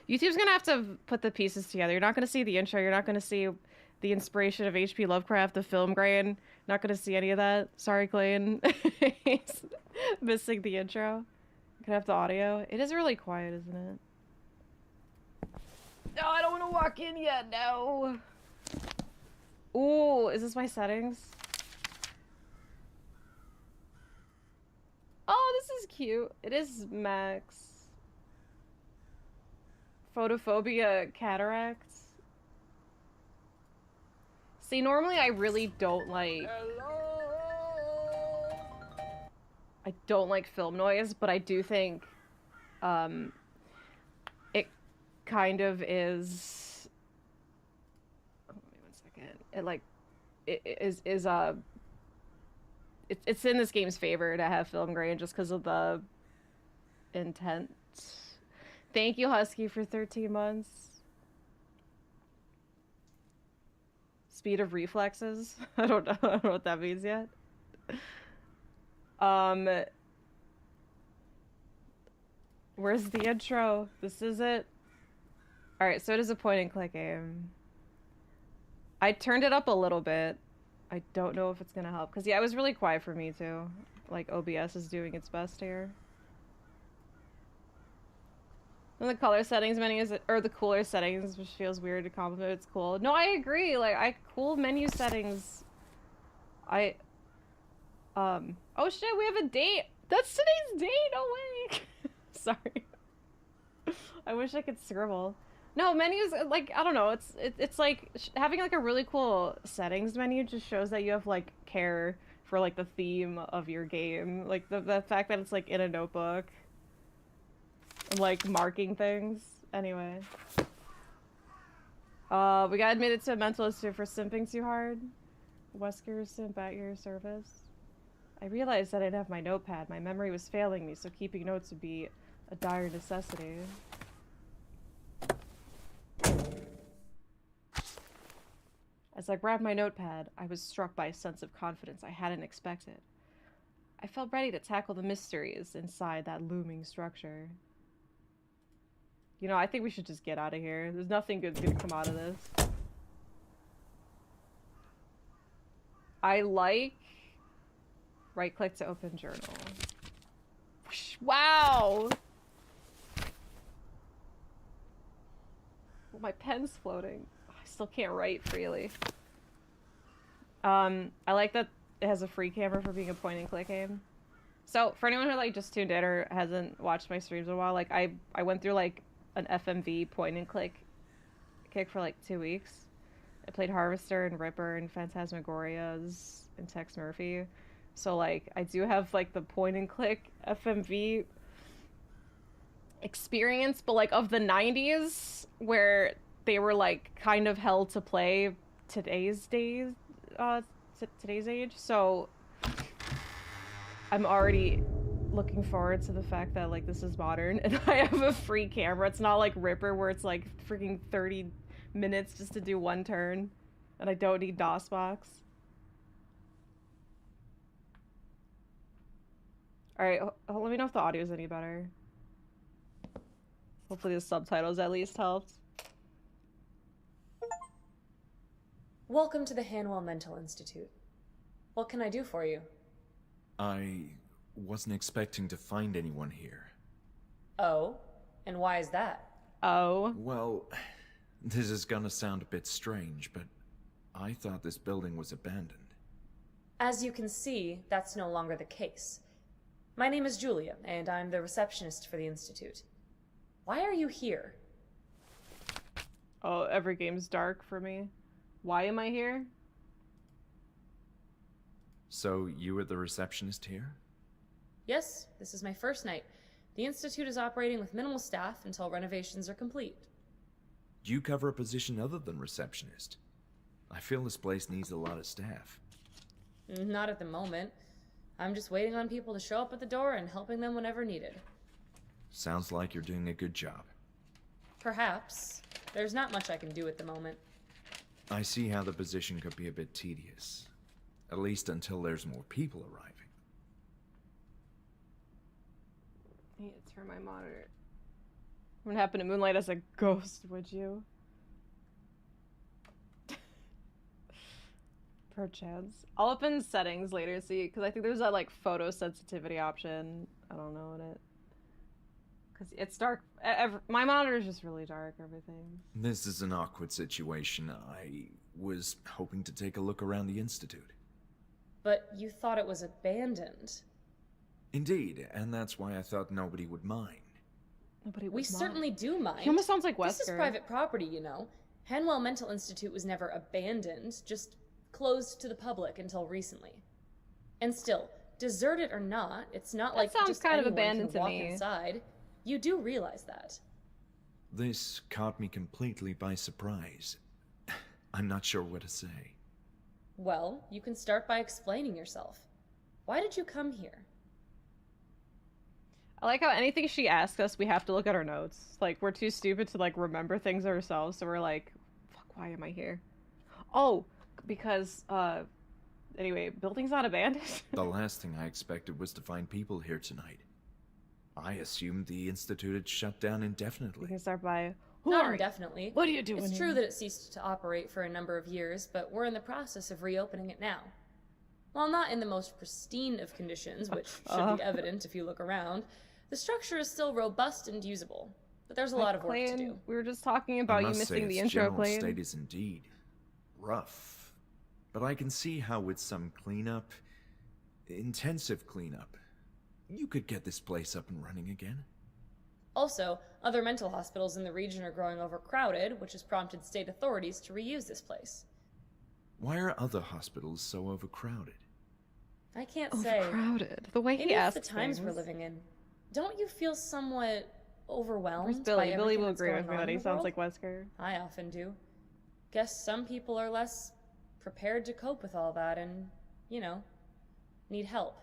YouTube's gonna have to put the pieces together. You're not gonna see the intro. You're not gonna see the inspiration of H.P. Lovecraft, the film grain. Not gonna see any of that. Sorry, Clayton. He's missing the intro. Gonna have the audio. It is really quiet, isn't it? No, I don't want to walk in yet. No. Ooh, is this my settings? Oh, this is cute. It is max. Photophobia cataracts. See, normally I really don't like... I don't like film noise, but I do think it kind of is... Oh, wait 1 second. It like it's in this game's favor to have film grain just because of the intent. Thank you, Husky, for 13 months. Speed of reflexes. I don't know what that means yet. Where's the intro? This is it. Alright, so it is a point and click game. I turned it up a little bit. I don't know if it's gonna help. Because, yeah, it was really quiet for me, too. Like, OBS is doing its best here. And the color settings menu is, or the cooler settings, which feels weird to compliment. It's cool. No, I agree. Like, cool menu settings. Oh shit, we have a date. That's today's date. No way. Sorry. I wish I could scribble. No, menus, like, I don't know. It's like having like a really cool settings menu just shows that you have like care for like the theme of your game. Like the fact that it's like in a notebook. Like marking things. Anyway. We got admitted to a mental institute for simping too hard. Wesker simp at your service. I realized that I didn't have my notepad. My memory was failing me, so keeping notes would be a dire necessity. As I grabbed my notepad, I was struck by a sense of confidence I hadn't expected. I felt ready to tackle the mysteries inside that looming structure. You know, I think we should just get out of here. There's nothing good's gonna come out of this. I like... Right-click to open journal. Wow! Well, my pen's floating. I still can't write freely. I like that it has a free camera for being a point-and-click game. So, for anyone who, like, just tuned in or hasn't watched my streams in a while, like, I went through, like, an FMV point-and-click kick for, like, 2 weeks. I played Harvester and Ripper and Phantasmagorias and Tex Murphy. So, like, I do have, like, the point-and-click FMV experience, but, like, of the 90s, where they were, like, kind of held to play today's age. So, I'm already looking forward to the fact that, like, this is modern, and I have a free camera. It's not like Ripper, where it's, like, freaking 30 minutes just to do one turn, and I don't need DOSBox. Alright, let me know if the audio is any better. Hopefully the subtitles at least helped. Welcome to the Hanwell Mental Institute. What can I do for you? I wasn't expecting to find anyone here. Oh? And why is that? Oh. Well, this is gonna sound a bit strange, but I thought this building was abandoned. As you can see, that's no longer the case. My name is Julia, and I'm the receptionist for the Institute. Why are you here? Oh, every game's dark for me. Why am I here? So, you were the receptionist here? Yes, this is my first night. The Institute is operating with minimal staff until renovations are complete. Do you cover a position other than receptionist? I feel this place needs a lot of staff. Not at the moment. I'm just waiting on people to show up at the door and helping them whenever needed. Sounds like you're doing a good job. Perhaps. There's not much I can do at the moment. I see how the position could be a bit tedious. At least until there's more people arriving. I need to turn my monitor. What happened to Moonlight as a ghost, would you? Perchance. I'll open settings later, see, because I think there's that, like, photo sensitivity option. I don't know what it... Because it's dark. My monitor is just really dark, everything. This is an awkward situation. I was hoping to take a look around the Institute. But you thought it was abandoned. Indeed, and that's why I thought nobody would mind. Nobody would We mind. certainly do mind. He almost sounds like Wesker. This is private property, you know. Hanwell Mental Institute was never abandoned, just closed to the public until recently. And still, deserted or not, it's not like sounds just kind of anyone abandoned can to walk me. inside. You do realize that. This caught me completely by surprise. I'm not sure what to say. Well, you can start by explaining yourself. Why did you come here? I like how anything she asks us, we have to look at our notes. Like, we're too stupid to, like, remember things ourselves, so we're like, fuck, why am I here? Oh, because, anyway, building's not abandoned. The last thing I expected was to find people here tonight. I assumed the Institute had shut down We indefinitely. can start by, who Not are you? indefinitely. What are you doing It's here? true that it ceased to operate for a number of years, but we're in the process of reopening it now. While not in the most pristine of conditions, which should be evident if you look around, the structure is still robust and usable. But there's a lot of work to do. We were just talking I about you must missing say the its intro general plane. state is indeed rough. But I can see how with some cleanup, intensive cleanup, you could get this place up and running again. Also, other mental hospitals in the region are growing overcrowded, which has prompted state authorities to reuse this place. Why are other hospitals so overcrowded? I can't say. Overcrowded. The way Maybe he it's asks the times we're things. living in. Don't you feel somewhat overwhelmed Where's by Billy? Billy everything will that's agree going with me on that in he the sounds world? like Wesker. I often do. Guess some people are less prepared to cope with all that and, you know, need help.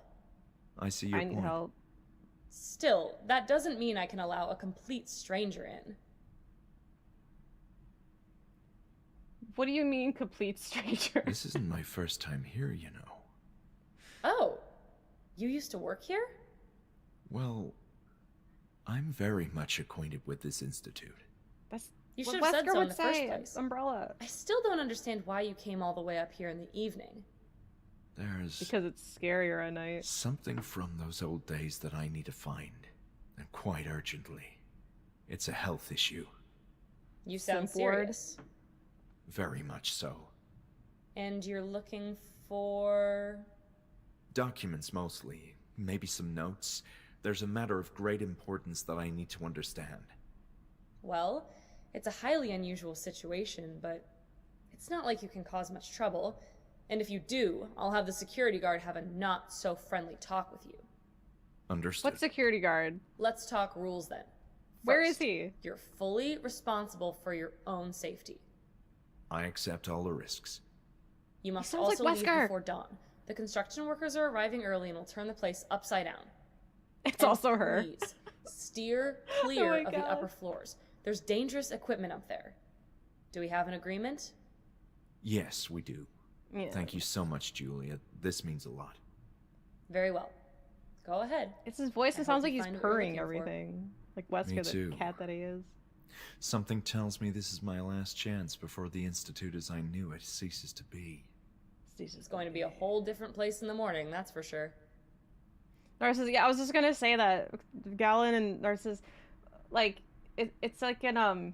I see your I point. need help. Still, that doesn't mean I can allow a complete stranger in. What do you mean, complete stranger? This isn't my first time here, you know. Oh, you used to work here? Well, I'm very much acquainted with this institute. That's You what should have said Wesker so in would the first say. place. Umbrella. I still don't understand why you came all the way up here in the evening. There's Because it's scarier at night. something from those old days that I need to find, and quite urgently. It's a health issue. You sound Simp word. serious. Very much so. And you're looking for... Documents mostly, maybe some notes. There's a matter of great importance that I need to understand. Well, it's a highly unusual situation, but it's not like you can cause much trouble. And if you do, I'll have the security guard have a not-so-friendly talk with you. Understood. What security guard? Let's talk rules then. Where is First, he? You're fully responsible for your own safety. I accept all the risks. You must sounds like also leave Wesker. before dawn. The construction workers are arriving early and will turn the place upside down. It's And also her. Please, steer clear Oh my of the God. upper floors. There's dangerous equipment up there. Do we have an agreement? Yes, we do. Yeah. Thank you so much, Julia. This means a lot. Very well. Go ahead. It's his voice. I It sounds hope like you he's find what you're purring looking for. everything. Like Wesker, Me the too. cat that he is. Something tells me this is my last chance before the Institute as I knew it ceases to be. It's going to be a whole different place in the morning, that's for sure. Narcissus, yeah, I was just gonna say that Gallon and Narcissus, like, it's like in,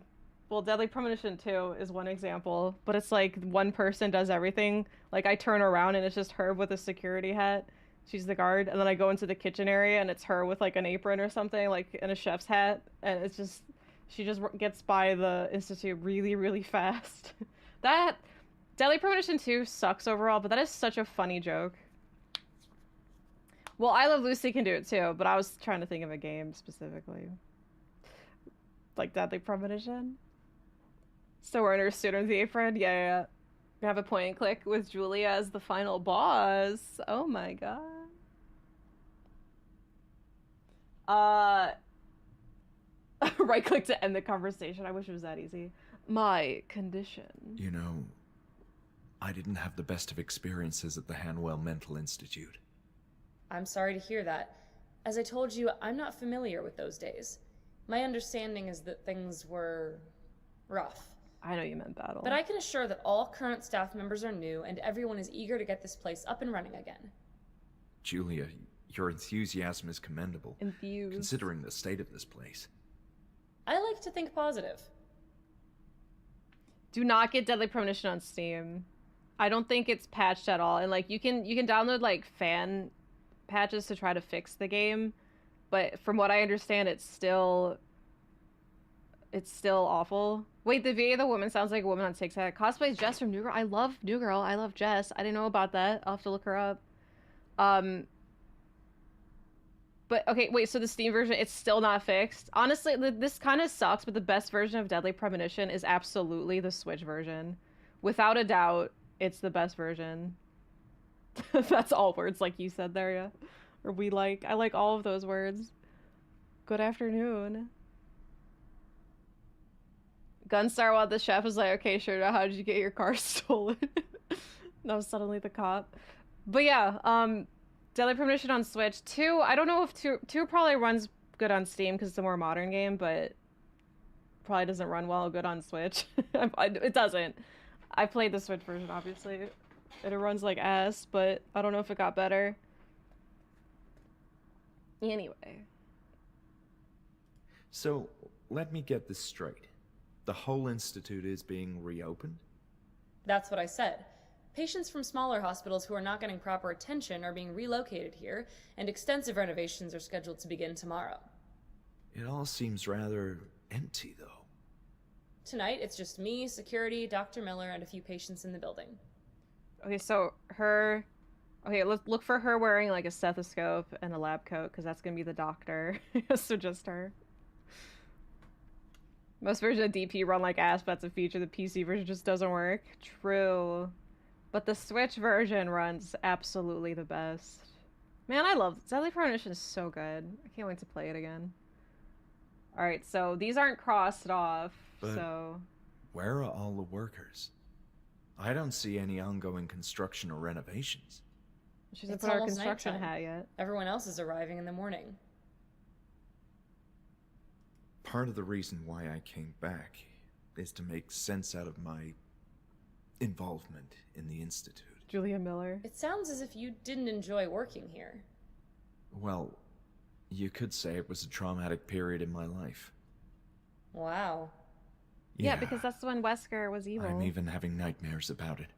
well, Deadly Premonition 2 is one example, but it's like one person does everything. Like, I turn around and it's just her with a security hat. She's the guard, and then I go into the kitchen area and it's her with like an apron or something, like in a chef's hat, and it's just, she just gets by the Institute really, really fast. That, Deadly Premonition 2 sucks overall, but that is such a funny joke. Well, I Love Lucy can do it too, but I was trying to think of a game specifically. Like Deadly Premonition. So we're understood under the apron? Yeah. We have a point and click with Julia as the final boss. Oh my god. Right click to end the conversation. I wish it was that easy. My condition. You know, I didn't have the best of experiences at the Hanwell Mental Institute. I'm sorry to hear that. As I told you, I'm not familiar with those days. My understanding is that things were rough. I know you meant battle. But I can assure that all current staff members are new and everyone is eager to get this place up and running again. Julia, your enthusiasm is commendable, Infused. considering the state of this place. I like to think positive. Do not get Deadly Premonition on Steam. I don't think it's patched at all. And like you can download like fan patches to try to fix the game, but from what I understand, it's still awful. Wait, the VA of the woman sounds like a woman on TikTok. Cosplays Jess from New Girl. I love New Girl. I love Jess. I didn't know about that. I'll have to look her up. But okay, wait, so the Steam version, it's still not fixed? Honestly, this kind of sucks, but the best version of Deadly Premonition is absolutely the Switch version. Without a doubt, it's the best version. That's all words like you said there, yeah? Or we like. I like all of those words. Good afternoon. Gunstar while the chef was like, okay, sure, now how did you get your car stolen? Now suddenly the cop. But yeah, Deadly Premonition on Switch. 2, I don't know if 2 probably runs good on Steam because it's a more modern game, but probably doesn't run well good on Switch. It doesn't. I played the Switch version, obviously. And it runs like ass, but I don't know if it got better. Anyway. So, let me get this straight. The whole institute is being reopened? That's what I said. Patients from smaller hospitals who are not getting proper attention are being relocated here, and extensive renovations are scheduled to begin tomorrow. It all seems rather empty, though. Tonight, it's just me, security, Dr. Miller, and a few patients in the building. Okay, so her... Okay, let's look for her wearing, like, a stethoscope and a lab coat, because that's gonna be the doctor. So just her. Most versions of DP run like ass, but that's a feature. The PC version just doesn't work. True. But the Switch version runs absolutely the best. Man, I love... Deadly Premonition is so good. I can't wait to play it again. Alright, so these aren't crossed off, But so... where are all the workers? I don't see any ongoing construction or renovations. She hasn't It's put our almost construction nighttime. hat yet. Everyone else is arriving in the morning. Part of the reason why I came back is to make sense out of my involvement in the Institute. Julia Miller. It sounds as if you didn't enjoy working here. Well, you could say it was a traumatic period in my life. Wow. Yeah, because that's when Wesker was evil. I'm even having nightmares about it.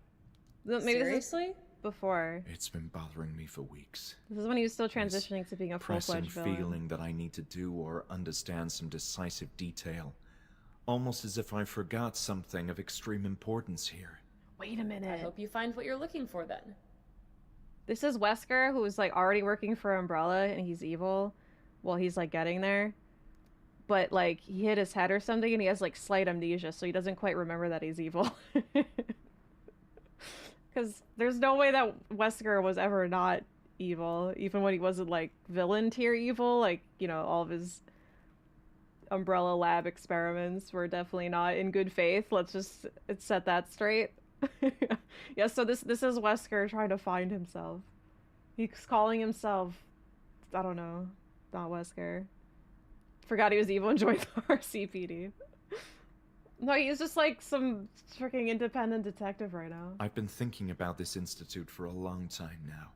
Maybe this is Seriously? before. It's been bothering me for weeks. This is when he was still transitioning to being a Pressing full-fledged villain. feeling that I need to do or understand some decisive detail. Almost as if I forgot something of extreme importance here. Wait a minute. I hope you find what you're looking for then. This is Wesker, who's like already working for Umbrella, and he's evil while he's like getting there. But like he hit his head or something, and he has like slight amnesia, so he doesn't quite remember that he's evil. Because there's no way that Wesker was ever not evil, even when he wasn't like villain tier evil. Like, you know, all of his Umbrella Lab experiments were definitely not in good faith. Let's set that straight. Yeah, so this is Wesker trying to find himself. He's calling himself, I don't know, not Wesker. Forgot he was evil and joined the RCPD. No, he's just like some freaking independent detective right now. I've been thinking about this institute for a long time now.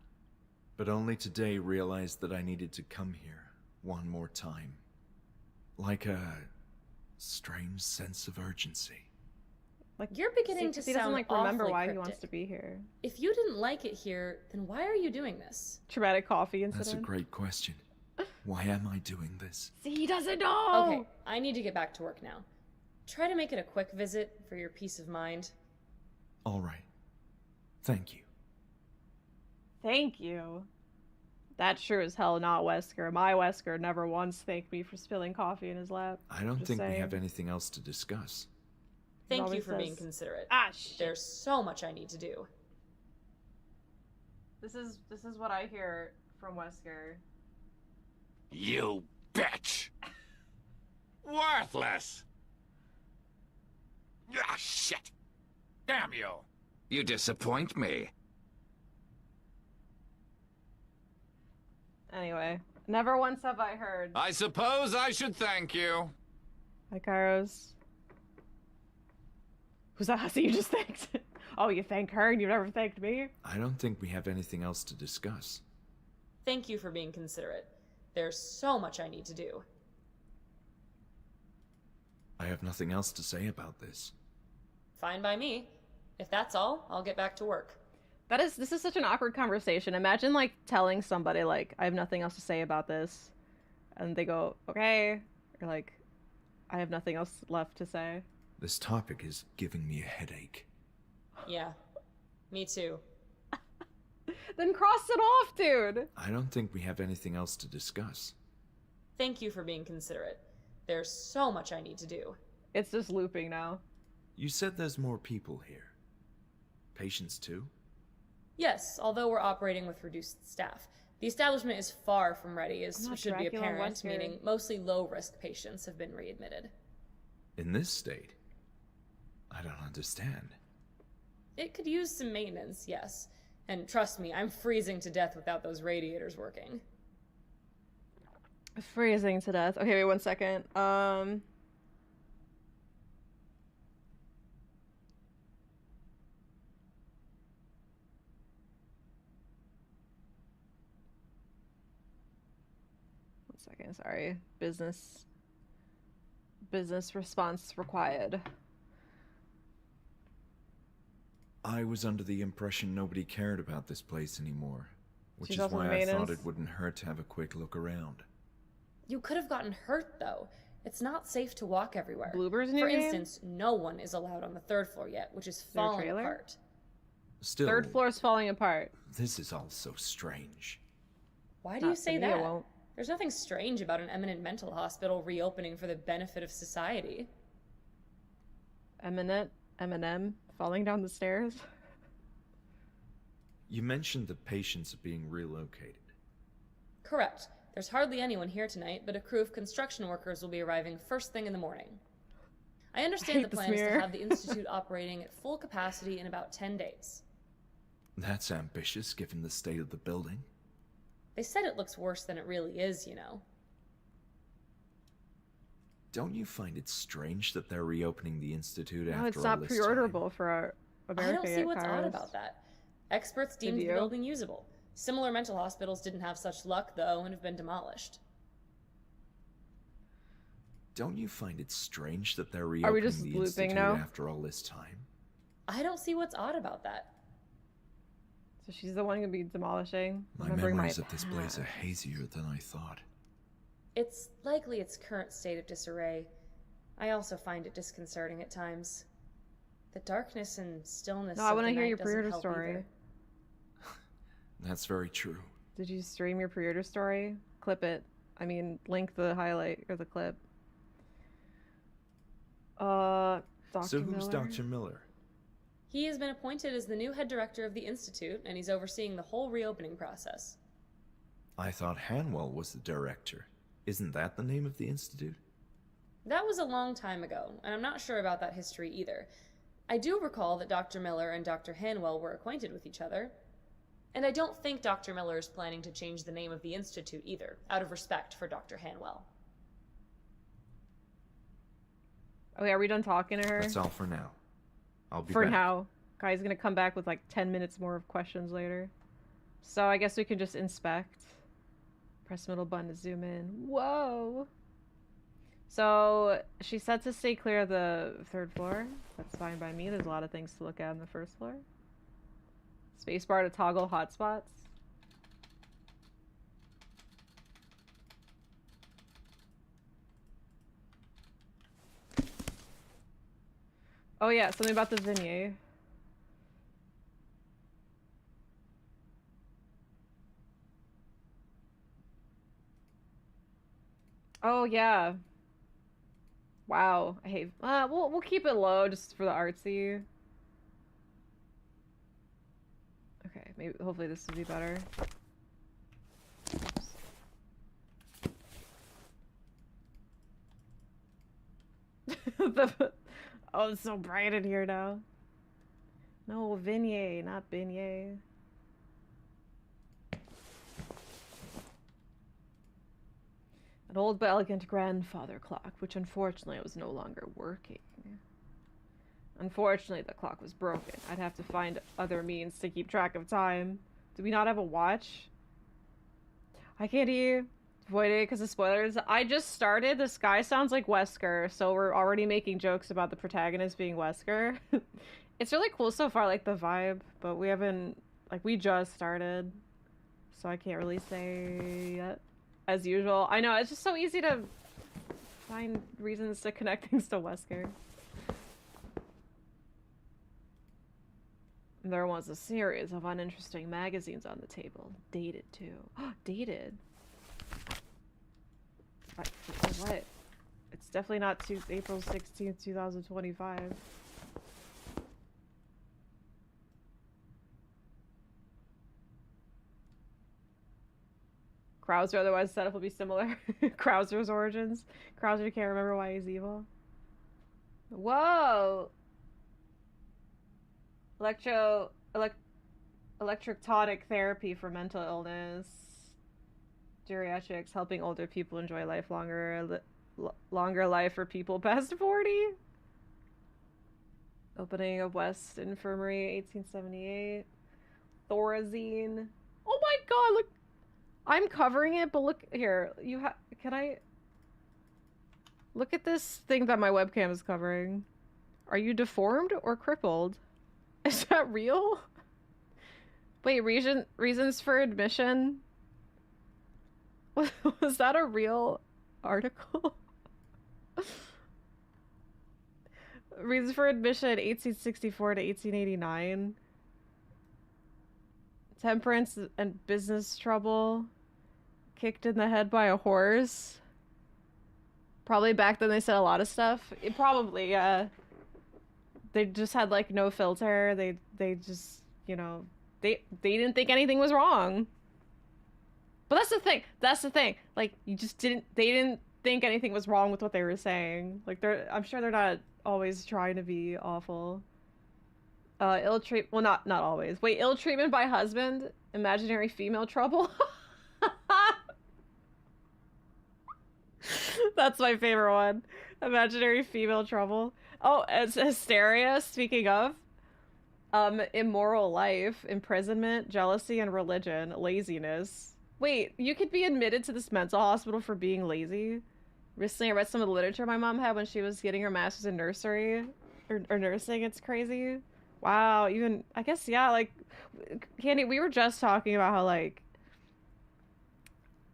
But only today realized that I needed to come here one more time. Like a strange sense of urgency. Like You're beginning to he doesn't sound like remember awfully why he cryptic. wants to be here. If you didn't like it here, then why are you doing this? Traumatic coffee incident. That's a great question. Why am I doing this? See, he doesn't know. Okay, I need to get back to work now. Try to make it a quick visit for your peace of mind. All right. Thank you. Thank you. That's sure as hell not Wesker. My Wesker never once thanked me for spilling coffee in his lap. I don't Just think saying. we have anything else to discuss. Thank you always for being says- considerate. Ah, shit. There's so much I need to do. This is what I hear from Wesker. You bitch! Worthless! Ah, shit! Damn you! You disappoint me. Anyway, Never once have I heard. I suppose I should thank you. Hi, Kairos. Who's that hussy you just thanked? Oh, you thank her and you never thanked me? I don't think we have anything else to discuss. Thank you for being considerate. There's so much I need to do. I have nothing else to say about this. Fine by me. If that's all, I'll get back to work. This is such an awkward conversation. Imagine, like, telling somebody, like, I have nothing else to say about this. And they go, okay. Or, like, I have nothing else left to say. This topic is giving me a headache. Yeah. Me too. Then cross it off, dude! I don't think we have anything else to discuss. Thank you for being considerate. There's so much I need to do. It's just looping now. You said there's more people here. Patients too? Yes, although we're operating with reduced staff. The establishment is far from ready, as I'm not should be Dracula apparent, Wesker. meaning mostly low-risk patients have been readmitted. In this state? I don't understand. It could use some maintenance, yes. And trust me, I'm freezing to death without those radiators working. Freezing to death. Okay, wait 1 second. One second, sorry. Business response required. I was under the impression nobody cared about this place anymore. Which She's is also why I maintenance. thought it wouldn't hurt to have a quick look around. You could have gotten hurt, though. It's not safe to walk everywhere. Bloopers in For your game? instance, no one is allowed on the 3rd floor yet, which is there a falling trailer? apart. Still, 3rd floor is falling apart. this is all so strange. Why do you Not to say me, it that? won't. There's nothing strange about an eminent mental hospital reopening for the benefit of society. Eminem falling down the stairs. You mentioned the patients are being relocated. Correct. There's hardly anyone here tonight, but a crew of construction workers will be arriving first thing in the morning. I understand hate the this plan is to mirror. have the Institute operating at full capacity in about 10 days. That's ambitious given the state of the building. They said it looks worse than it really is, you know. Don't you find it strange that they're reopening the Institute No, after it's all not this pre-orderable for our I America don't see yet, what's odd Kairos. about that. Experts deemed the you? building usable. Similar mental hospitals didn't have such luck, though, and have been demolished. Don't you find it strange that they're Are we reopening just the looping Institute now? after all this time? I don't see what's odd about that. So she's the one gonna be demolishing. My Remembering memories of this place are past. hazier than I thought. It's likely its current state of disarray. I also find it disconcerting at times. The darkness and stillness No, I of want the to hear night your doesn't pre-order help story. either. That's very true. Did you stream your pre-order story? Clip it. I mean, link the highlight or the clip. Dr. So who's Miller? Dr. Miller? He has been appointed as the new head director of the Institute, and he's overseeing the whole reopening process. I thought Hanwell was the director. Isn't that the name of the Institute? That was a long time ago, and I'm not sure about that history either. I do recall that Dr. Miller and Dr. Hanwell were acquainted with each other. And I don't think Dr. Miller is planning to change the name of the Institute either, out of respect for Dr. Hanwell. Okay, are we done talking to her? That's all for now. I'll be For back. now. Guy's gonna come back with like 10 minutes more of questions later. So I guess we can just inspect. Press middle button to zoom in. Whoa! So she said to stay clear of the 3rd floor. That's fine by me. There's a lot of things to look at on the 1st floor. Spacebar to toggle hotspots. Oh yeah, something about the vignette. Oh yeah. Wow. I hate. We'll keep it low just for the artsy. Okay, maybe hopefully this will be better. Oops. Oh, it's so bright in here now. No, vignette, not beignet. An old but elegant grandfather clock, which unfortunately was no longer working. Unfortunately, the clock was broken. I'd have to find other means to keep track of time. Do we not have a watch? I can't hear. Avoid it because of spoilers. I just started. This guy sounds like Wesker, so we're already making jokes about the protagonist being Wesker. It's really cool so far, like the vibe, but we haven't, like, we just started, so I can't really say yet. As usual. I know, it's just so easy to find reasons to connect things to Wesker. There was a series of uninteresting magazines on the table. Dated, too. Dated? What? It's definitely not April 16th, 2025. Krauser, otherwise the setup will be similar. Krauser's origins. Krauser can't remember why he's evil. Whoa! Electric tonic therapy for mental illness. Geriatrics, helping older people enjoy life longer. Longer life for people past 40. Opening of West Infirmary, 1878. Thorazine. Oh my god, look! I'm covering it, but look here. Can I look at this thing that my webcam is covering? Are you deformed or crippled? Is that real? Wait, reasons for admission? Was that a real article? Reasons for admission 1864 to 1889. Temperance and business trouble. Kicked in the head by a horse. Probably back then they said a lot of stuff. Probably, yeah. They just had like no filter. They just, you know, they didn't think anything was wrong. But that's the thing. That's the thing. Like, they didn't think anything was wrong with what they were saying. Like, I'm sure they're not always trying to be awful. Ill treatment, well, not always. Wait, ill treatment by husband? Imaginary female trouble? That's my favorite one. Imaginary female trouble. Oh, it's hysteria, speaking of. Immoral life, imprisonment, jealousy, and religion, laziness. Wait, you could be admitted to this mental hospital for being lazy? Recently, I read some of the literature my mom had when she was getting her master's in nursery. Or nursing, it's crazy. Wow, even, I guess, yeah, like, Candy, we were just talking about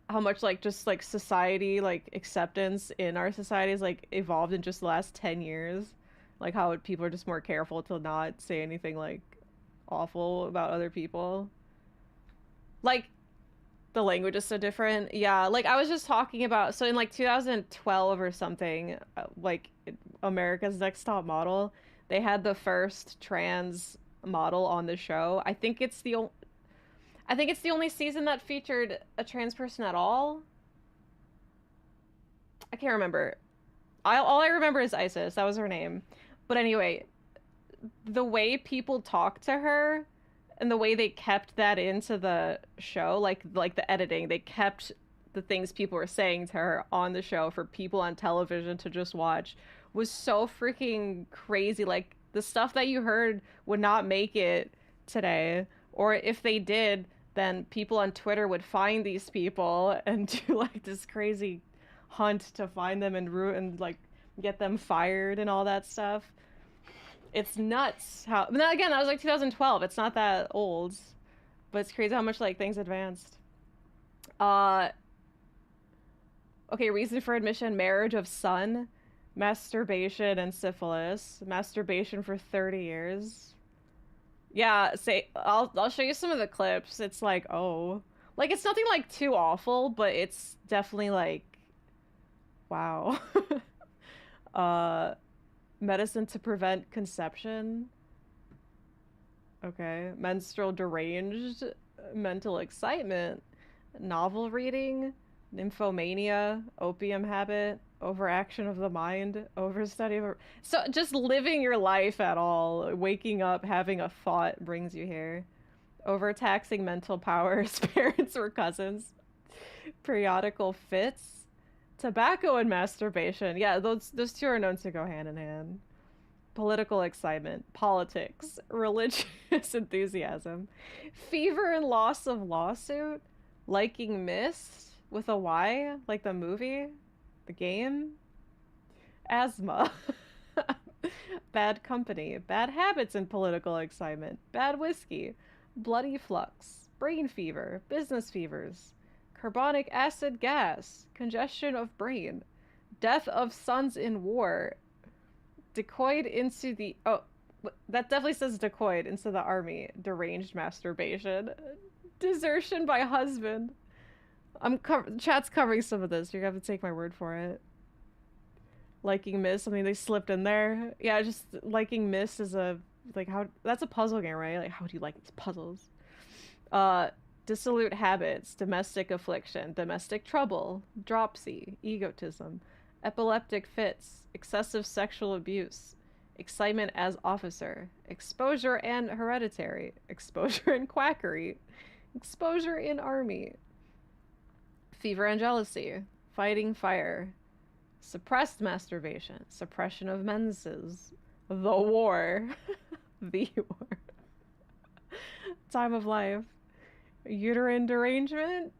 how much, like, just, like, society, like, acceptance in our society has, like, evolved in just the last 10 years. Like, how people are just more careful to not say anything, like, awful about other people. Like, the language is so different. Yeah, like, I was just talking about, so in, like, 2012 or something, like, America's Next Top Model, they had the first trans model on the show. I think it's the only season that featured a trans person at all. I can't remember. All I remember is Isis. That was her name. But anyway, the way people talked to her and the way they kept that into the show, like the editing, they kept the things people were saying to her on the show for people on television to just watch, was so freaking crazy. Like, the stuff that you heard would not make it today. Or if they did, then people on Twitter would find these people and do, like, this crazy hunt to find them and like, get them fired and all that stuff. It's nuts how... Now, again, that was, like, 2012. It's not that old. But it's crazy how much, like, things advanced. Okay, reason for admission, marriage of son. Masturbation and syphilis. Masturbation for 30 years. Yeah, I'll show you some of the clips. It's like, oh. Like, it's nothing, like, too awful, but it's definitely, like, wow. Medicine to prevent conception. Okay. Menstrual deranged. Mental excitement. Novel reading. Nymphomania. Opium habit. Overaction of the mind. Overstudy of... So, just living your life at all. Waking up, having a thought brings you here. Overtaxing mental powers. Parents or cousins. Periodical fits. Tobacco and masturbation. Yeah, those two are known to go hand in hand. Political excitement, politics, religious enthusiasm, fever and loss of lawsuit, liking mist with a Y, like the movie, the game, asthma, bad company, bad habits and political excitement, bad whiskey, bloody flux, brain fever, business fevers, carbonic acid gas, congestion of brain, death of sons in war, decoyed into the that definitely says decoyed into the army, deranged masturbation, desertion by husband. Chat's covering some of this. You're gonna have to take my word for it. Liking mist. I mean, they slipped in there. Yeah, just liking mist is a how that's a puzzle game, right? Like, how do you like these puzzles? Dissolute habits, domestic affliction, domestic trouble, dropsy, egotism, epileptic fits, excessive sexual abuse, excitement as officer, exposure and hereditary, exposure and quackery, exposure in army, fever and jealousy, fighting fire, suppressed masturbation, suppression of menses, the war, the war, time of life, uterine derangement,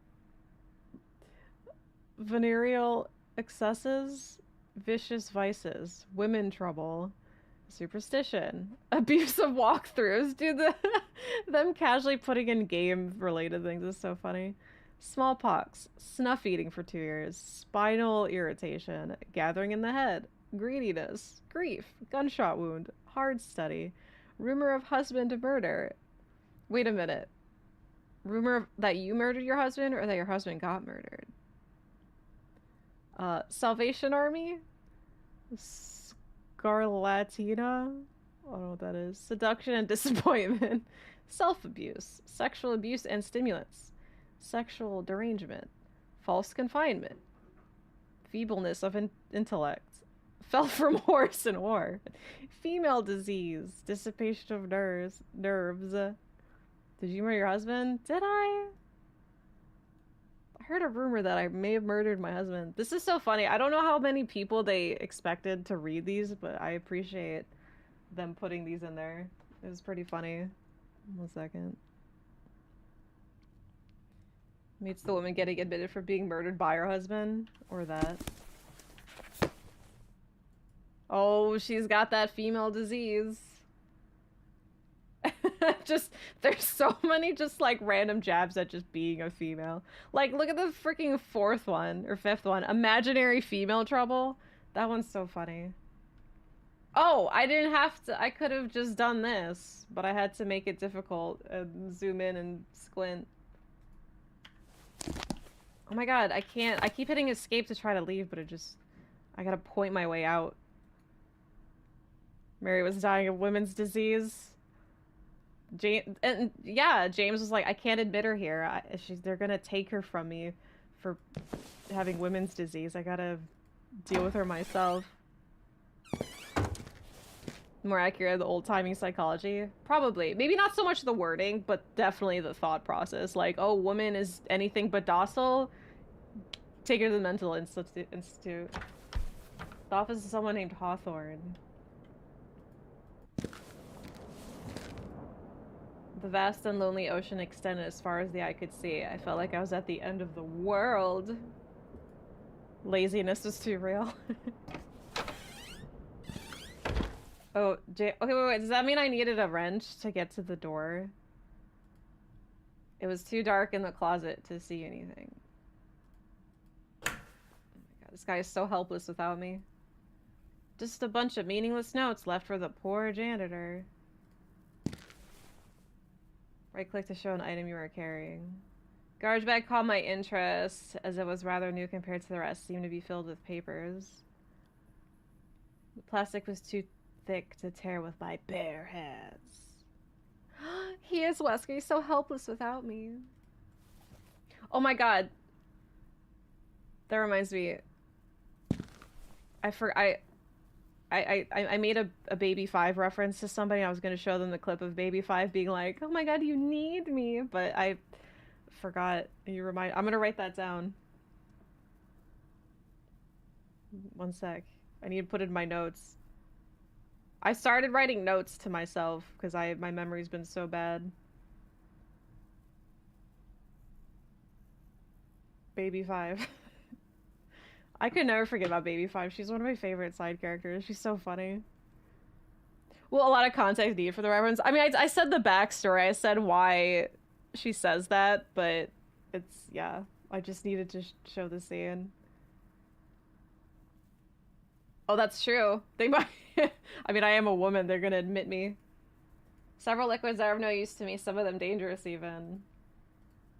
venereal excesses, vicious vices, women trouble, superstition, abusive walkthroughs. Dude, them casually putting in game related things is so funny. Smallpox, snuff eating for 2 years, spinal irritation, gathering in the head, greediness, grief, gunshot wound, hard study, rumor of husband murder. Wait a minute. Rumor that you murdered your husband or that your husband got murdered? Salvation Army, Scarlatina, I don't know what that is. Seduction and disappointment, self-abuse, sexual abuse and stimulants, sexual derangement, false confinement, feebleness of intellect, fell from horse in war, female disease, dissipation of nerves. Did you murder your husband? Did I? I heard a rumor that I may have murdered my husband. This is so funny. I don't know how many people they expected to read these, but I appreciate them putting these in there. It was pretty funny. 1 second. Meets the woman getting admitted for being murdered by her husband. Or that. Oh, she's got that female disease. Just, there's so many just like random jabs at just being a female. Like, look at the freaking 4th one, or 5th one. Imaginary female trouble. That one's so funny. Oh, I didn't have to, I could have just done this, but I had to make it difficult and zoom in and squint. Oh my god, I can't, I keep hitting escape to try to leave, but I gotta point my way out. Mary was dying of women's disease. James was like, I can't admit her here. They're gonna take her from me for having women's disease. I gotta deal with her myself. More accurate, the old-timey psychology? Probably. Maybe not so much the wording, but definitely the thought process. Like, oh, woman is anything but docile? Take her to the mental institute. The office of someone named Hawthorne. The vast and lonely ocean extended as far as the eye could see. I felt like I was at the end of the world. Laziness was too real. Oh, okay, wait, does that mean I needed a wrench to get to the door? It was too dark in the closet to see anything. Oh my god, this guy is so helpless without me. Just a bunch of meaningless notes left for the poor janitor. Right-click to show an item you are carrying. Garbage bag caught my interest, as it was rather new compared to the rest. Seemed to be filled with papers. The plastic was too thick to tear with my bare hands. He is Wesker. He's so helpless without me. Oh my god. That reminds me. I made a Baby 5 reference to somebody. I was going to show them the clip of Baby 5 being like, oh my god, you need me. But I forgot. I'm going to write that down. One sec. I need to put in my notes. I started writing notes to myself because my memory's been so bad. Baby 5. I could never forget about Baby 5. She's one of my favorite side characters. She's so funny. Well, a lot of context needed for the reference. I mean, I said the backstory. I said why she says that, but it's, yeah. I just needed to show the scene. Oh, that's true. They might... I mean, I am a woman. They're gonna admit me. Several liquids are of no use to me. Some of them dangerous, even.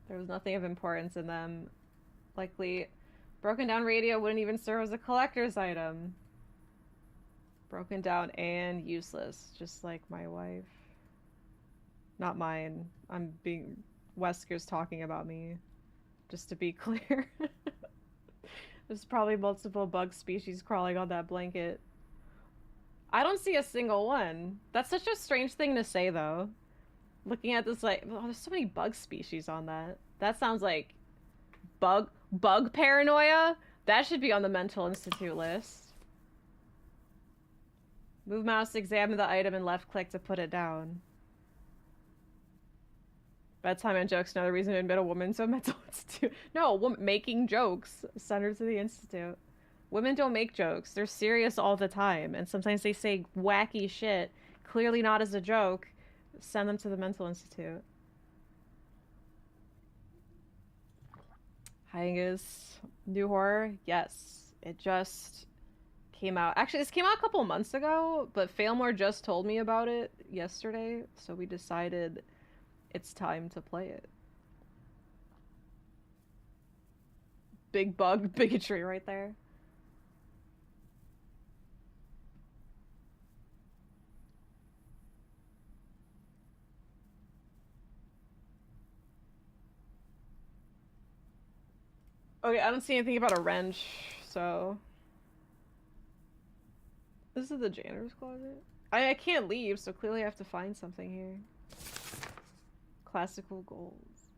There was nothing of importance in them. Likely, broken down radio wouldn't even serve as a collector's item. Broken down and useless, just like my wife. Not mine. I'm being... Wesker's talking about me. Just to be clear. There's probably multiple bug species crawling on that blanket. I don't see a single one. That's such a strange thing to say, though. Looking at this, like, oh, there's so many bug species on that. That sounds like bug paranoia? That should be on the mental institute list. Move mouse, examine the item, and left click to put it down. Bedtime and jokes, another reason to admit a woman to a mental institute. No, making jokes. Send her to the institute. Women don't make jokes. They're serious all the time. And sometimes they say wacky shit. Clearly not as a joke. Send them to the mental institute. Hyangus. New horror? Yes. It just came out. Actually, this came out a couple months ago, but Failmore just told me about it yesterday. So we decided it's time to play it. Big bug bigotry right there. Okay, I don't see anything about a wrench, so... This is the janitor's closet? I can't leave, so clearly I have to find something here. Classical goals.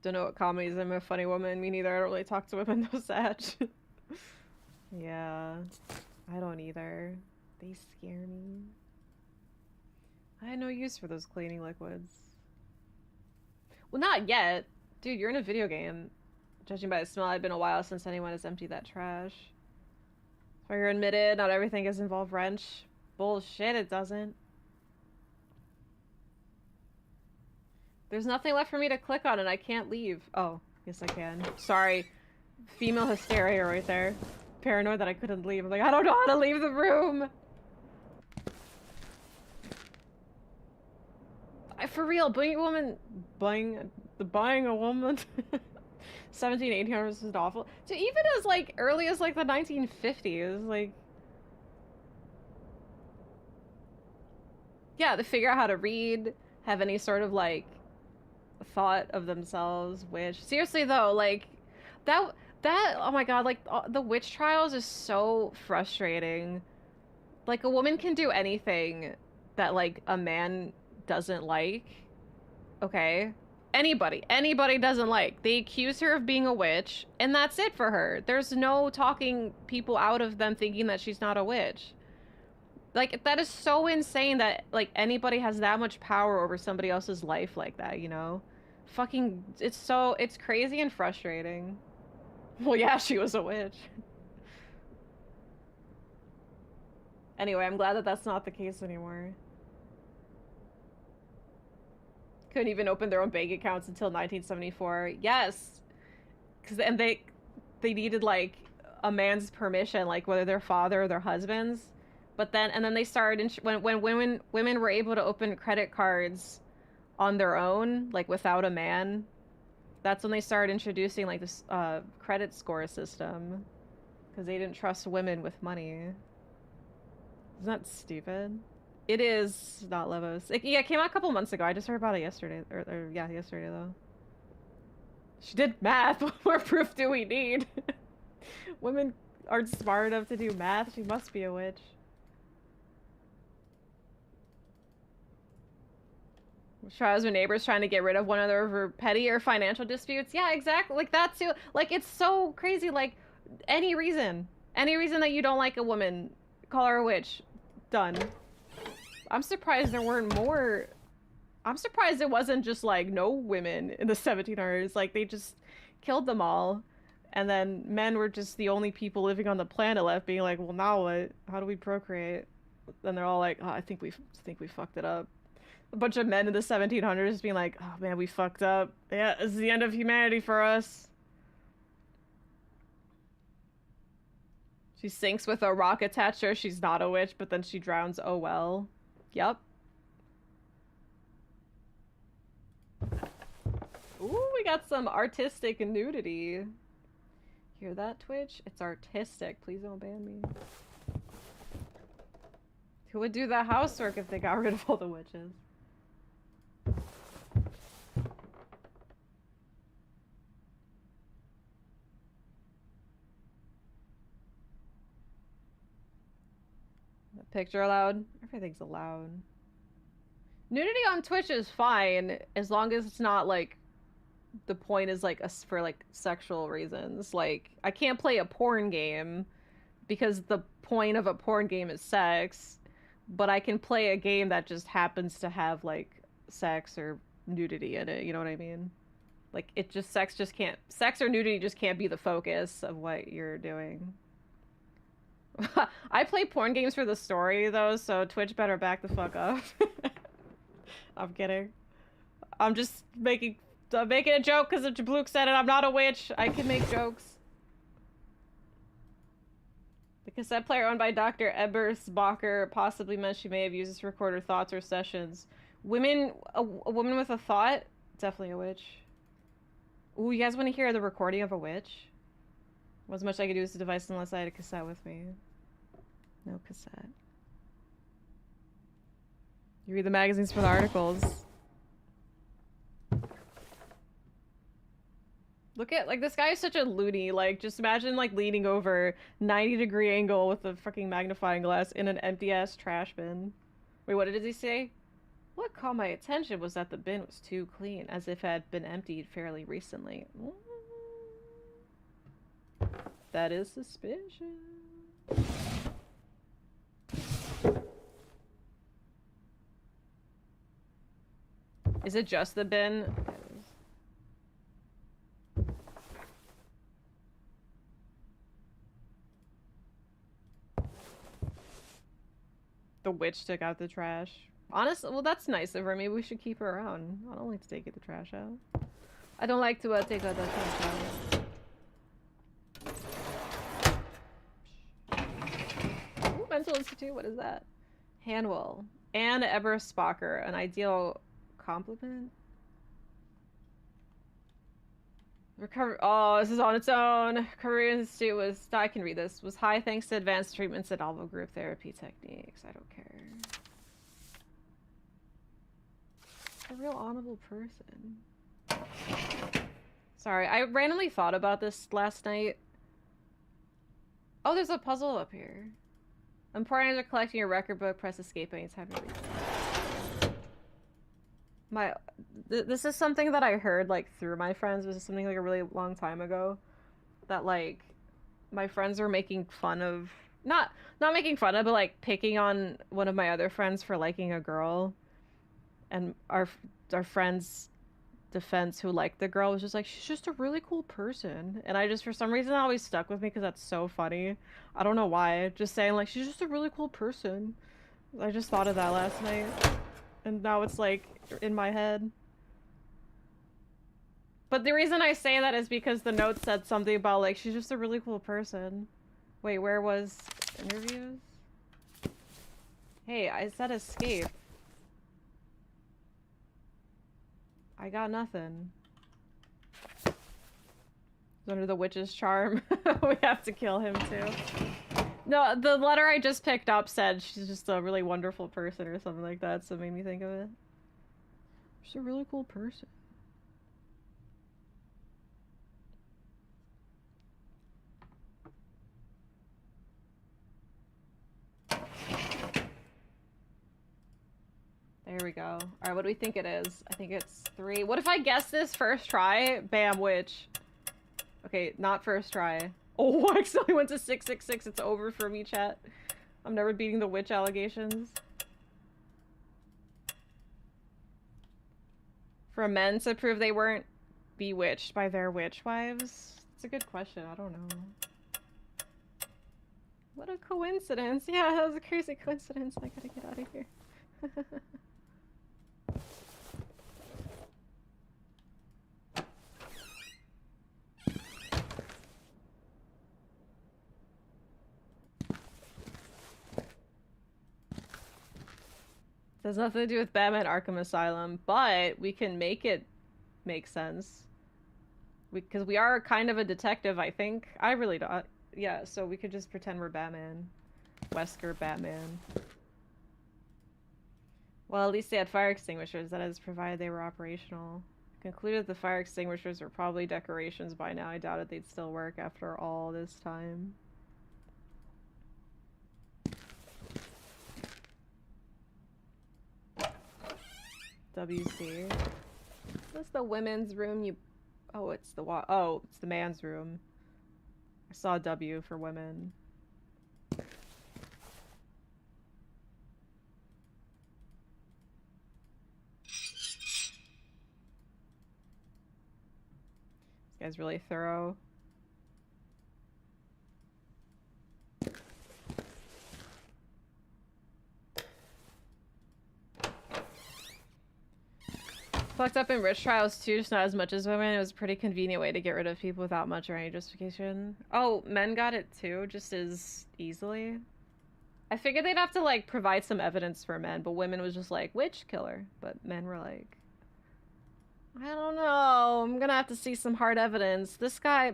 Don't know what comedies. I'm a funny woman. Me neither. I don't really talk to women, no Sag. Yeah. I don't either. They scare me. I had no use for those cleaning liquids. Well, not yet. Dude, you're in a video game. Judging by the smell, it's been a while since anyone has emptied that trash. So you're admitted, not everything has involved wrench. Bullshit, it doesn't. There's nothing left for me to click on and I can't leave. Oh, yes I can. Sorry. Female hysteria right there. Paranoid that I couldn't leave. I'm like, I don't know how to leave the room! For real, buying a woman... Buying a woman... 17, 1800s is awful. So even as, like, early as, like, the 1950s, like... Yeah, to figure out how to read, have any sort of, like, thought of themselves, which... Seriously, though, like, that, oh my god, like, the witch trials is so frustrating. Like, a woman can do anything that, like, a man doesn't like. Okay? Anybody doesn't like. They accuse her of being a witch, and that's it for her. There's no talking people out of them thinking that she's not a witch. Like, that is so insane that, like, anybody has that much power over somebody else's life like that, you know? Fucking, it's crazy and frustrating. Well, yeah, she was a witch. Anyway, I'm glad that that's not the case anymore. Couldn't even open their own bank accounts until 1974. Yes, and they needed like a man's permission, like whether their father or their husband's. But then they started when women were able to open credit cards on their own, like without a man. That's when they started introducing like this credit score system, because they didn't trust women with money. Isn't that stupid? It is not Levos. Yeah, it came out a couple months ago. I just heard about it yesterday. Yeah, yesterday, though. She did math. What more proof do we need? Women aren't smart enough to do math. She must be a witch. Trials with neighbors trying to get rid of one another over petty or financial disputes. Yeah, exactly. Like that too. Like it's so crazy. Like any reason that you don't like a woman, call her a witch. Done. I'm surprised there weren't more. I'm surprised it wasn't just like no women in the 1700s. Like they just killed them all. And then men were just the only people living on the planet left being like, well, now what? How do we procreate? Then they're all like, oh, I think we fucked it up. A bunch of men in the 1700s being like, oh man, we fucked up. Yeah, it's the end of humanity for us. She sinks with a rock attached to her. She's not a witch, but then she drowns. Oh well. Yep. Ooh, we got some artistic nudity. Hear that, Twitch? It's artistic. Please don't ban me. Who would do the housework if they got rid of all the witches? The picture allowed? Everything's allowed. Nudity on Twitch is fine as long as it's not like the point is like for like sexual reasons. Like I can't play a porn game because the point of a porn game is sex, but I can play a game that just happens to have like sex or nudity in it, you know what I mean? Like it just sex or nudity just can't be the focus of what you're doing. I play porn games for the story though, so Twitch better back the fuck up. I'm kidding. I'm just making a joke because Jablook said it. I'm not a witch. I can make jokes. The cassette player owned by Dr. Ebersbacher possibly meant she may have used this to record her thoughts or sessions. A woman with a thought? Definitely a witch. Ooh, you guys want to hear the recording of a witch? Wasn't much I could do with the device unless I had a cassette with me. No cassette. You read the magazines for the articles. Look at, like, this guy is such a loony. Like, just imagine, like, leaning over 90-degree angle with a fucking magnifying glass in an empty-ass trash bin. Wait, what did he say? What caught my attention was that the bin was too clean, as if it had been emptied fairly recently. That is suspicious. Is it just the bin? The witch took out the trash. Honestly, well, that's nice of her. Maybe we should keep her around. I don't like to take the trash out. I don't like to take out the trash out. Ooh, Mental Institute, what is that? Hanwell. Anne Ebersbacher, an ideal compliment? Recover. Oh, this is on its own. Career Institute was. I can read this. Was high thanks to advanced treatments and novel group therapy techniques. I don't care. A real honorable person. Sorry, I randomly thought about this last night. Oh, there's a puzzle up here. Important after collecting your record book, press escape anytime you read. This is something that I heard, like, through my friends. This is something, like, a really long time ago. That, like, my friends were making fun of... Not making fun of, but, like, picking on one of my other friends for liking a girl. And our friend's defense who liked the girl was just like, she's just a really cool person. And I just, for some reason, it always stuck with me because that's so funny. I don't know why. Just saying, like, she's just a really cool person. I just thought of that last night. And now it's, like, in my head. But the reason I say that is because the note said something about, like, she's just a really cool person. Wait, where was interviews? Hey, I said escape. I got nothing. It's under the witch's charm. We have to kill him too. No, the letter I just picked up said she's just a really wonderful person or something like that, so it made me think of it. She's a really cool person. There we go. Alright, what do we think it is? I think it's 3. What if I guess this first try? Bam, witch. Okay, not first try. Oh, I accidentally went to 666. It's over for me, chat. I'm never beating the witch allegations. For men to prove they weren't bewitched by their witch wives? It's a good question. I don't know. What a coincidence. Yeah, that was a crazy coincidence. I gotta get out of here. It has nothing to do with Batman Arkham Asylum, but we can make it make sense. Because we are kind of a detective, I think. I really don't. Yeah, so we could just pretend we're Batman. Wesker Batman. Well, at least they had fire extinguishers. That is, provided they were operational. Concluded the fire extinguishers were probably decorations by now. I doubted they'd still work after all this time. WC. That's the women's room. Oh, it's the oh, it's the man's room. I saw W for women. This guy's really thorough. Fucked up in rich trials too, just not as much as women. It was a pretty convenient way to get rid of people without much or any justification. Oh, men got it too, just as easily. I figured they'd have to like provide some evidence for men, but women was just like, witch killer. But men were like, I don't know, I'm gonna have to see some hard evidence. This guy,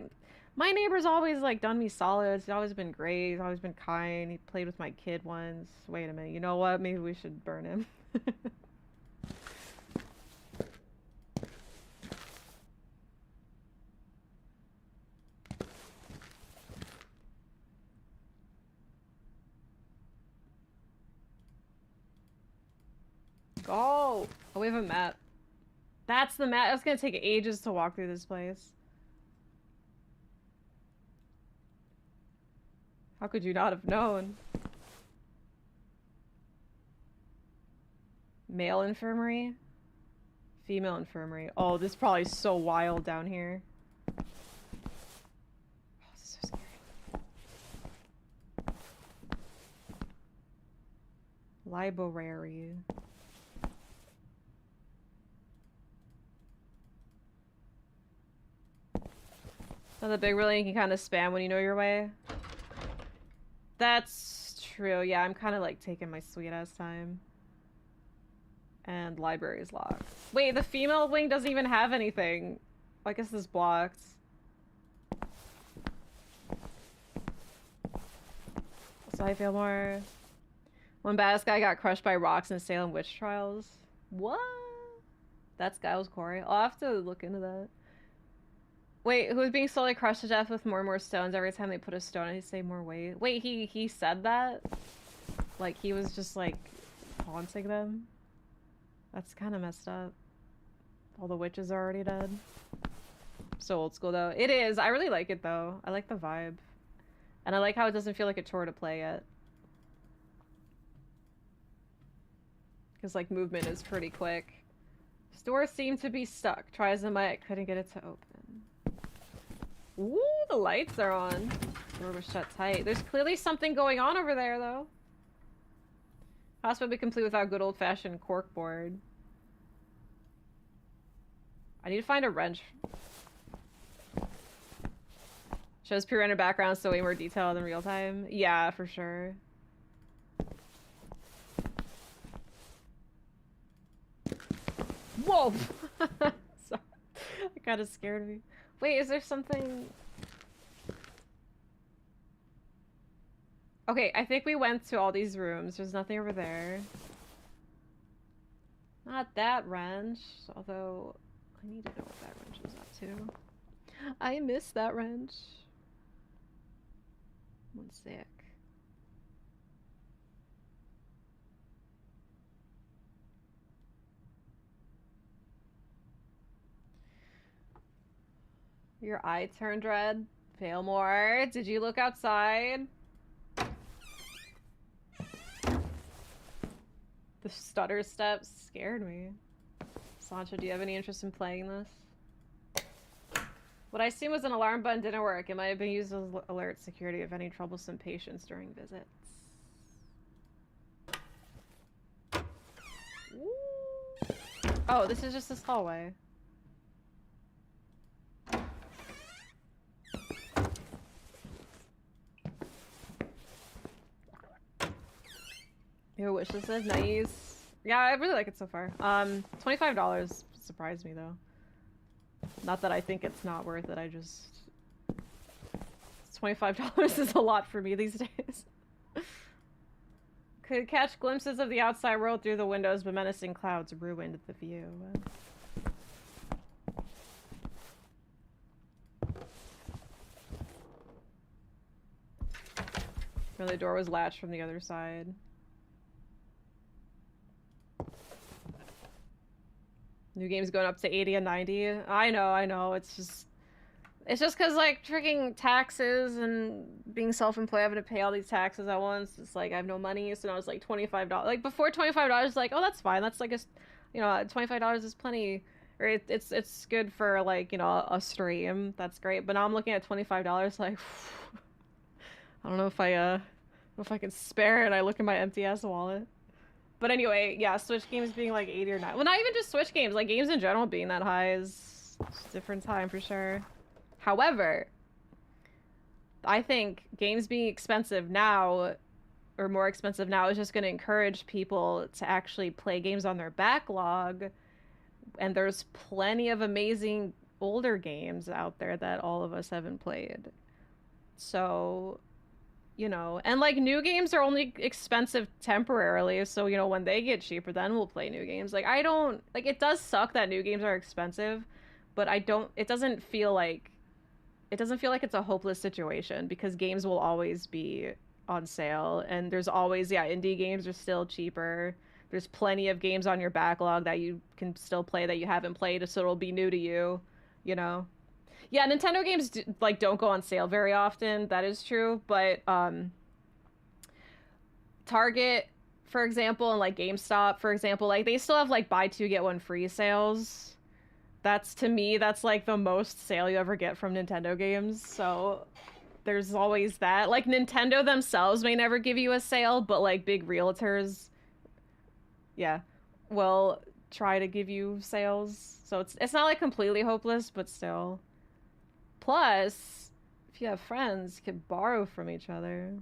my neighbor's always like done me solids. He's always been great, he's always been kind. He played with my kid once. Wait a minute, you know what? Maybe we should burn him. Oh, we have a map. That's the map. It's gonna take ages to walk through this place. How could you not have known? Male infirmary? Female infirmary. Oh, this is probably so wild down here. Oh, this is so scary. Library. So the big really you can kind of spam when you know your way. That's true. Yeah, I'm kind of like taking my sweet ass time. And library is locked. Wait, the female wing doesn't even have anything. I guess this is blocked. So I feel more. One badass guy got crushed by rocks in Salem witch trials. What? That's Giles Corey. I'll have to look into that. Wait, who was being slowly crushed to death with more and more stones every time they put a stone and he saved more weight? Wait, he said that? Like, he was just, like, taunting them? That's kind of messed up. All the witches are already dead. So old school, though. It is. I really like it, though. I like the vibe. And I like how it doesn't feel like a chore to play yet. Because, like, movement is pretty quick. Doors seem to be stuck. Try as I might, couldn't get it to open. Ooh, the lights are on. Door was shut tight. There's clearly something going on over there, though. Possibly complete without good old-fashioned corkboard. I need to find a wrench. Shows pre-rendered backgrounds, so way more detailed in real time. Yeah, for sure. Whoa! Sorry. It kind of scared me. Wait, is there something... Okay, I think we went to all these rooms. There's nothing over there. Not that wrench, although I need to know what that wrench was up to. I miss that wrench. One sec. Your eye turned red. Fail more. Did you look outside? The stutter steps scared me. Sancho, do you have any interest in playing this? What I assume was an alarm button didn't work. It might have been used as alert security of any troublesome patients during visits. Ooh. Oh, this is just this hallway. Your wish list is nice. Yeah, I really like it so far. $25 surprised me though. Not that I think it's not worth it, I just... $25 is a lot for me these days. Could catch glimpses of the outside world through the windows, but menacing clouds ruined the view. Where the door was latched from the other side. New games going up to 80 and 90. I know. It's just because like freaking taxes and being self-employed, having to pay all these taxes at once. It's like I have no money, so now it's like $25. Like before $25, like oh that's fine. That's like a, you know, $25 is plenty. Or it's good for like you know a stream. That's great. But now I'm looking at $25. Like I don't know if I can spare it. I look at my empty ass wallet. But anyway, yeah, Switch games being like 80 or 90. Well, not even just Switch games, like games in general being that high is a different time for sure. However, I think games being expensive now, or more expensive now, is just going to encourage people to actually play games on their backlog. And there's plenty of amazing older games out there that all of us haven't played. So... you know, and like new games are only expensive temporarily, so you know when they get cheaper then we'll play new games. Like I don't like it does suck that new games are expensive, but it doesn't feel like it's a hopeless situation because games will always be on sale and there's always indie games are still cheaper. There's plenty of games on your backlog that you can still play that you haven't played, so it'll be new to you, you know. Yeah, Nintendo games don't go on sale very often. That is true, but Target, for example, and like GameStop, for example, like they still have like buy two get one free sales. To me, that's like the most sale you ever get from Nintendo games. So there's always that. Like Nintendo themselves may never give you a sale, but like big realtors, yeah, will try to give you sales. So it's not like completely hopeless, but still. Plus, if you have friends, you can borrow from each other.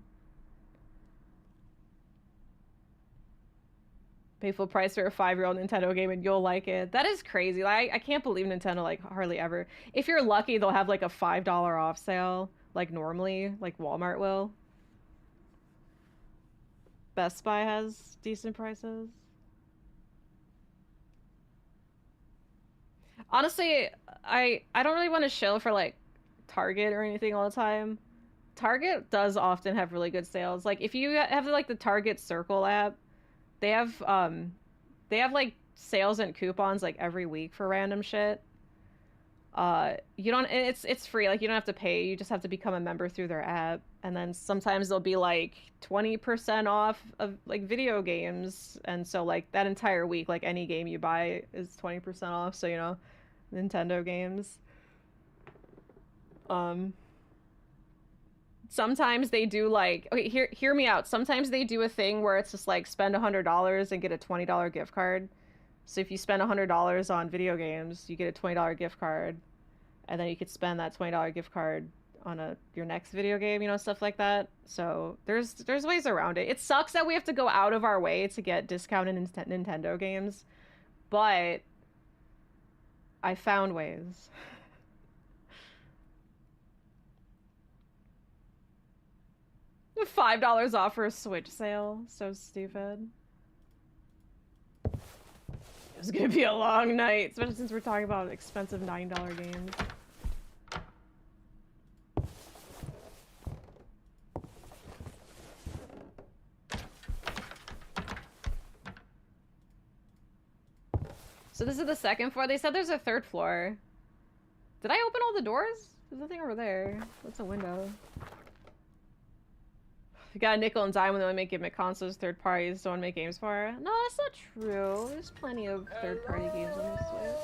Pay full price for a 5-year-old Nintendo game and you'll like it. That is crazy. Like, I can't believe Nintendo like hardly ever. If you're lucky, they'll have like a $5 off sale, like normally, like Walmart will. Best Buy has decent prices. Honestly, I don't really want to shill for like Target or anything all the time. Target does often have really good sales. Like if you have like the Target Circle app, they have like sales and coupons like every week for random shit. You don't, it's free, like you don't have to pay, you just have to become a member through their app. And then sometimes they'll be like 20% off of like video games, and so like that entire week, like any game you buy is 20% off. So you know, Nintendo games. Sometimes they do like, okay, hear me out. Sometimes they do a thing where it's just like spend $100 and get a $20 gift card. So if you spend $100 on video games, you get a $20 gift card, and then you could spend that $20 gift card on your next video game, you know, stuff like that. So there's ways around it. It sucks that we have to go out of our way to get discounted Nintendo games, but I found ways. $5 off for a Switch sale. So stupid. It's gonna be a long night, especially since we're talking about expensive $9 games. So this is the second floor. They said there's a third floor. Did I open all the doors? There's nothing over there. What's a window? You got a nickel and dime when they only make gimmick consoles, third parties don't make games for. No, that's not true. There's plenty of third-party games on the Switch.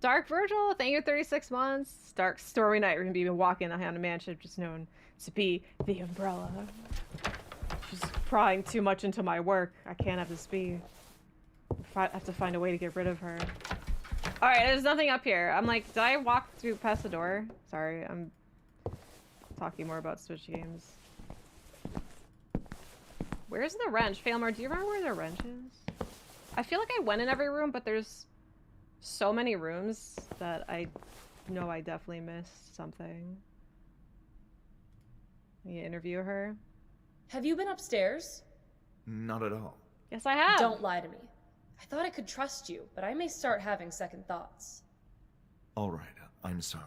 Dark Virgil, thank you 36 months. Dark Stormy Night, we're gonna be walking on a mansion just known to be the Umbrella. She's prying too much into my work. I can't have this be. I have to find a way to get rid of her. Alright, there's nothing up here. I'm like, did I walk through past the door? Sorry, I'm talking more about Switch games. Where's the wrench? Failmore, do you remember where the wrench is? I feel like I went in every room, but there's so many rooms that I know I definitely missed something. You interview her? Have you been upstairs? Not at all. Yes, I have. Don't lie to me. I thought I could trust you, but I may start having second thoughts. All right, I'm sorry.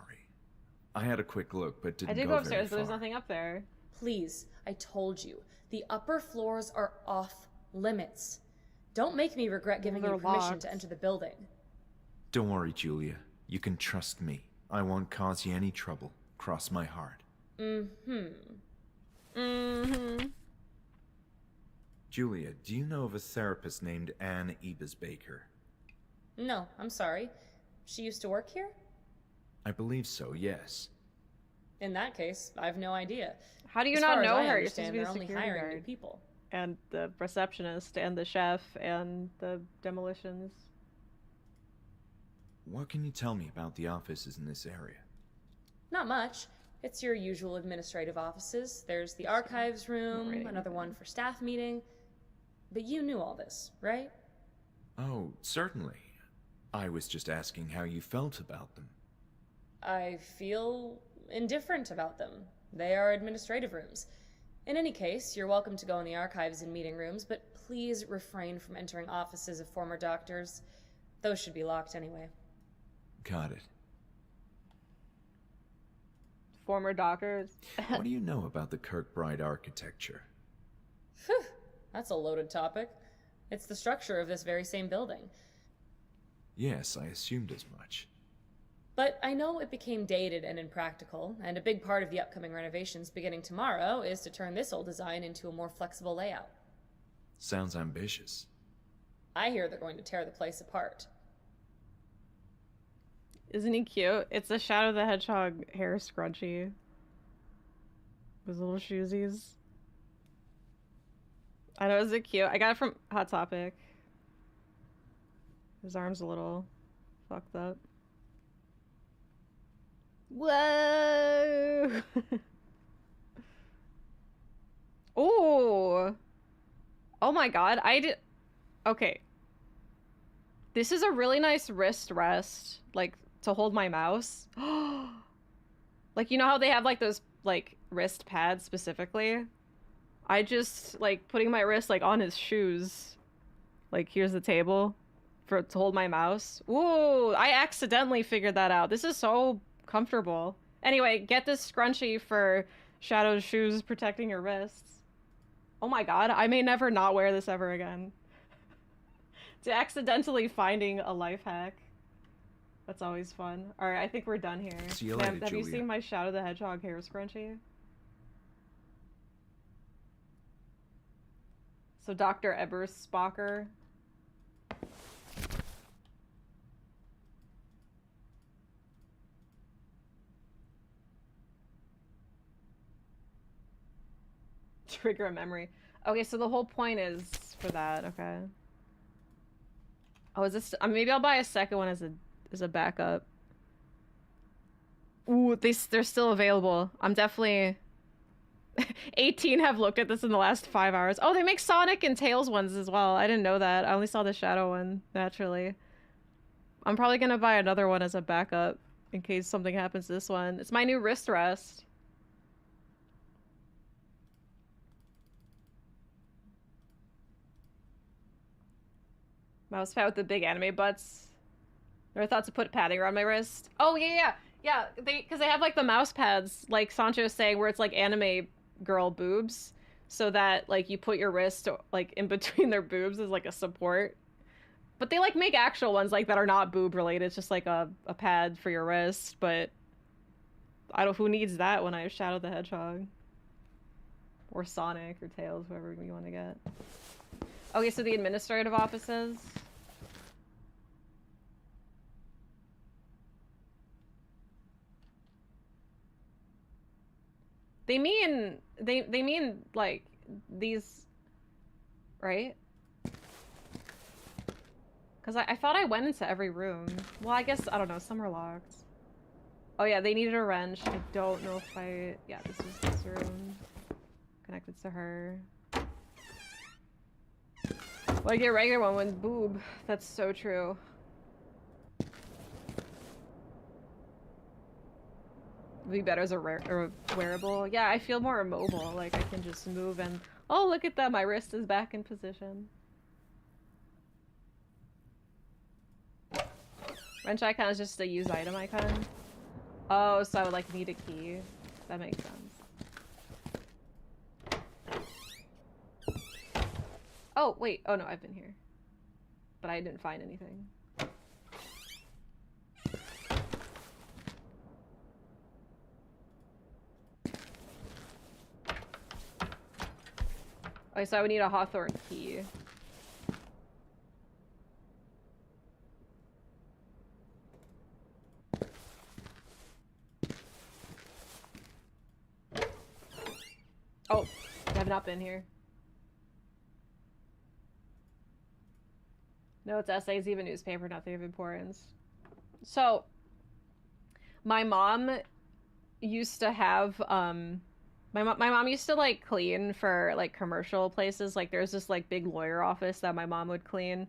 I had a quick look, but didn't I did go go upstairs, but very there's far. nothing up there. Please, I told you. The upper floors are off limits. Don't make me regret giving you They're permission locked. to enter the building. Don't worry, Julia. You can trust me. I won't cause you any trouble. Cross my heart. Mm-hmm. Mm-hmm. Julia, do you know of a therapist named Anne Ebers-Baker? No, I'm sorry. She used to work here? I believe so, yes. In that case, I have no idea. How do you As not far as know I her? You're supposed to understand, be the they're only security hiring new guard. people. And the receptionist, and the chef, and the demolitions. What can you tell me about the offices in this area? Not much. It's your usual administrative offices. There's the archives room, Right. another one for staff meeting. But you knew all this, right? Oh, certainly. I was just asking how you felt about them. I feel indifferent about them. They are administrative rooms. In any case, you're welcome to go in the archives and meeting rooms, but please refrain from entering offices of former doctors. Those should be locked anyway. Got it. Former doctors. What do you know about the Kirkbride architecture? Phew, that's a loaded topic. It's the structure of this very same building. Yes, I assumed as much. But I know it became dated and impractical, and a big part of the upcoming renovations beginning tomorrow is to turn this old design into a more flexible layout. Sounds ambitious. I hear they're going to tear the place apart. Isn't he cute? It's a Shadow the Hedgehog hair scrunchie. His little shoesies. I know, is it cute? I got it from Hot Topic. His arm's a little fucked up. Whoa! Oh! Oh my god, I did... Okay. This is a really nice wrist rest, like, to hold my mouse. Like, you know how they have, like, those, like, wrist pads specifically? I just, like, putting my wrist, like, on his shoes. Like, here's the table to hold my mouse. Ooh, I accidentally figured that out. This is so comfortable. Anyway, get this scrunchie for Shadow's shoes protecting your wrists. Oh my god, I may never not wear this ever again. To accidentally finding a life hack. That's always fun. Alright, I think we're done here. See you later, Have you Julia. seen my Shadow the Hedgehog hair scrunchie? So Dr. Eberspacher. Trigger a memory. Okay, so the whole point is for that, okay. Oh, is this... maybe I'll buy a second one as a backup. Ooh, they're still available. I'm definitely... 18 have looked at this in the last 5 hours. Oh, they make Sonic and Tails ones as well. I didn't know that. I only saw the Shadow one, naturally. I'm probably gonna buy another one as a backup in case something happens to this one. It's my new wrist rest. Mouse pad with the big anime butts. Never thought to put padding around my wrist. Oh, yeah. Because they have, like, the mouse pads, like Sancho's saying, where it's, like, anime girl boobs. So that, like, you put your wrist, like, in between their boobs as, like, a support. But they like make actual ones like that are not boob related. It's just like a pad for your wrist, but I don't, who needs that when I have Shadow the Hedgehog? Or Sonic or Tails, whoever you want to get. Okay, so the administrative offices. They mean like these, right? Because I thought I went into every room. Well, I guess, I don't know, some are locked. Oh yeah, they needed a wrench. I don't know if I... Yeah, this was this room. Connected to her. Like your regular one went boob. That's so true. Would be better as a wearable. Yeah, I feel more immobile. Like I can just move and... Oh, look at that, my wrist is back in position. Wrench icon is just a use item icon. Oh, so I would like need a key. That makes sense. Oh, wait. Oh no, I've been here. But I didn't find anything. Okay, so I would need a Hawthorne key. Oh, I have not been here. No, it's essays, even newspaper, nothing of importance. So, my mom used to have, my mom used to, like, clean for, like, commercial places. Like, there's this, like, big lawyer office that my mom would clean,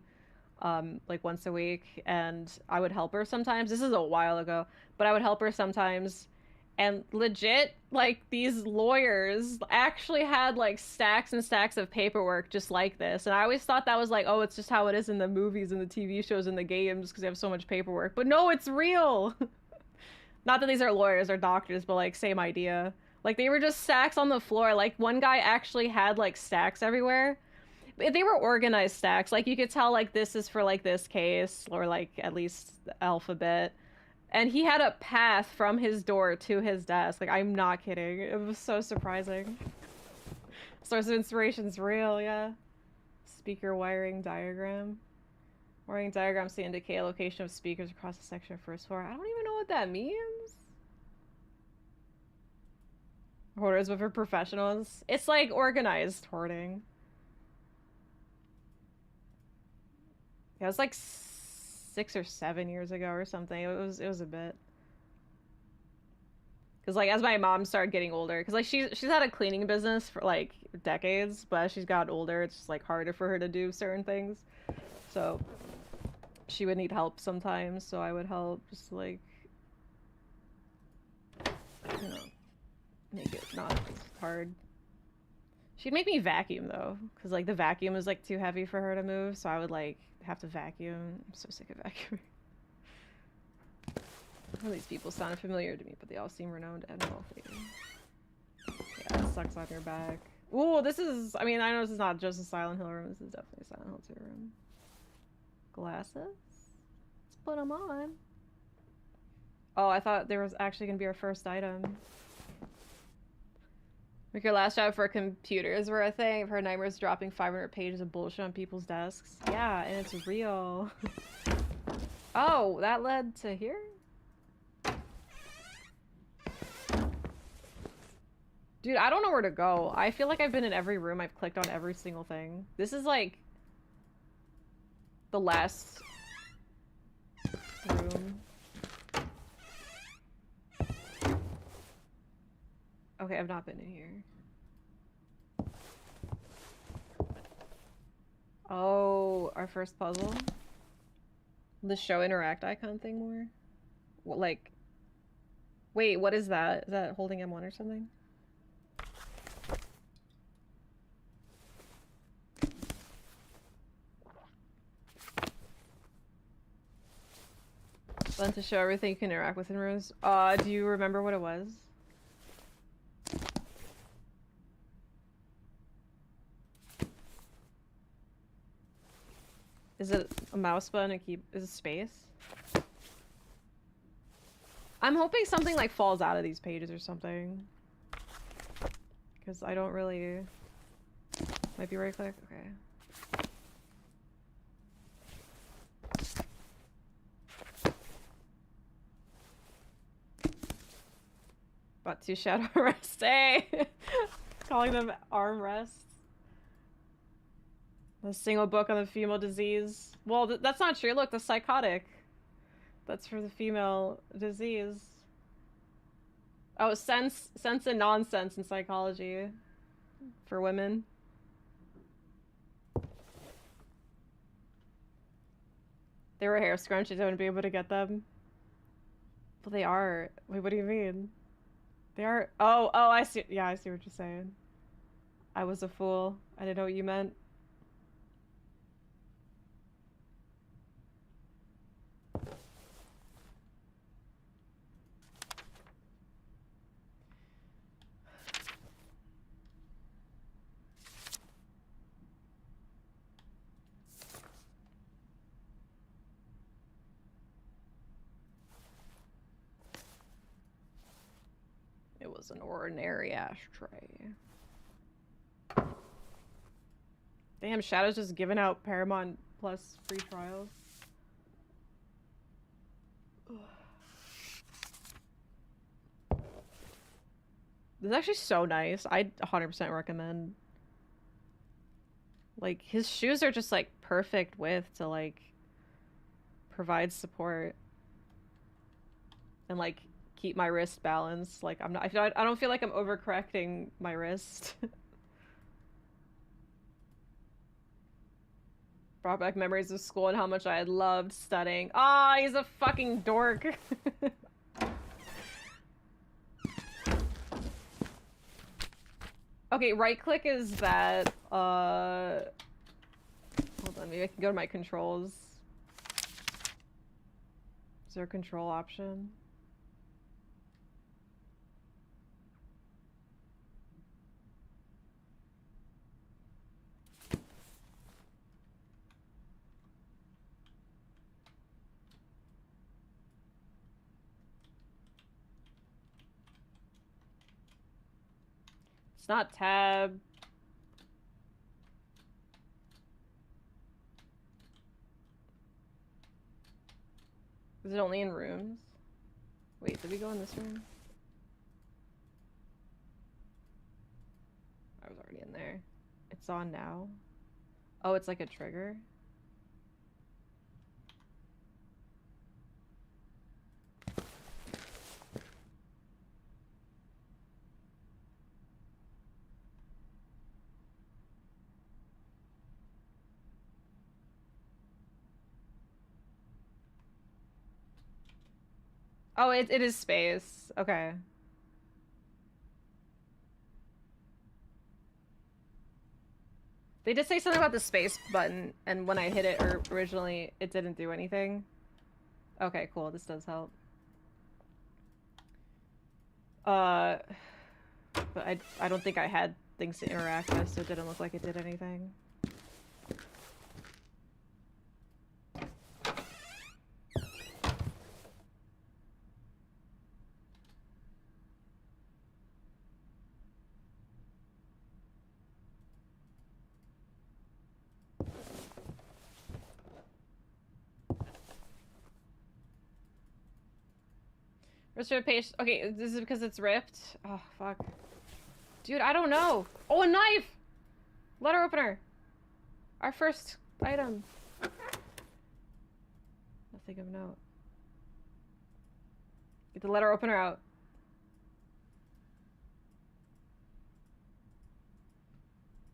like, once a week, and I would help her sometimes. This is a while ago, but I would help her sometimes. And legit, like, these lawyers actually had, like, stacks and stacks of paperwork just like this. And I always thought that was like, oh, it's just how it is in the movies and the TV shows and the games because they have so much paperwork. But no, it's real! Not that these are lawyers or doctors, but, like, same idea. Like, they were just stacks on the floor. Like, one guy actually had, like, stacks everywhere. They were organized stacks. Like, you could tell, like, this is for, like, this case, or, like, at least the alphabet. And he had a path from his door to his desk. Like, I'm not kidding. It was so surprising. Source of inspiration's real, yeah. Speaker wiring diagram. Wiring diagrams to indicate location of speakers across the section of first floor. I don't even know what that means. Hoarders but for professionals. It's like organized hoarding. Yeah, it was like 6 or 7 years ago or something. It was a bit. Cause like as my mom started getting older, cause like she's had a cleaning business for like decades, but as she's gotten older, it's just like harder for her to do certain things. So she would need help sometimes, so I would help just like, you know, make it not hard. She'd make me vacuum though, cause like the vacuum is like too heavy for her to move, so I would like have to vacuum. I'm so sick of vacuuming. None of these people sounded familiar to me, but they all seem renowned and wealthy. Yeah, it sucks on your back. Ooh, this is, I mean, I know this is not just a Silent Hill room, this is definitely a Silent Hill 2 room. Glasses? Let's put them on. Oh, I thought there was actually gonna be our first item. Like your last job for computers were a thing. I've heard nightmares dropping 500 pages of bullshit on people's desks. Yeah, and it's real. Oh, that led to here? Dude, I don't know where to go. I feel like I've been in every room. I've clicked on every single thing. This is like the last room. Okay, I've not been in here. Oh, our first puzzle. The show interact icon thing more? What, like... Wait, what is that? Is that holding M1 or something? Then to show everything you can interact with in rooms. Do you remember what it was? Is it a mouse button and keep? Is it space? I'm hoping something like falls out of these pages or something. Because I don't really... Might be right click? Okay. But two shadow rest. Hey! Calling them armrests. A single book on the female disease. Well, that's not true. Look, the psychotic. That's for the female disease. Oh, sense and nonsense in psychology. For women. They were hair scrunchies. I wouldn't be able to get them. Well, they are. Wait, what do you mean? They are. Oh, I see. Yeah, I see what you're saying. I was a fool. I didn't know what you meant. It was an ordinary ashtray. Damn, Shadow's just giving out Paramount Plus free trials. This is actually so nice. I'd 100% recommend. Like, his shoes are just, like, perfect width to, like, provide support. And, like, keep my wrist balanced. Like, I'm not, I don't feel like I'm overcorrecting my wrist. Brought back memories of school and how much I had loved studying. Ah, he's a fucking dork. Okay, right click is that, hold on, maybe I can go to my controls. Is there a control option? It's not tab. Is it only in rooms? Wait, did we go in this room? I was already in there. It's on now. Oh, it's like a trigger? Oh, it is space. Okay. They did say something about the space button, and when I hit it originally, it didn't do anything. Okay, cool. This does help. But I don't think I had things to interact with, so it didn't look like it did anything. Restore page. Okay, this is because it's ripped. Oh, fuck. Dude, I don't know. Oh, a knife! Letter opener. Our first item. Nothing of note. Get the letter opener out.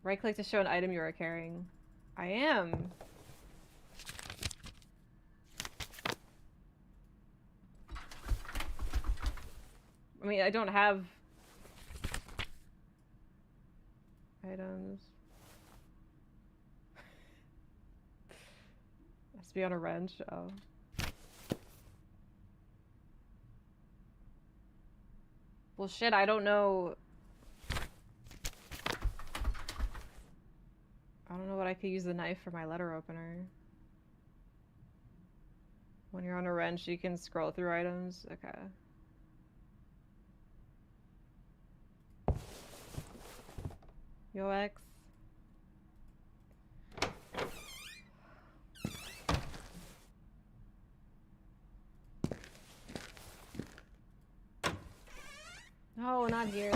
Right click to show an item you are carrying. I am. I mean, I don't have items. Has to be on a wrench. Oh. Well, shit, I don't know. I don't know what I could use the knife for my letter opener. When you're on a wrench, you can scroll through items. Okay. Yo, X. No, not here.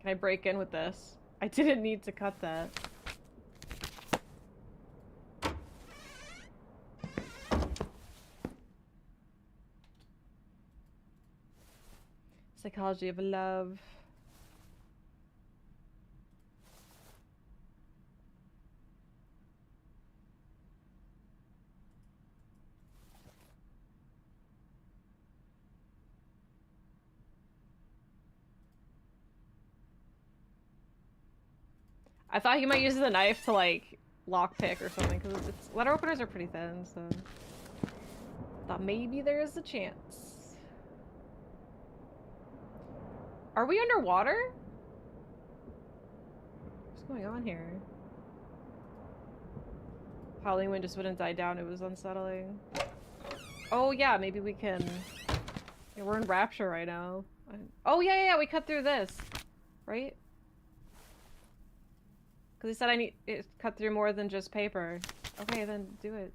Can I break in with this? I didn't need to cut that. Psychology of love. I thought he might use the knife to like lockpick or something because letter openers are pretty thin, so thought maybe there is a chance. Are we underwater? What's going on here? Howling wind just wouldn't die down. It was unsettling. Oh yeah, maybe we can. Yeah, we're in Rapture right now. Oh yeah, we cut through this, right? Because he said I need it cut through more than just paper. Okay, then do it.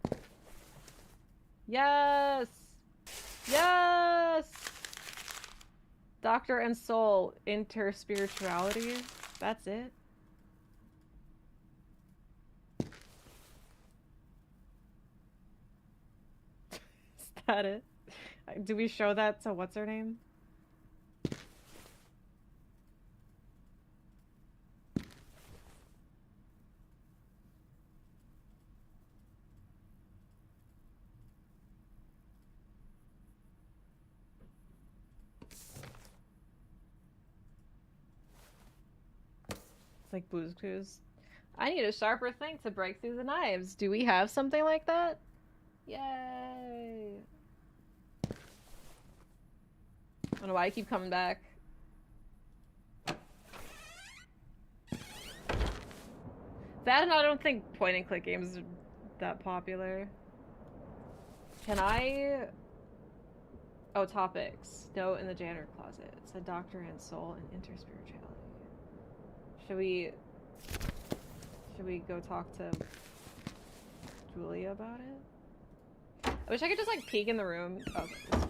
Yes! Yes! Doctor and soul interspirituality. That's it. Is that it? Do we show that to what's her name? Like Blue's Clues. I need a sharper thing to break through the knives. Do we have something like that? Yay! I don't know why I keep coming back. That and I don't think point and click games are that popular. Can I... Oh, topics. Note in the janitor closet. It said Doctor and Soul and Interspirituality. Should we go talk to Julia about it? I wish I could just like peek in the room. Oh, okay,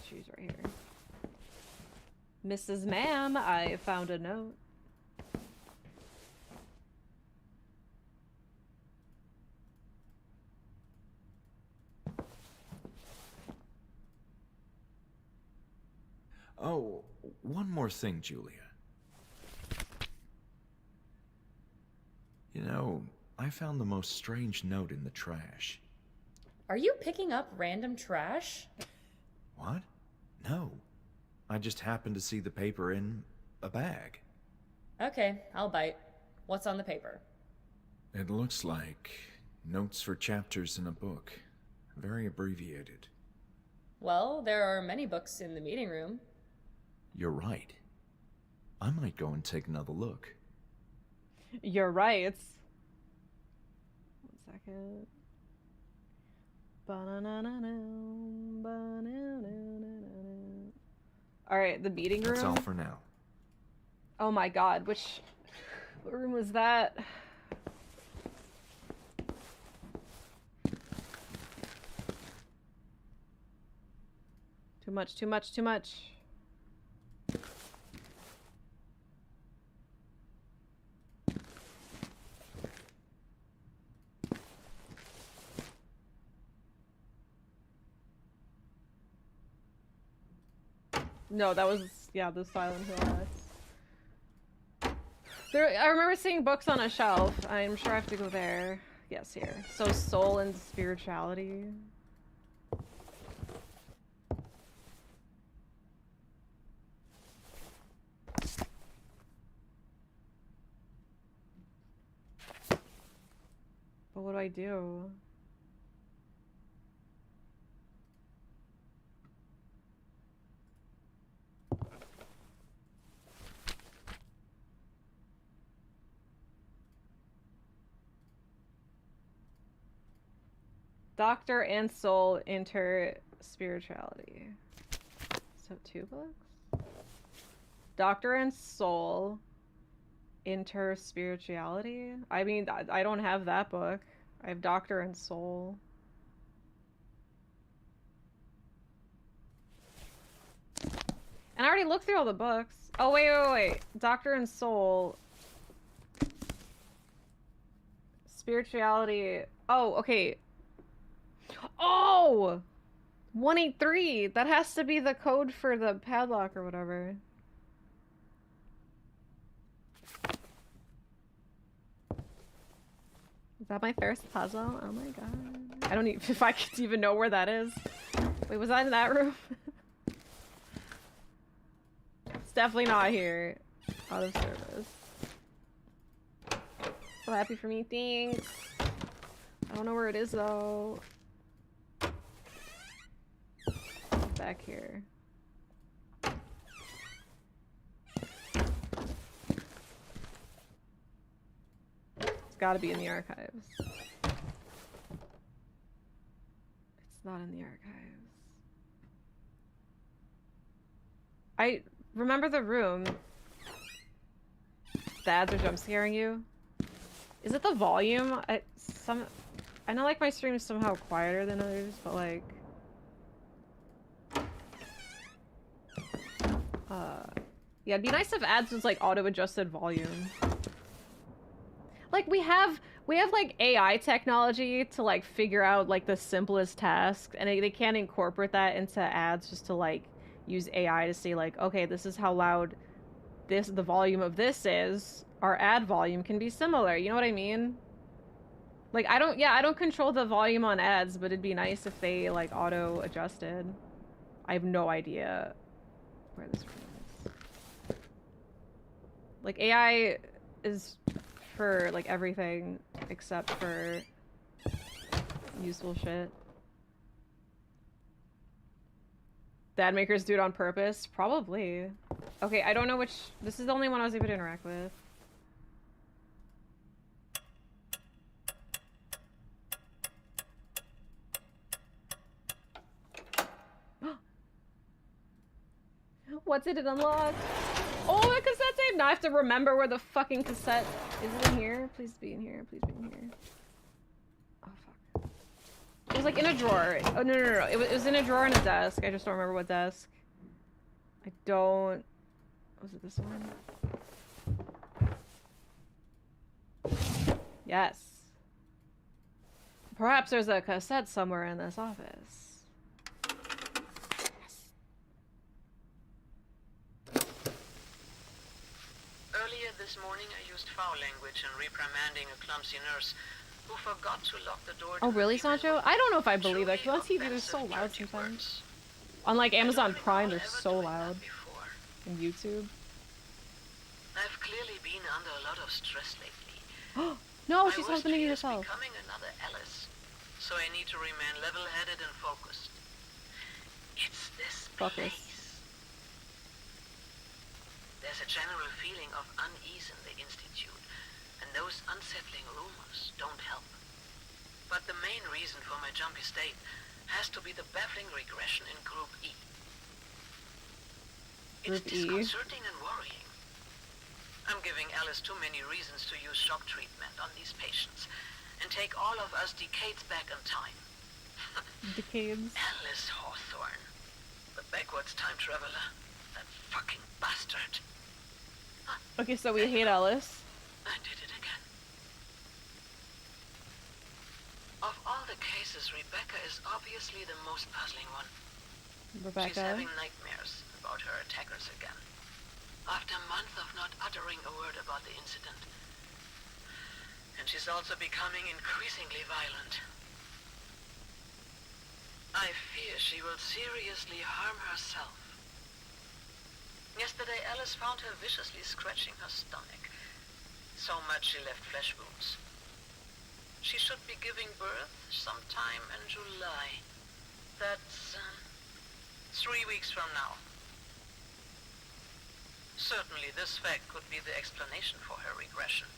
she's right here. Mrs. Ma'am, I found a note. Oh, one more thing, Julia. You know, I found the most strange note in the trash. Are you picking up random trash? What? No. I just happened to see the paper in a bag. Okay, I'll bite. What's on the paper? It looks like notes for chapters in a book. Very abbreviated. Well, there are many books in the meeting room. You're right. I might go and take another look. You're right. 1 second. Alright, the meeting room. That's all for now. Oh my god, what room was that? Too much, too much, too much. No, that was, yeah, the Silent Hill ads. There, I remember seeing books on a shelf. I'm sure I have to go there. Yes, here. So soul and spirituality. But what do I do? Doctor and soul enter spirituality. So 2 books? Doctor and soul enter spirituality? I mean, I don't have that book. I have Doctor and Soul. And I already looked through all the books. Oh, wait. Doctor and Soul. Spirituality. Oh, okay. Oh! 183! That has to be the code for the padlock or whatever. Is that my first puzzle? Oh my god. I don't even if I could even know where that is. Wait, was that in that room? It's definitely not here. Out of service. So happy for me, thanks. I don't know where it is though. Back here. It's gotta be in the archives. It's not in the archives. I remember the room. The ads are jump scaring you. Is it the volume? I know like my stream is somehow quieter than others, but like yeah, it'd be nice if ads was like auto-adjusted volume. Like we have like AI technology to like figure out like the simplest tasks, and they can't incorporate that into ads just to like use AI to say like, okay, this is how loud the volume of this is. Our ad volume can be similar. You know what I mean? Like I don't control the volume on ads, but it'd be nice if they like auto-adjusted. I have no idea where this room is. Like AI is for like everything except for useful shit. The ad makers do it on purpose? Probably. Okay, I don't know which. This is the only one I was able to interact with. What did it unlock? Oh, a cassette tape! Now I have to remember where the fucking cassette is. It in here? Please be in here. Please be in here. Oh, fuck. It was like in a drawer. Oh, no. It was in a drawer in a desk. I just don't remember what desk. I don't... Was it this one? Yes. Perhaps there's a cassette somewhere in this office. Earlier this morning, I used foul language in reprimanding a clumsy nurse who forgot to lock the door. Oh, really, Sancho? I don't know if I believe that, because on TV they're so loud sometimes. On, like, Amazon Prime, they're so loud. And YouTube. I've clearly been under a lot of stress lately. No, she's husbanding herself. Becoming another Alice, so I need to remain level-headed and focused. It's this place. There's a general feeling of unease in the Institute, and those unsettling rumors don't help. But the main reason for my jumpy state has to be the baffling regression in Group E. It's disconcerting and worrying. I'm giving Alice too many reasons to use shock treatment on these patients, and take all of us decades back in time. Decades? Alice Hawthorne. The backwards time traveler. That fucking bastard. Okay, so we hate Alice. I did it again. Of all the cases, Rebecca is obviously the most puzzling one. Rebecca. She's having nightmares about her attackers again. After a month of not uttering a word about the incident. And she's also becoming increasingly violent. I fear she will seriously harm herself. Yesterday, Alice found her viciously scratching her stomach. So much she left flesh wounds. She should be giving birth sometime in July. That's 3 weeks from now. Certainly this fact could be the explanation for her regression.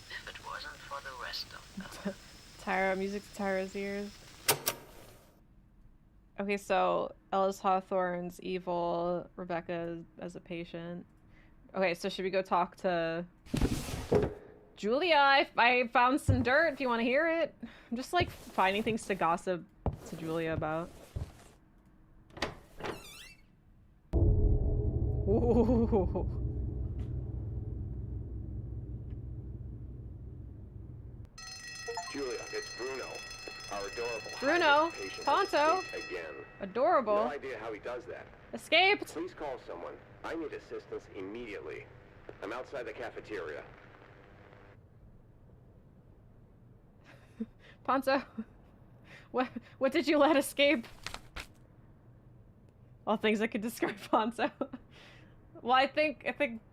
If it wasn't for the rest of them. Tyra, music to Tyra's ears. Okay, so Ellis Hawthorne's evil, Rebecca as a patient. Okay, so should we go talk to Julia? I found some dirt if you want to hear it. I'm just like finding things to gossip to Julia about. Ooh. Julia, it's Bruno. Our adorable Bruno, patient Ponto, escaped again. adorable. No idea how he does that. Escaped. Please call someone. I need assistance immediately. I'm outside the cafeteria. Ponto, what did you let escape? All things I could describe Ponto. Well, I think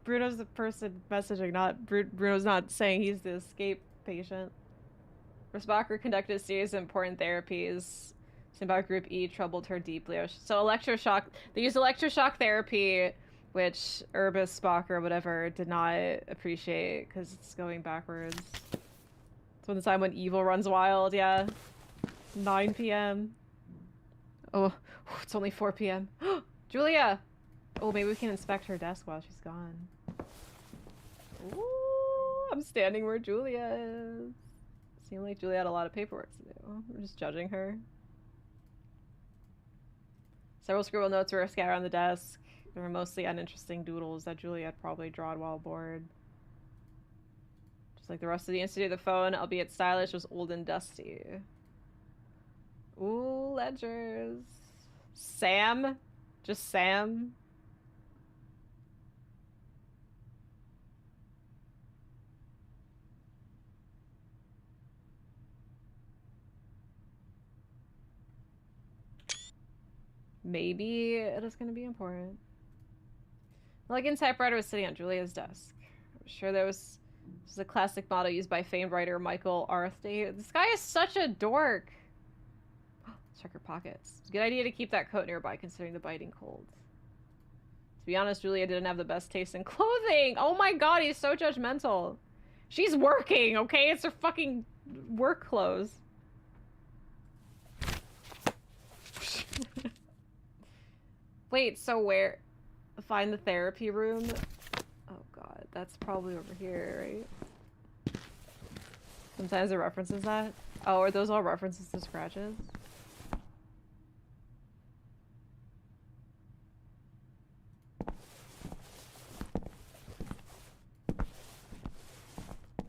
Bruno's the person messaging, not Bruno's not saying he's the escape patient. Resbacher conducted a series of important therapies. Symbiotic Group E troubled her deeply. So electroshock, they used electroshock therapy, which Urbis Spock or whatever did not appreciate because it's going backwards. It's when the time when evil runs wild, yeah. 9 p.m. Oh, it's only 4 p.m. Julia! Oh, maybe we can inspect her desk while she's gone. Ooh, I'm standing where Julia is. Seemed like Julia had a lot of paperwork to do. We're just judging her. Several scribbled notes were scattered on the desk. They were mostly uninteresting doodles that Julia had probably drawn while bored. Just like the rest of the Institute, the phone, albeit stylish, was old and dusty. Ooh, ledgers. Sam? Just Sam? Maybe it is going to be important. Elegant typewriter was sitting on Julia's desk. I'm sure this was a classic motto used by famed writer Michael Arthday. This guy is such a dork. Let's check her pockets. It's a good idea to keep that coat nearby considering the biting cold. To be honest, Julia didn't have the best taste in clothing. Oh my god, he's so judgmental. She's working, okay? It's her fucking work clothes. Wait, so where? Find the therapy room? Oh god, that's probably over here, right? Sometimes it references that. Oh, are those all references to scratches?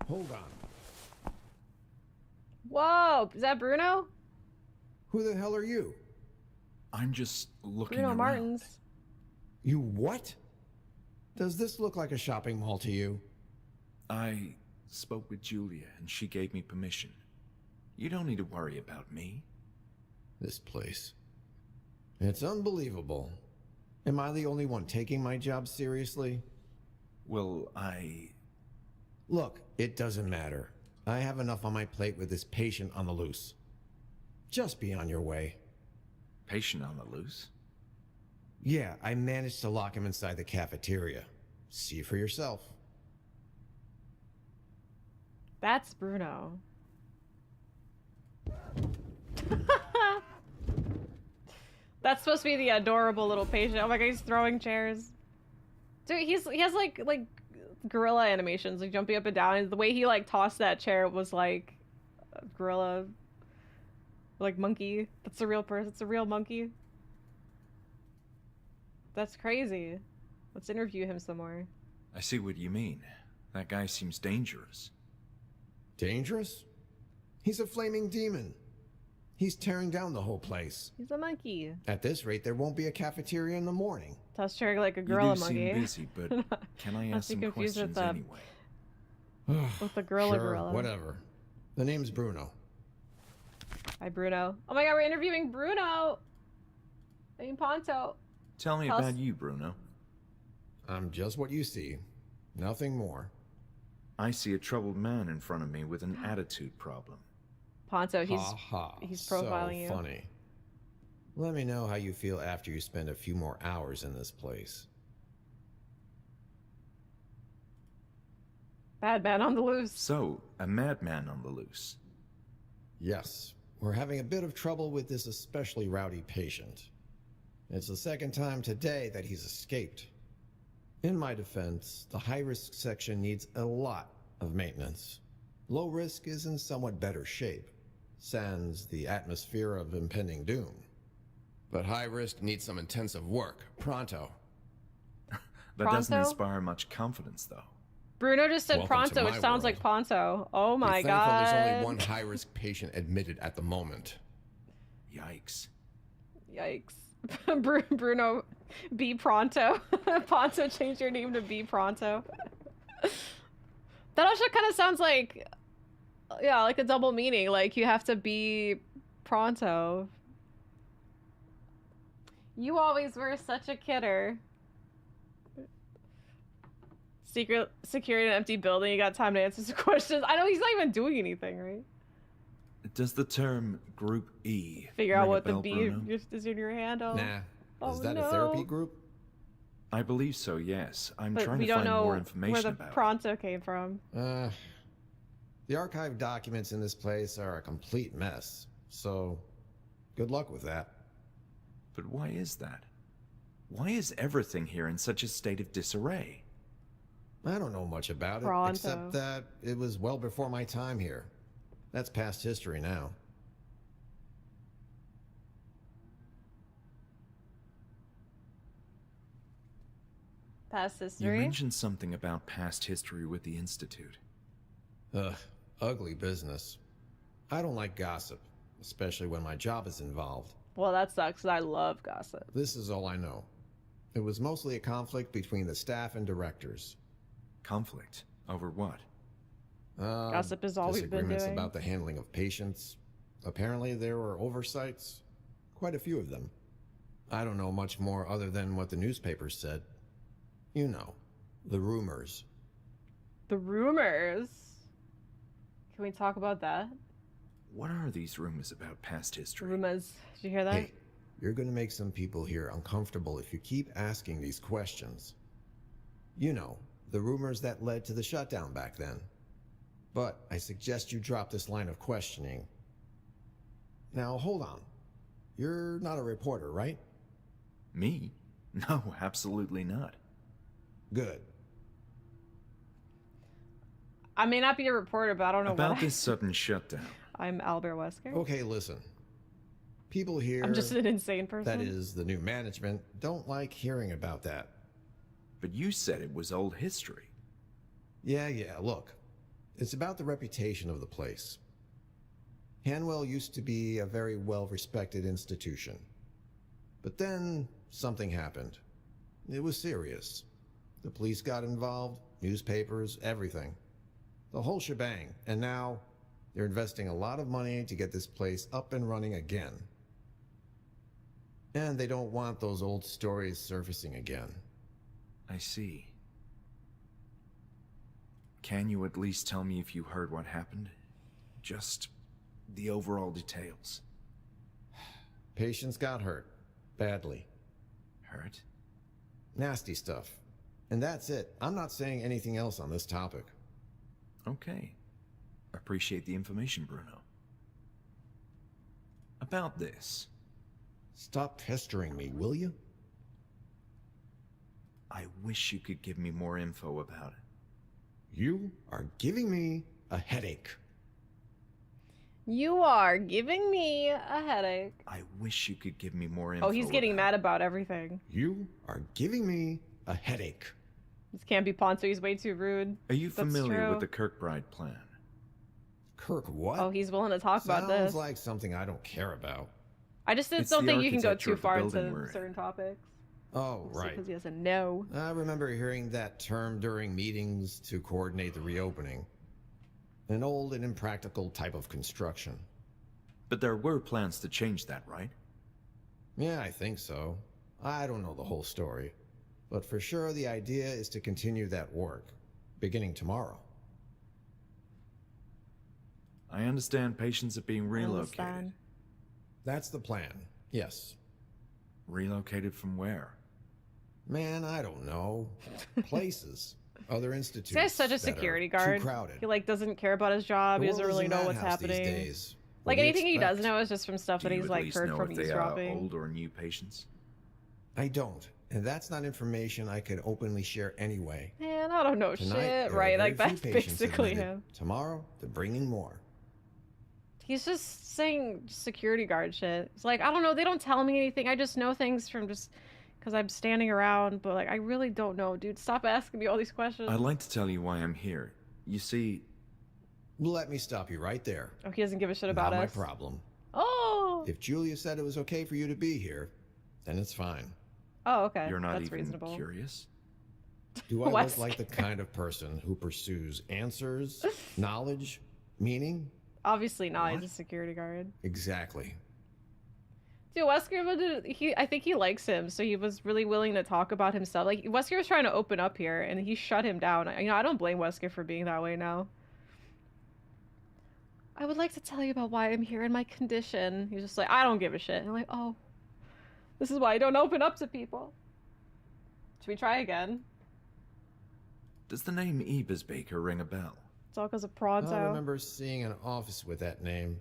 Hold on. Whoa, is that Bruno? Who the hell are you? I'm just looking Bruno around. Martins. You what? Does this look like a shopping mall to you? I spoke with Julia and she gave me permission. You don't need to worry about me. This place. It's unbelievable. Am I the only one taking my job seriously? Well, Look, it doesn't matter. I have enough on my plate with this patient on the loose. Just be on your way. Patient on the loose? Yeah, I managed to lock him inside the cafeteria. See for yourself. That's Bruno. That's supposed to be the adorable little patient. Oh my god, he's throwing chairs. Dude, he has like gorilla animations, like jumping up and down. And the way he like tossed that chair was like a gorilla, like monkey. That's a real person. It's a real monkey. That's crazy. Let's interview him some more. I see what you mean. That guy seems dangerous. Dangerous? He's a flaming demon. He's tearing down the whole place. He's a monkey. At this rate, there won't be a cafeteria in the morning. Toss chair like a You gorilla do monkey. seem busy, but can I Not ask to some confuse with questions anyway? With the gorilla Sure, gorilla. whatever. The name's Bruno. Hi, Bruno. Oh my god, we're interviewing Bruno! I mean, Ponto. Tell me Tell us- about you, Bruno. I'm just what you see. Nothing more. I see a troubled man in front of me with an attitude problem. Ponto, he's Ha ha. he's profiling so you. funny. Let me know how you feel after you spend a few more hours in this place. Bad man on the loose. So, a madman on the loose. Yes, we're having a bit of trouble with this especially rowdy patient. It's the second time today that he's escaped. In my defense, the high-risk section needs a lot of maintenance. Low risk is in somewhat better shape, sans the atmosphere of impending doom. But high risk needs some intensive work, pronto. That doesn't Pronto? inspire much confidence, though. Bruno just said Welcome Pronto, to which my sounds world. like Ponto. Oh my Be thankful god. there's only one high-risk patient admitted at the moment. Yikes. Yikes. Bruno, be Pronto. Ponto, change your name to Be Pronto. That also kind of sounds like, yeah, like a double meaning. Like you have to be Pronto. You always were such a kidder. Security in an empty building. You got time to answer some questions. I know he's not even doing anything, right? Does the term Group E Figure out ring a what the bell, B Bruno? is in your handle. Nah, Oh, is that no. a therapy group? I believe so, yes. I'm But trying we to don't find know more where information the about it. Pronto came from. The archive documents in this place are a complete mess, so good luck with that. But why is that? Why is everything here in such a state of disarray? I don't know much about it, Pronto. except that it was well before my time here. That's past history now. Past You history. mentioned something about past history with the Institute. Ugh, ugly business. I don't like gossip, especially when my job is involved. Well, that sucks. 'Cause I love gossip. This is all I know. It was mostly a conflict between the staff and directors. Conflict? Over what? Gossip is all we've been disagreements doing. about the handling of patients. Apparently there were oversights. Quite a few of them. I don't know much more other than what the newspapers said. You know, the rumors. The rumors. Can we talk about that? What are these rumors about past history? Rumors. Did you hear that? Hey, you're gonna make some people here uncomfortable if you keep asking these questions. You know, the rumors that led to the shutdown back then. But I suggest you drop this line of questioning. Now, hold on. You're not a reporter, right? Me? No, absolutely not. Good. I may not be a reporter, but I don't know About what. this sudden shutdown. I'm Albert Wesker. Okay, listen. People here, I'm just an insane person. that is, the new management, don't like hearing about that. But you said it was old history. Yeah, look. It's about the reputation of the place. Hanwell used to be a very well-respected institution. But then, something happened. It was serious. The police got involved, newspapers, everything. The whole shebang, and now they're investing a lot of money to get this place up and running again. And they don't want those old stories surfacing again. I see. Can you at least tell me if you heard what happened? Just the overall details. Patients got hurt. Badly. Hurt? Nasty stuff. And that's it. I'm not saying anything else on this topic. Okay. Appreciate the information, Bruno. About this. Stop pestering me, will you? I wish you could give me more info about it. You are giving me a headache. You are giving me a headache. I wish you could give me more info. Oh, he's getting about mad about everything. You are giving me a headache. This can't be Ponto. He's way too rude. Are you That's familiar true. with the Kirkbride plan? Kirk what? Oh, he's willing to talk about this. Sounds like something I don't care about. I just It's don't the think you can go architecture too of the far building into we're in. certain topics. Oh, right. Because he doesn't know. I remember hearing that term during meetings to coordinate the reopening. An old and impractical type of construction. But there were plans to change that, right? Yeah, I think so. I don't know the whole story. But for sure, the idea is to continue that work, beginning tomorrow. I understand patients are being I relocated. understand. That's the plan, yes. Relocated from where? Man, I don't know. Places. Other institutes. This guy's such a that are security too guard. crowded. He like doesn't care about his job. The He doesn't world is really a know what's madhouse these happening. days. Like What do you anything he does expect? know is just from stuff that Do you he's at like least heard know from if they are eavesdropping. old or new patients? I don't. And that's not information I could openly share anyway. Man, I don't know Tonight, shit, there are right? very Like few that's patients basically admitted. him. Tomorrow, they're bringing more. He's just saying security guard shit. It's like, I don't know, they don't tell me anything. I just know things from just because I'm standing around, but like I really don't know, dude. Stop asking me all these questions. I'd like to tell you why I'm here. You see, Let me stop you right there. Oh, he doesn't give a shit about Not us. my problem. Oh. If Julia said it was okay for you to be here, then it's fine. Oh, okay. you're not That's even reasonable. curious? Do I What's- look like the kind of person who pursues answers, knowledge, meaning? Obviously not. What? He's a security guard. Exactly. Dude, Wesker, I think he likes him, so he was really willing to talk about himself. Like Wesker was trying to open up here, and he shut him down. You know, I don't blame Wesker for being that way now. I would like to tell you about why I'm here and my condition. He's just like, I don't give a shit. And I'm like, oh, this is why I don't open up to people. Should we try again? Does the name Ebers Baker ring a bell? It's all because of I Pronto. remember seeing an office with that name,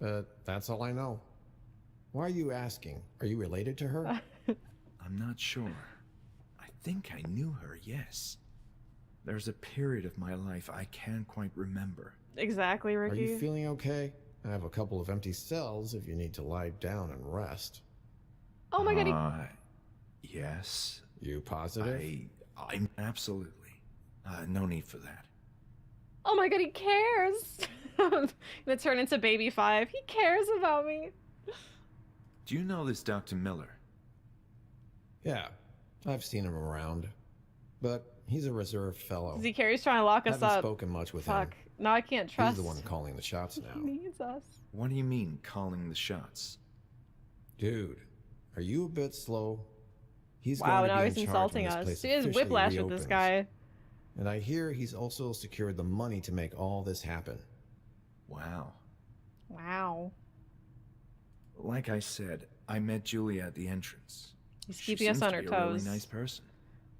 but that's all I know. Why are you asking? Are you related to her? I'm not sure. I think I knew her, yes. There's a period of my life I can't quite remember. Exactly, Are Ricky. you feeling okay? I have a couple of empty cells if you need to lie down and rest. Oh my god, Yes. You positive? I'm absolutely. No need for that. oh my god, he cares. I'm gonna turn into Baby 5. He cares about me. Do you know this Dr. Miller? Yeah, I've seen him around. But he's a reserved fellow. Does he care? He's trying to lock us Haven't up. spoken much with Fuck. him. Now I can't trust. He's the one calling the shots now. He needs us. What do you mean, calling the shots? Dude, are you a bit slow? He's Wow, going to now be he's in charge insulting when this us. place He has officially whiplash with this reopens. guy. And I hear he's also secured the money to make all this happen. Wow. Wow. Like I said, I met Julia at the entrance. He's She keeping us seems on to our be a really toes. nice person.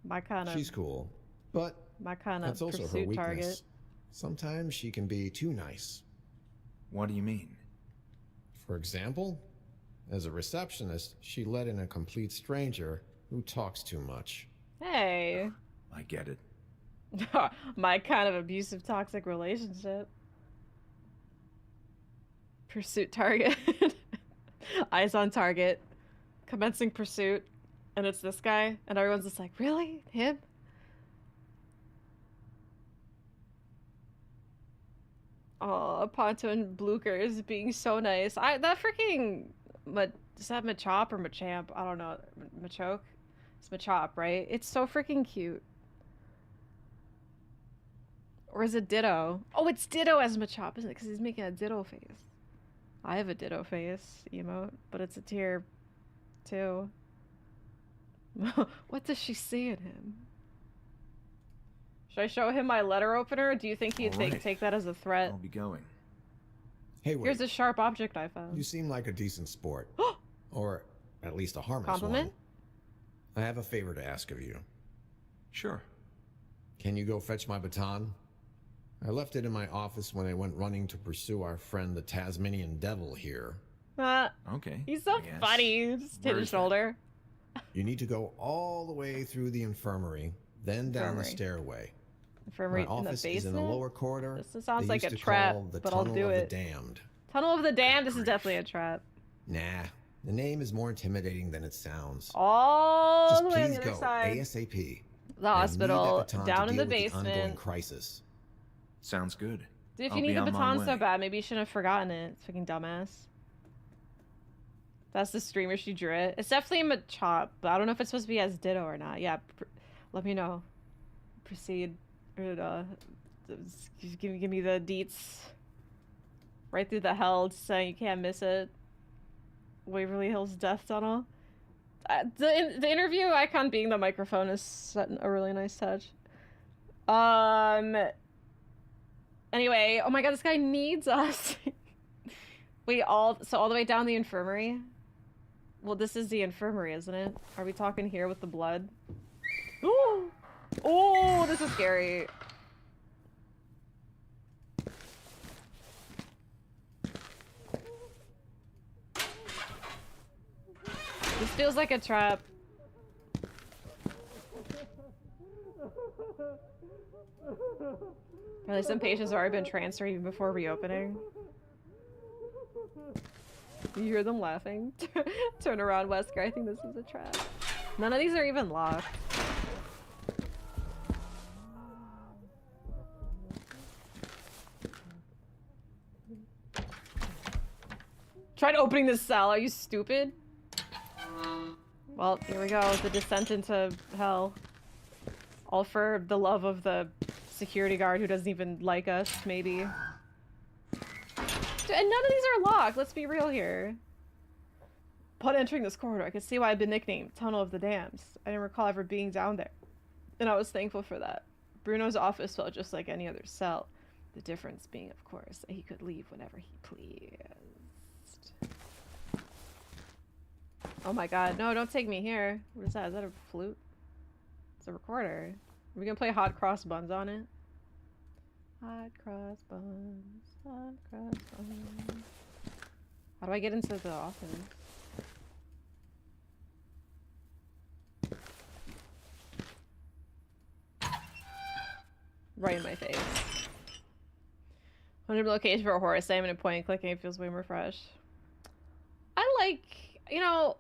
My kind of She's cool, but that's also her pursuit weakness. target. Sometimes she can be too nice. What do you mean? For example, as a receptionist, she let in a complete stranger who talks too much. Hey. I get it. My kind of abusive toxic relationship. Pursuit target. Eyes on target. Commencing pursuit. And it's this guy. And everyone's just like, really? Him? Oh, Ponto and Blucher is being so nice. That freaking is that Machop or Machamp? I don't know. Machoke? It's Machop, right? It's so freaking cute. Or is it Ditto? Oh, it's Ditto as Machop, isn't it? Because he's making a Ditto face. I have a Ditto face emote, but it's a tier 2. What does she see in him? Should I show him my letter opener? Do you think he'd Alright. take that as a threat? I'll be going. Hey, wait. Here's a sharp object I You found. seem like a decent sport. Or at least a harmless Compliment? one. I have a favor to ask of you. Sure. Can you go fetch my baton? I left it in my office when I went running to pursue our friend the Tasmanian Devil here. Okay. He's so I guess. funny. Just hit Where his is that? shoulder. You need to go all the way through the infirmary, then down the Infirmary. stairway. Infirmary My in the office is in basement? the lower corridor. This sounds They like used a to trap, call the but I'll Tunnel do of it. The Damned. Tunnel of the Damned, this is grief. definitely a trap. Nah, the name is more intimidating than it sounds. All Just the way on please the other go side. ASAP. The I need that hospital, baton down to in the deal with the ongoing basement. crisis. Sounds good. Dude, if I'll you be need the on my baton so way. bad, maybe you shouldn't have forgotten it. Fucking dumbass. That's the streamer, she drew it. It's definitely a Machop, but I don't know if it's supposed to be as Ditto or not. Yeah, let me know. Proceed. Or, give me the deets. Right through the hell, saying you can't miss it. Waverly Hills Death Tunnel. The interview icon being the microphone is a really nice touch. Anyway, oh my god, this guy needs us. Wait, all the way down the infirmary? Well, this is the infirmary, isn't it? Are we talking here with the blood? Ooh! Oh, this is scary. This feels like a trap. Really, some patients have already been transferred even before reopening. You hear them laughing? Turn around, Wesker. I think this is a trap. None of these are even locked. Tried opening this cell. Are you stupid? Well, here we go. The descent into hell. All for the love of the security guard who doesn't even like us, maybe. And none of these are locked. Let's be real here. Upon entering this corridor, I could see why I'd been nicknamed Tunnel of the Dams. I didn't recall ever being down there, and I was thankful for that. Bruno's office felt just like any other cell. The difference being, of course, that he could leave whenever he pleased. Oh my god, no, don't take me here. What is that? Is that a flute? It's a recorder. Are we gonna play Hot Cross Buns on it? Hot Cross Buns, Hot Cross Buns. How do I get into the office? Right in my face. 100 location for a horror assignment and point clicking, it feels way more fresh. I like, you know,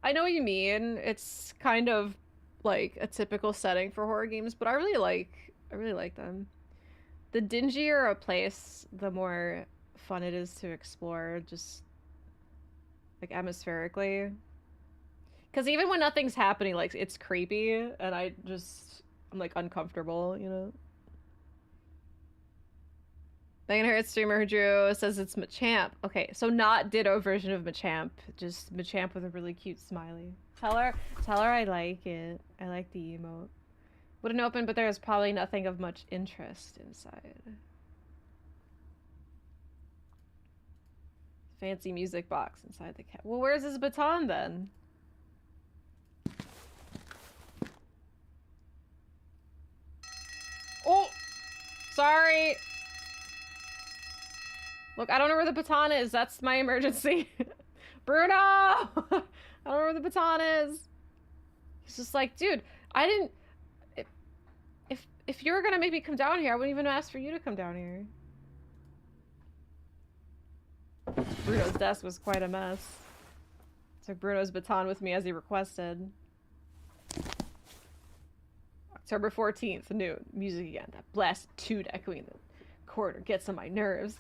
I know what you mean. It's kind of like a typical setting for horror games, but I really like them. The dingier a place, the more fun it is to explore, just like atmospherically. Because even when nothing's happening, like it's creepy, and I'm like uncomfortable, you know. Megan Hurt streamer who drew says it's Machamp. Okay, so not Ditto version of Machamp, just Machamp with a really cute smiley. Tell her I like it. I like the emote. Wouldn't open, but there's probably nothing of much interest inside. Fancy music box inside the cat. Well, where's his baton then? Oh! Sorry! Look, I don't know where the baton is. That's my emergency. Bruno! I don't know where the baton is. He's just like, dude, I didn't... If you were gonna make me come down here, I wouldn't even ask for you to come down here. Bruno's desk was quite a mess. Took Bruno's baton with me as he requested. October 14th, noon. Music again. That blasted toot echoing the corridor gets on my nerves.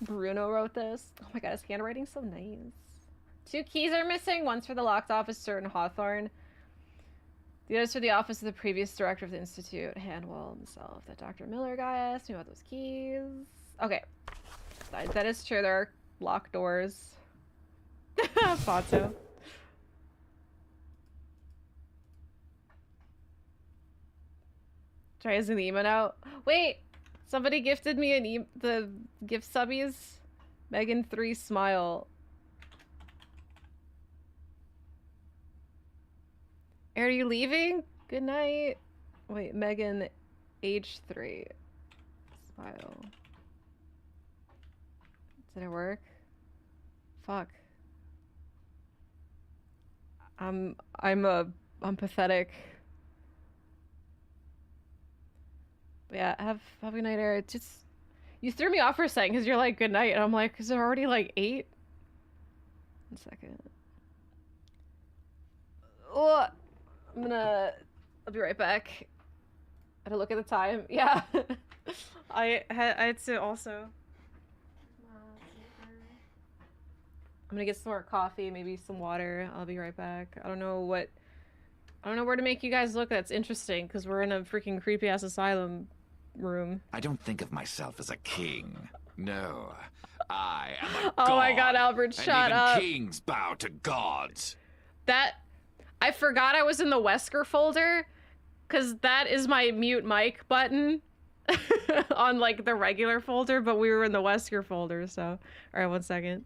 Bruno wrote this. Oh my god, his handwriting's so nice. 2 keys are missing. One's for the locked officer in Hawthorne. The other's for the office of the previous director of the Institute, Hanwell himself. That Dr. Miller guy asked me about those keys. Okay. That is true. There are locked doors. Fato. Try using the emote out. Wait! Somebody gifted me the gift subbies. Megan 3 smile. Are you leaving? Good night. Wait, Megan H3 smile. Did it work? Fuck. I'm pathetic. But yeah, have a good night, Eric. Just you threw me off for a second because you're like good night, and I'm like, is it already like 8? 1 second. Oh, I'll be right back. I had to look at the time. Yeah. I had to also. I'm gonna get some more coffee, maybe some water. I'll be right back. I don't know where to make you guys look. That's interesting because we're in a freaking creepy ass asylum room. I don't think of myself as a king. No, I am a god. Oh my god, Albert, shut and even up. kings bow to gods. I forgot I was in the Wesker folder because that is my mute mic button on like the regular folder, but we were in the Wesker folder, so. All right, 1 second.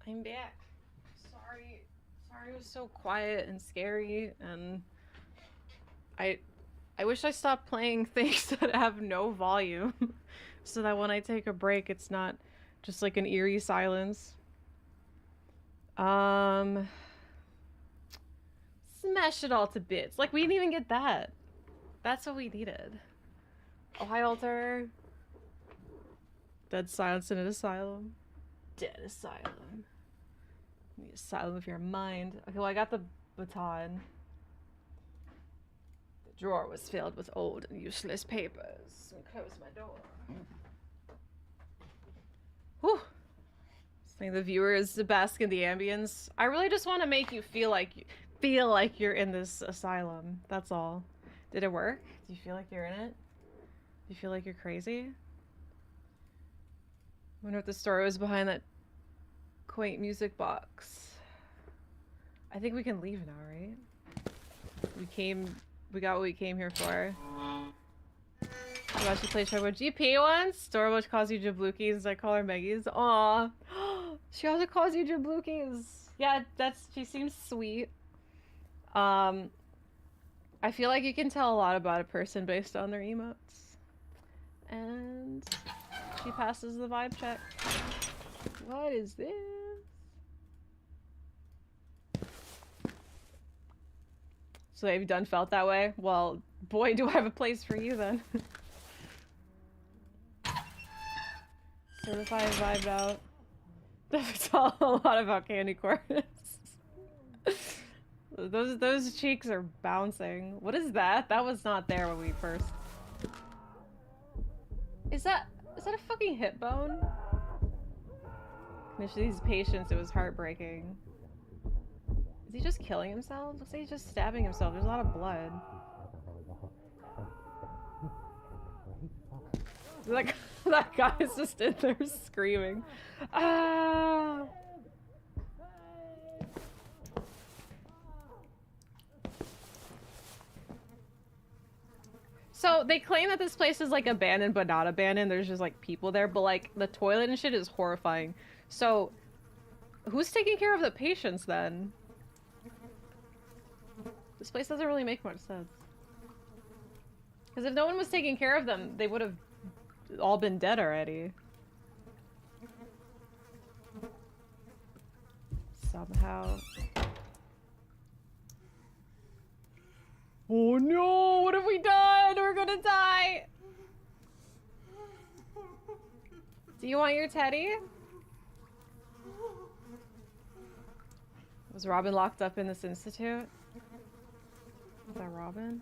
I'm back. Sorry it was so quiet and scary, and I wish I stopped playing things that have no volume so that when I take a break it's not just like an eerie silence. Smash it all to bits. Like, we didn't even get that. That's what we needed. Oh, hi, Alter. Dead silence in an asylum. Dead asylum. The asylum of your mind. Okay, well, I got the baton. The drawer was filled with old and useless papers. And closed my door. Whew. Letting the viewers bask in the ambience. I really just want to make you feel like you're in this asylum. That's all. Did it work? Do you feel like you're in it? Do you feel like you're crazy? I wonder what the story was behind that quaint music box. I think we can leave now, right? We got what we came here for. You watched the play show with GP once? Storable calls you Jablukis. I call her Meggies. Aw. She also calls you Jablukis. Yeah, she seems sweet. I feel like you can tell a lot about a person based on their emotes. And she passes the vibe check. What is this? So have you done felt that way? Well, boy, do I have a place for you then. Certified vibed out. That's all a lot about candy corns. Those cheeks are bouncing. What is that? That was not there when we first. Is that a fucking hip bone? These patients, it was heartbreaking. Is he just killing himself? Looks like he's just stabbing himself. There's a lot of blood. That guy's just in there screaming. Ah! So they claim that this place is like abandoned but not abandoned. There's just like people there, but like the toilet and shit is horrifying. So who's taking care of the patients then? This place doesn't really make much sense. Because if no one was taking care of them, they would have all been dead already. Somehow. Oh no! What have we done? We're gonna die! Do you want your teddy? Was Robin locked up in this institute? Is that Robin?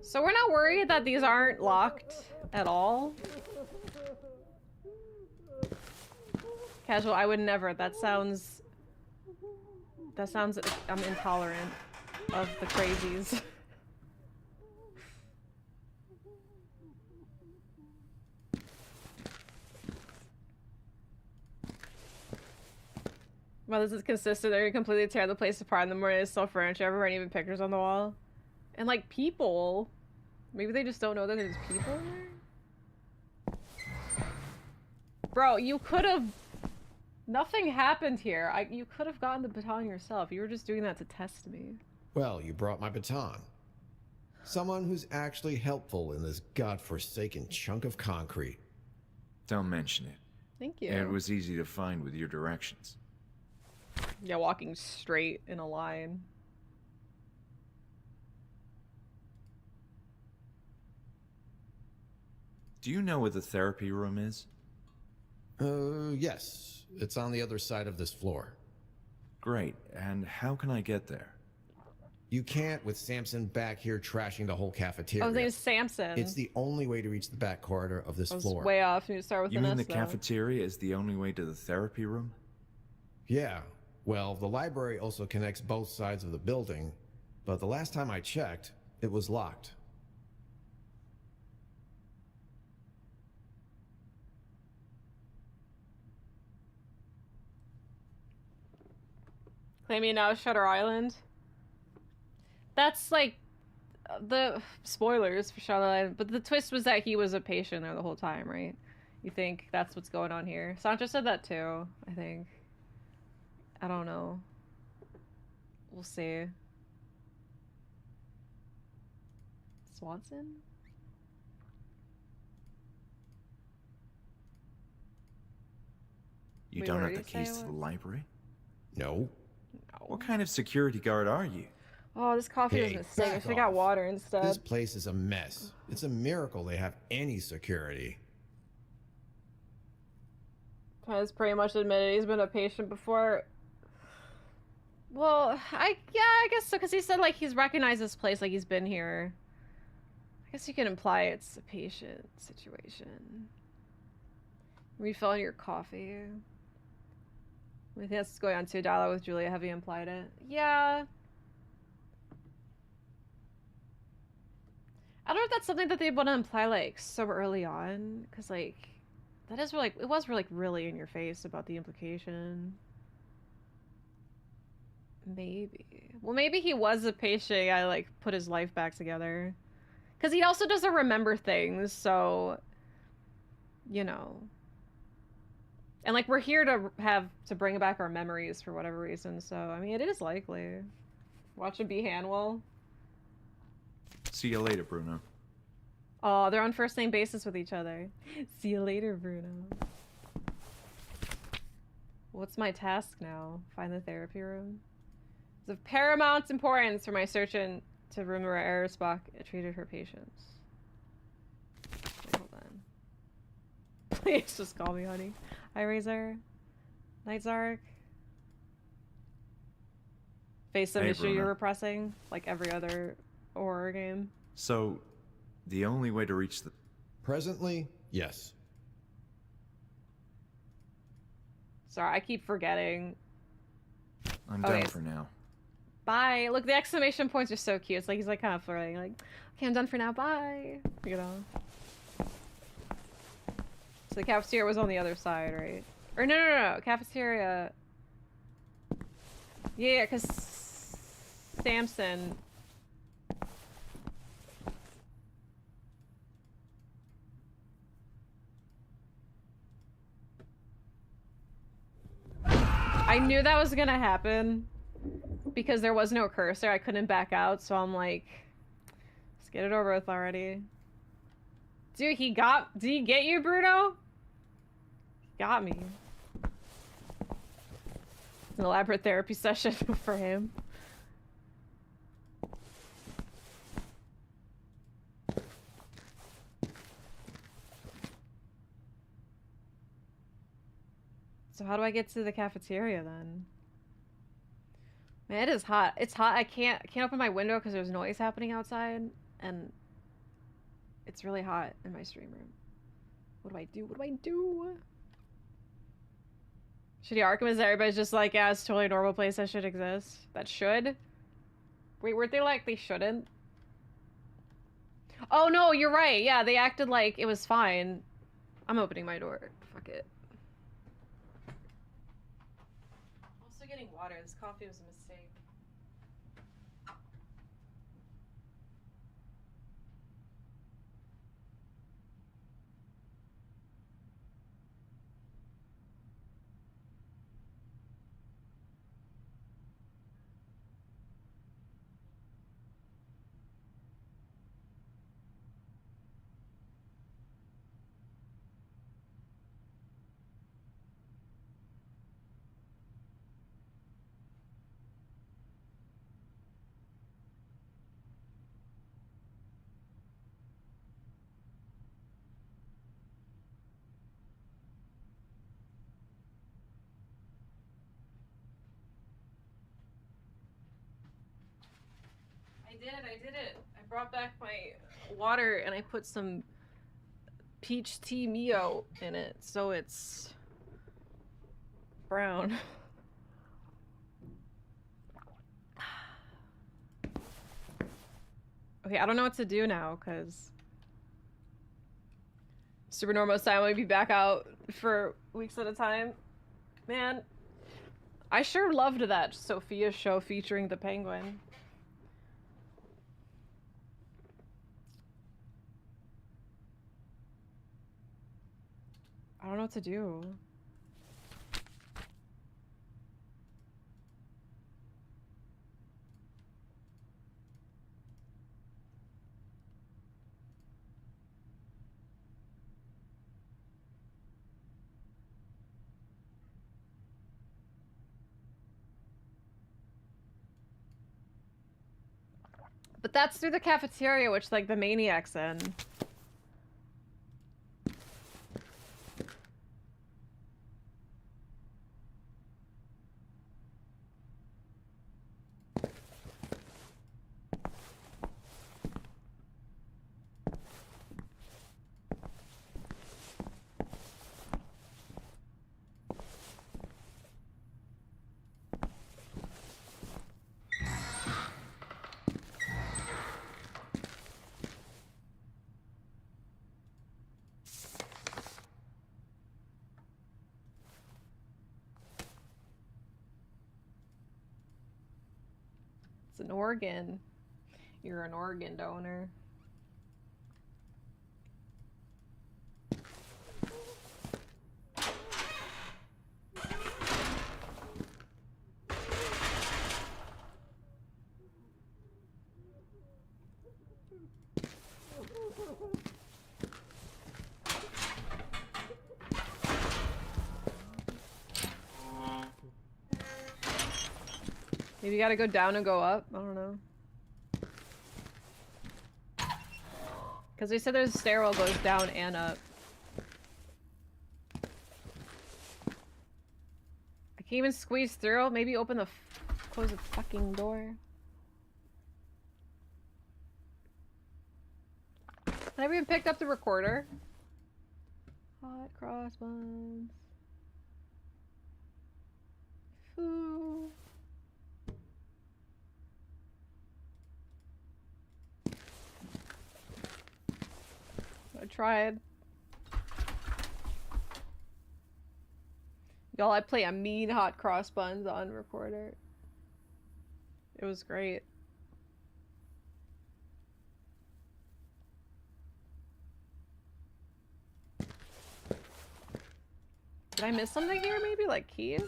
So we're not worried that these aren't locked at all? Casual, I would never. That sounds I'm intolerant of the crazies. Well, this is consistent. They're gonna completely tear the place apart in the morning. There's still furniture everywhere and even pictures on the wall. And like people. Maybe they just don't know that there's people in there? Bro, you could have... Nothing happened here. You could have gotten the baton yourself. You were just doing that to test me. Well, you brought my baton. Someone who's actually helpful in this godforsaken chunk of concrete. Don't mention it. Thank you. It was easy to find with your directions. Yeah, walking straight in a line. Do you know where the therapy room is? Yes. It's on the other side of this floor. Great. And how can I get there? You can't with Samson back here trashing the whole cafeteria. Oh, his name's Samson. It's the only way to reach the back corridor of this floor. Way off. You need to start with You an mean S, the though. cafeteria is the only way to the therapy room? Yeah. Well, the library also connects both sides of the building, but the last time I checked, it was locked. Claiming now Shutter Island. That's like the spoilers for Shutter Island, but the twist was that he was a patient there the whole time, right? You think that's what's going on here? Sancho said that too, I think. I don't know. We'll see. Swanson? You Wait, don't what have did the he say keys to it the was? library? No. What kind of security guard are you? Oh, this coffee was a Hey, mistake. I back should have got off. water instead. This place is a mess. It's a miracle they have any security. Has pretty much admitted he's been a patient before. Well, I guess so, because he said like he's recognized this place, like he's been here. I guess you can imply it's a patient situation. Refilling your coffee. I think that's going on to a dialogue with Julia. Have you implied it? Yeah. I don't know if that's something that they want to imply like so early on, because like that is like it was really in your face about the implication. Maybe. Well, maybe he was a patient. I like put his life back together, because he also doesn't remember things. So, you know, and like we're here to bring back our memories for whatever reason. So I mean, it is likely. Watch him be Hanwell. See you later, Bruno. Oh, they're on first name basis with each other. See you later, Bruno. What's my task now? Find the therapy room. It's of paramount importance for my search into room where Erisbach treated her patients. Wait, hold on. Please just call me honey. Hi, Razor. Night Zark. Face some Hey, issue Bruno. you're repressing, like every other horror game. So, the only way to reach the... Presently, yes. Sorry, I keep forgetting. I'm Okay. done for now. Bye. Look, the exclamation points are so cute. It's like he's like kind of flirting, like, okay, I'm done for now. Bye. You know. So the cafeteria was on the other side, right? Or no. Cafeteria. Yeah, because Samson. I knew that was gonna happen because there was no cursor. I couldn't back out, so I'm like, let's get it over with already. Dude, did he get you, Bruno? He got me. It's an elaborate therapy session for him. So how do I get to the cafeteria then? Man, it is hot. It's hot. I can't open my window because there's noise happening outside, and it's really hot in my stream room. What do I do? What do I do? Shitty Arkham is everybody's just like, yeah, it's totally a normal place that should exist. That should? Wait, weren't they like they shouldn't? Oh no, you're right. Yeah, they acted like it was fine. I'm opening my door. Fuck it. Also getting water. This coffee was a mistake. I did it. I brought back my water and I put some peach tea Mio in it, so it's brown. Okay, I don't know what to do now, because Supernormal Style might be back out for weeks at a time. Man, I sure loved that Sophia show featuring the penguin. I don't know what to do. But that's through the cafeteria, which, like, the maniac's in. It's an organ. You're an organ donor. Maybe you gotta go down and go up? I don't know. Because they said there's a stairwell goes down and up. I can't even squeeze through. Maybe open the close the fucking door. I never even picked up the recorder. Hot cross buns. Ooh. I tried. Y'all, I play a mean hot cross buns on recorder. It was great. Did I miss something here maybe? Like keys?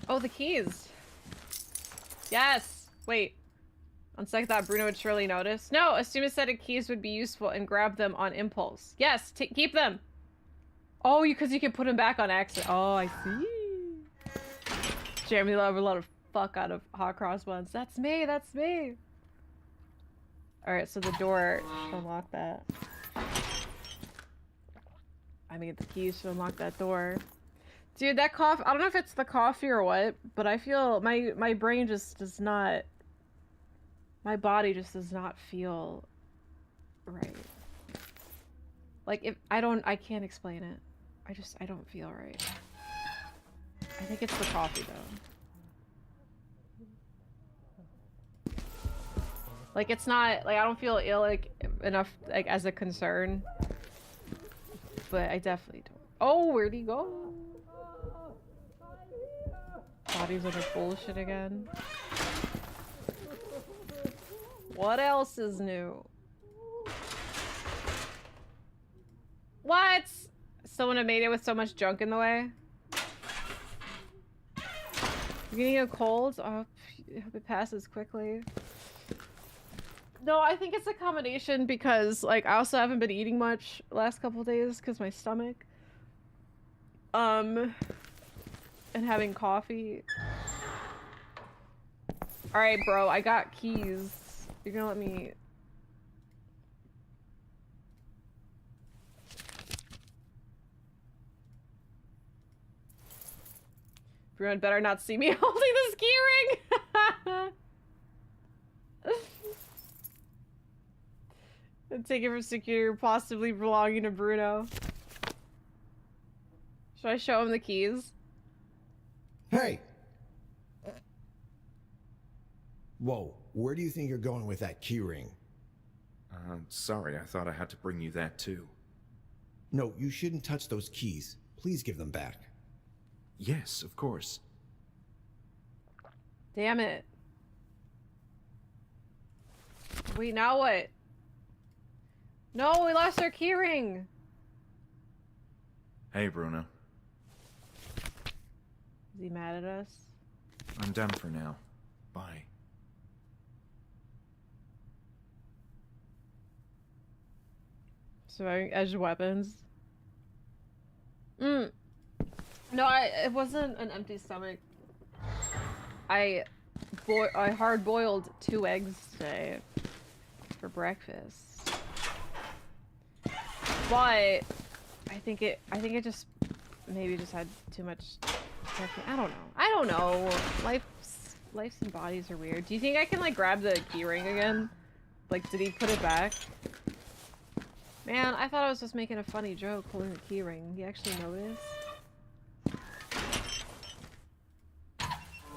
Oh, the keys. Yes. Wait. On second thought, Bruno would surely notice. No, assume a set of keys would be useful and grab them on impulse. Yes, keep them. Oh, because you can put them back on accident. Oh, I see. Jeremy love a lot of fuck out of hot cross buns. That's me. That's me. All right, so the door should unlock that. I mean, the keys should unlock that door. Dude, that coffee, I don't know if it's the coffee or what, but I feel my brain just does not, my body just does not feel right. Like, if, I can't explain it. I don't feel right. I think it's the coffee though. Like, it's not, like, I don't feel ill, like, enough, like, as a concern. But I definitely don't. Oh, where'd he go? Body's under bullshit again. What else is new? What? Someone have made it with so much junk in the way? You're getting a cold? Oh, I hope it passes quickly. No, I think it's a combination because, like, I also haven't been eating much last couple days because my stomach. And having coffee. Alright, bro, I got keys. You're gonna let me... Everyone better not see me holding this key ring! And take it for secure, possibly belonging to Bruno. Should I show him the keys? Hey! Whoa, where do you think you're going with that keyring? Sorry, I thought I had to bring you that too. No, you shouldn't touch those keys. Please give them back. Yes, of course. Damn it. Wait, now what? No, we lost our keyring! Hey, Bruno. Is he mad at us? I'm done for now. Bye. surviving edged weapons. No, it wasn't an empty stomach. I hard-boiled 2 eggs today for breakfast. But I think it just maybe just had too much caffeine. I don't know. Life's and bodies are weird. Do you think I can like grab the keyring again? Like, did he put it back? Man, I thought I was just making a funny joke holding the keyring. He actually noticed.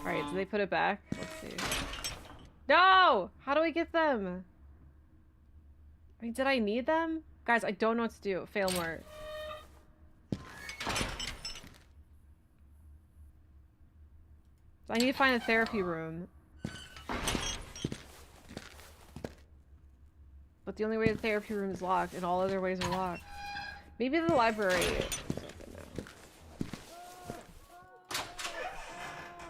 Alright, did they put it back? Let's see. No! How do I get them? I mean, did I need them? Guys, I don't know what to do. Fail more. So I need to find a therapy room. But the only way the therapy room is locked, and all other ways are locked. Maybe the library is open now.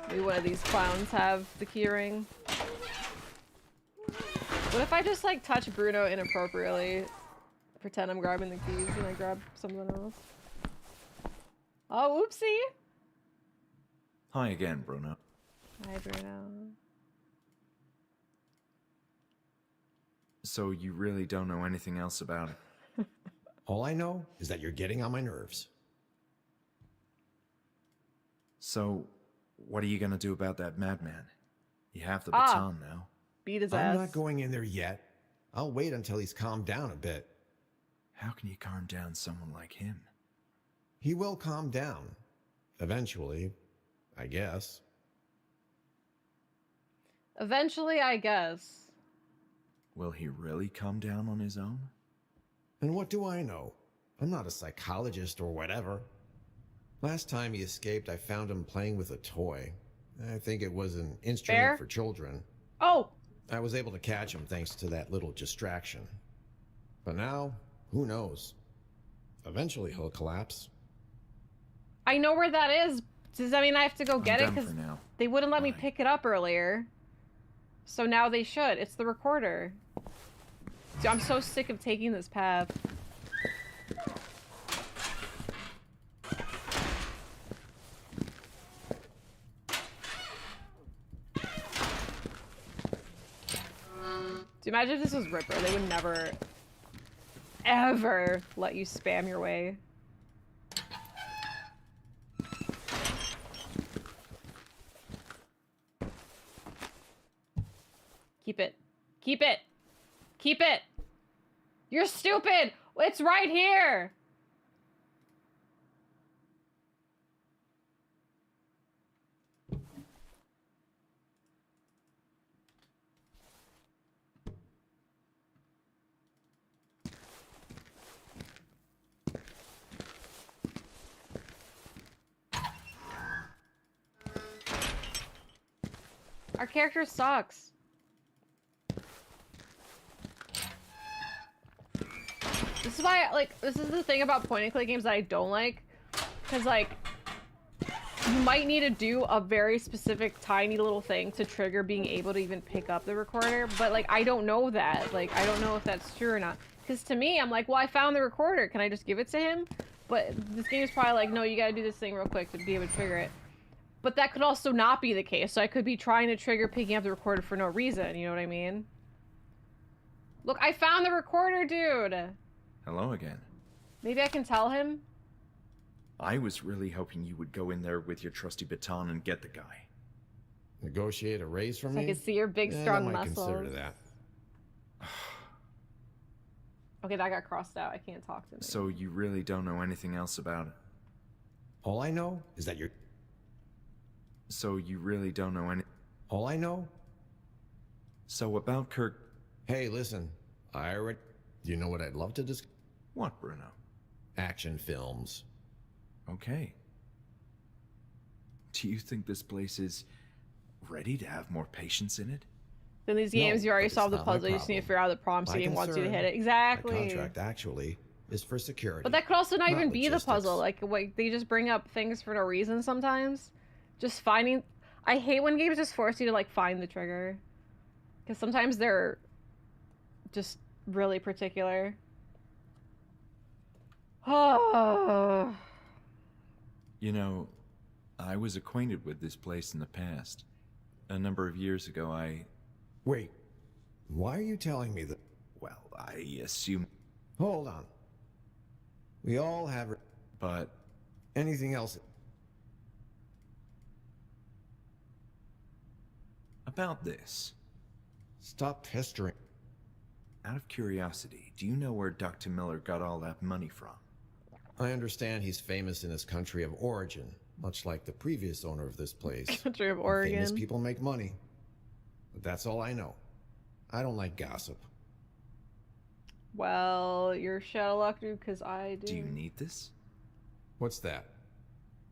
Maybe one of these clowns have the keyring. What if I just like touch Bruno inappropriately? Pretend I'm grabbing the keys and I grab something else. Oh, oopsie! Hi again, Bruno. Hi, Bruno. So you really don't know anything else about it? All I know is that you're getting on my nerves. So, what are you gonna do about that madman? You have the baton now. Beat his I'm ass. not going in there yet. I'll wait until he's calmed down a bit. How can you calm down someone like him? He will calm down. Eventually, I guess. Eventually, I guess. Will he really calm down on his own? And what do I know? I'm not a psychologist or whatever. Last time he escaped, I found him playing with a toy. I think it was an instrument for children. Oh! I was able to catch him thanks to that little distraction. But now, who knows? Eventually he'll collapse. I know where that is. Does that mean I have to go get it? I'm done Because for now. they wouldn't let me Bye. pick it up earlier. So now they should. It's the recorder. Dude, I'm so sick of taking this path. Do you imagine if this was Ripper? They would never, ever let you spam your way. Keep it. Keep it. Keep it. You're stupid. It's right here. Our character sucks. This is why, like, this is the thing about point-and-click games that I don't like. Because, like, you might need to do a very specific, tiny little thing to trigger being able to even pick up the recorder. But, like, I don't know that. Like, I don't know if that's true or not. Because to me, I'm like, well, I found the recorder. Can I just give it to him? But this game is probably like, no, you gotta do this thing real quick to be able to trigger it. But that could also not be the case. So I could be trying to trigger picking up the recorder for no reason. You know what I mean? Look, I found the recorder, dude. Hello again. Maybe I can tell him? I was really hoping you would go in there with your trusty baton and get the guy. Negotiate a raise from So me? I can see your big, Yeah, strong I might muscles. consider that. Okay, that got crossed out. I can't talk to him. So you really don't know anything else about it? All I know is that you're... So you really don't know any... All I know? So about Kirk... Hey, listen. I already... Do you know what I'd love to discuss? What, Bruno? Action films. Okay. Do you think this place is ready to have more patience in it? In these games, No, you already but it's solved the not my puzzle. You just need to problem. figure out the prompts the My game wants you to concern- hit it. Exactly. My contract actually is for security. But that could also not even be the logistics. puzzle. Like, they just bring up things for no reason sometimes. Just finding... I hate when games just force you to, like, find the trigger. Because sometimes they're just really particular. Oh. You know, I was acquainted with this place in the past. A number of years ago, Wait, why are you telling me that? well, I assume... Hold on. We all have... But Anything else? about this, Stop pestering. out of curiosity, do you know where Dr. Miller got all that money from? I understand he's famous in his country of origin, much like the previous owner of this place. Country of And Oregon. famous people make money. But that's all I know. I don't like gossip. Well, you're Shadowlock dude, because I do. Do you need this? What's that?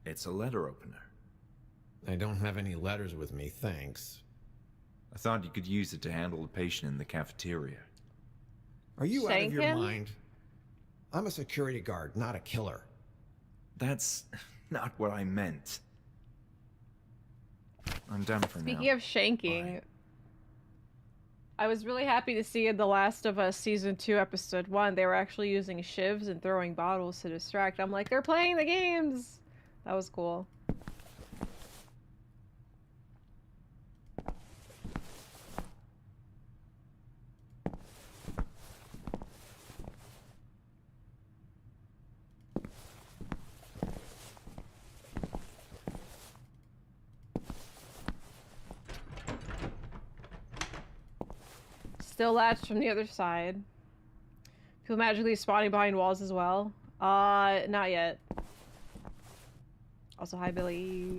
It's a letter opener. I don't have any letters with me, thanks. I thought you could use it to handle a patient in the cafeteria. Are you out Shank of your him? mind? I'm a security guard, not a killer. That's not what I meant. I'm done for now. Speaking of shanking, Bye. I was really happy to see in The Last of Us Season 2, Episode 1, they were actually using shivs and throwing bottles to distract. I'm like, they're playing the games! That was cool. Still latched from the other side. People magically spawning behind walls as well. Not yet. Also, hi, Billy.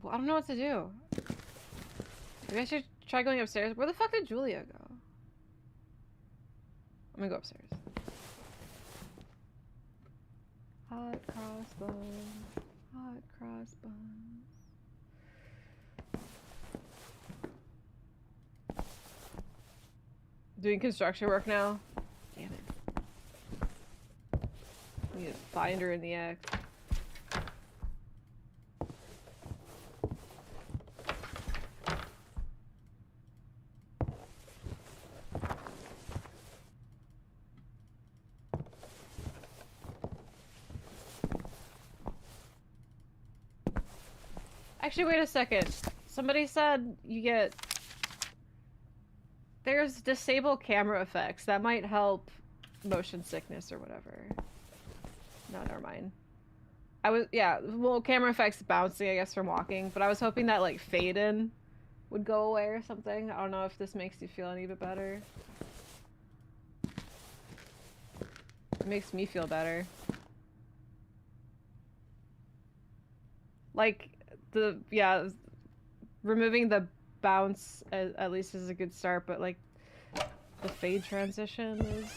Well, I don't know what to do. Maybe I should try going upstairs. Where the fuck did Julia go? I'm gonna go upstairs. Hot crossbones. Hot crossbones. Doing construction work now? Damn it. Need a binder in the axe. Actually, wait a second. Somebody said you get... There's disable camera effects. That might help motion sickness or whatever. No, never mind. Yeah, well, camera effects bouncing, I guess, from walking, but I was hoping that, like, fade in would go away or something. I don't know if this makes you feel any bit better. It makes me feel better. Like, removing the bounce at least is a good start, but like the fade transition is...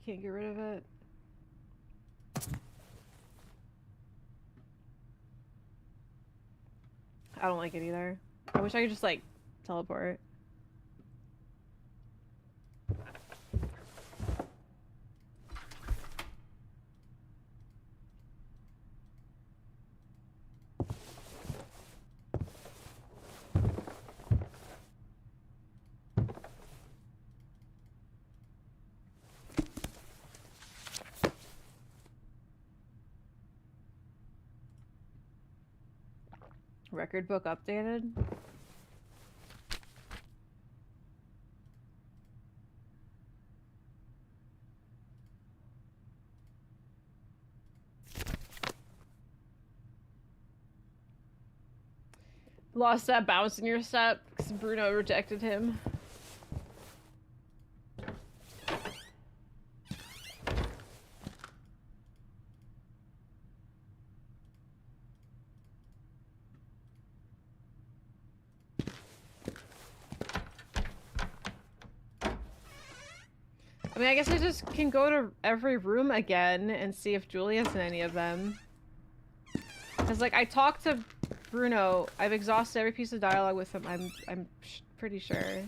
You can't get rid of it. I don't like it either. I wish I could just like teleport. Record book updated? Lost that bounce in your step because Bruno rejected him. I mean, I guess I just can go to every room again and see if Julia's in any of them. Because, like, I talked to Bruno. I've exhausted every piece of dialogue with him. I'm pretty sure.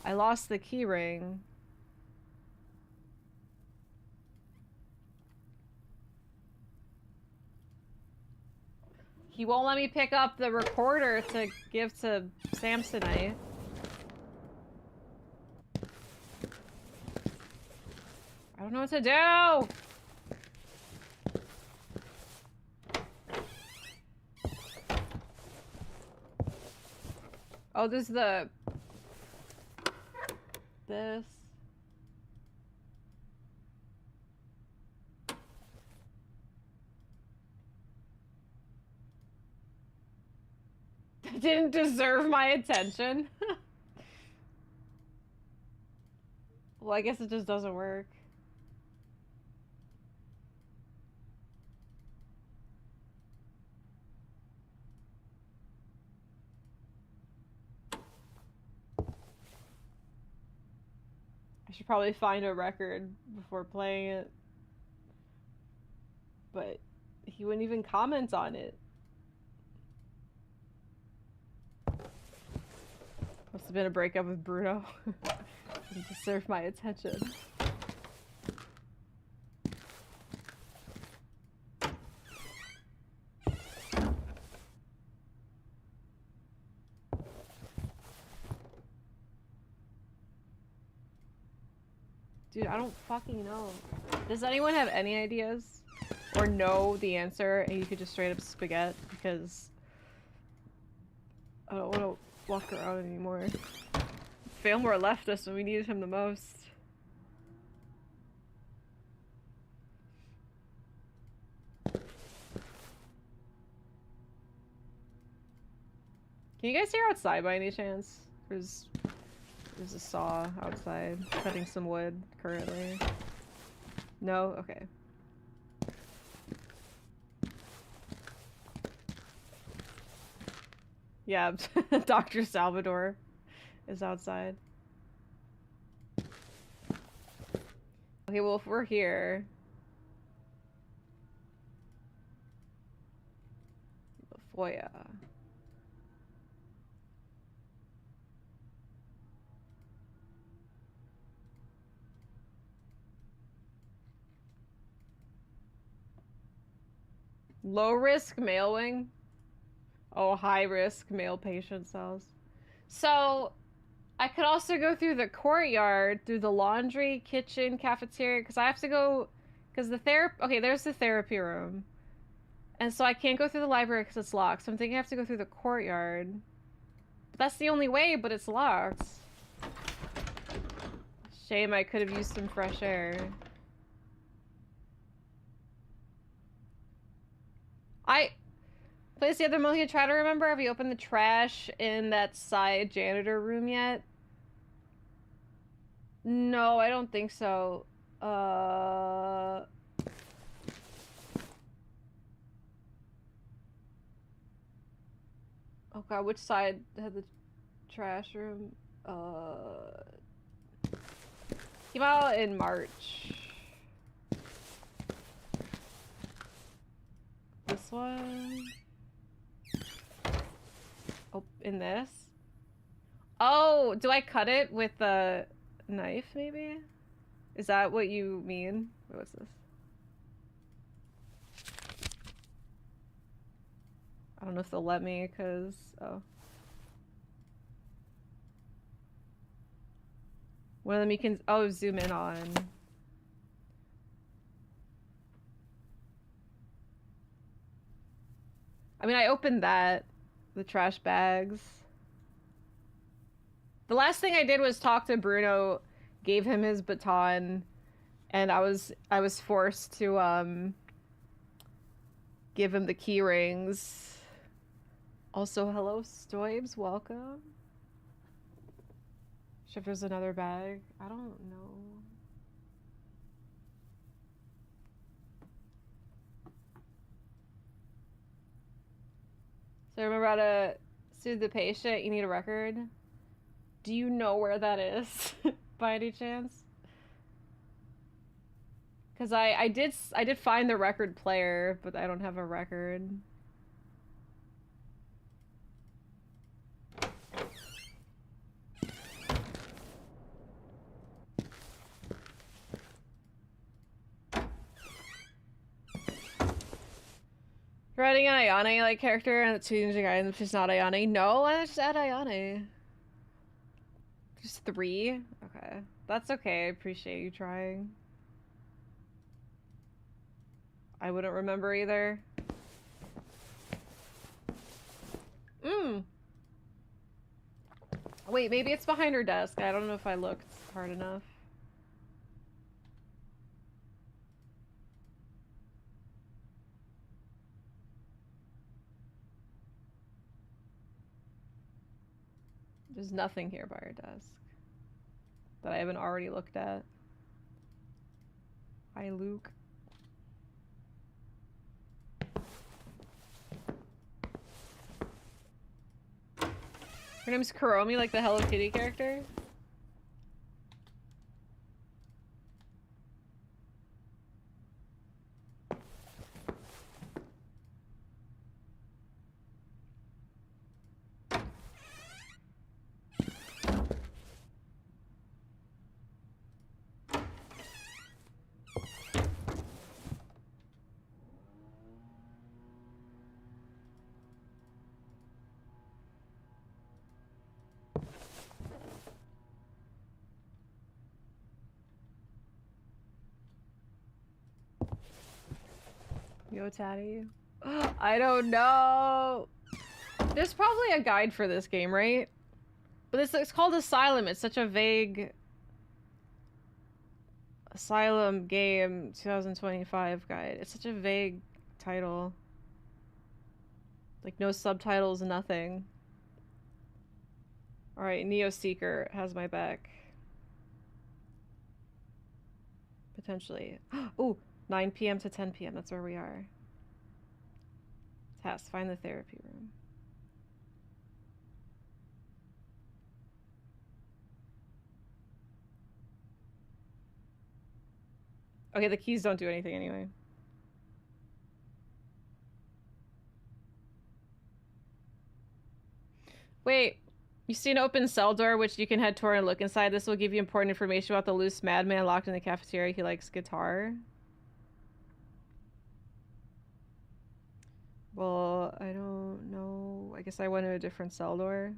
I lost the key ring. He won't let me pick up the recorder to give to Samsonite. don't know what to do! Oh, this is the... This... Didn't deserve my attention. Well, I guess it just doesn't work. I should probably find a record before playing it. But he wouldn't even comment on it. Must have been a breakup with Bruno. Didn't deserve my attention. Dude, I don't fucking know. Does anyone have any ideas? Or know the answer and you could just straight up spaghetti? Because I don't want to walk around anymore. Failmore left us when we needed him the most. Can you guys hear outside by any chance? There's a saw outside cutting some wood currently. No? Okay. Yeah, Dr. Salvador is outside. Okay, well, if we're here... Foya. Low risk male wing? Oh, high risk male patient cells. So, I could also go through the courtyard, through the laundry, kitchen, cafeteria, because I have to go, because the okay, there's the therapy room. And so I can't go through the library because it's locked, so I'm thinking I have to go through the courtyard. But that's the only way, but it's locked. Shame, I could have used some fresh air. Place the other Mohican, try to remember, have you opened the trash in that side janitor room yet? No, I don't think so. Oh god, which side had the trash room? Came out in March. This one? Oh, in this? Oh, do I cut it with a knife, maybe? Is that what you mean? What's this? I don't know if they'll let me, because... Oh. One of them you can... Oh, zoom in on. I mean, I opened that. The trash bags. The last thing I did was talk to Bruno, gave him his baton, and I was forced to give him the key rings. Also, hello Stoibs, welcome. If there's another bag, I don't know. So remember how to soothe the patient, you need a record? Do you know where that is, by any chance? Because I did find the record player, but I don't have a record. You're adding an Ayane like character and it's changing items, she's not Ayane. No, I just add Ayane. Just 3? Okay. That's okay, I appreciate you trying. I wouldn't remember either. Wait, maybe it's behind her desk. I don't know if I looked hard enough. There's nothing here by her desk that I haven't already looked at. Hi, Luke. Her name's Kuromi, like the Hello Kitty character. Yo, Tatty. I don't know. There's probably a guide for this game, right? But it's called Asylum. It's such a vague... Asylum game 2025 guide. It's such a vague title. Like, no subtitles, nothing. Alright, Neo Seeker has my back. Potentially. Ooh! 9 p.m. to 10 p.m. That's where we are. Task, find the therapy room. Okay, the keys don't do anything anyway. Wait, you see an open cell door which you can head toward and look inside. This will give you important information about the loose madman locked in the cafeteria. He likes guitar. Well, I don't know. I guess I went to a different cell door.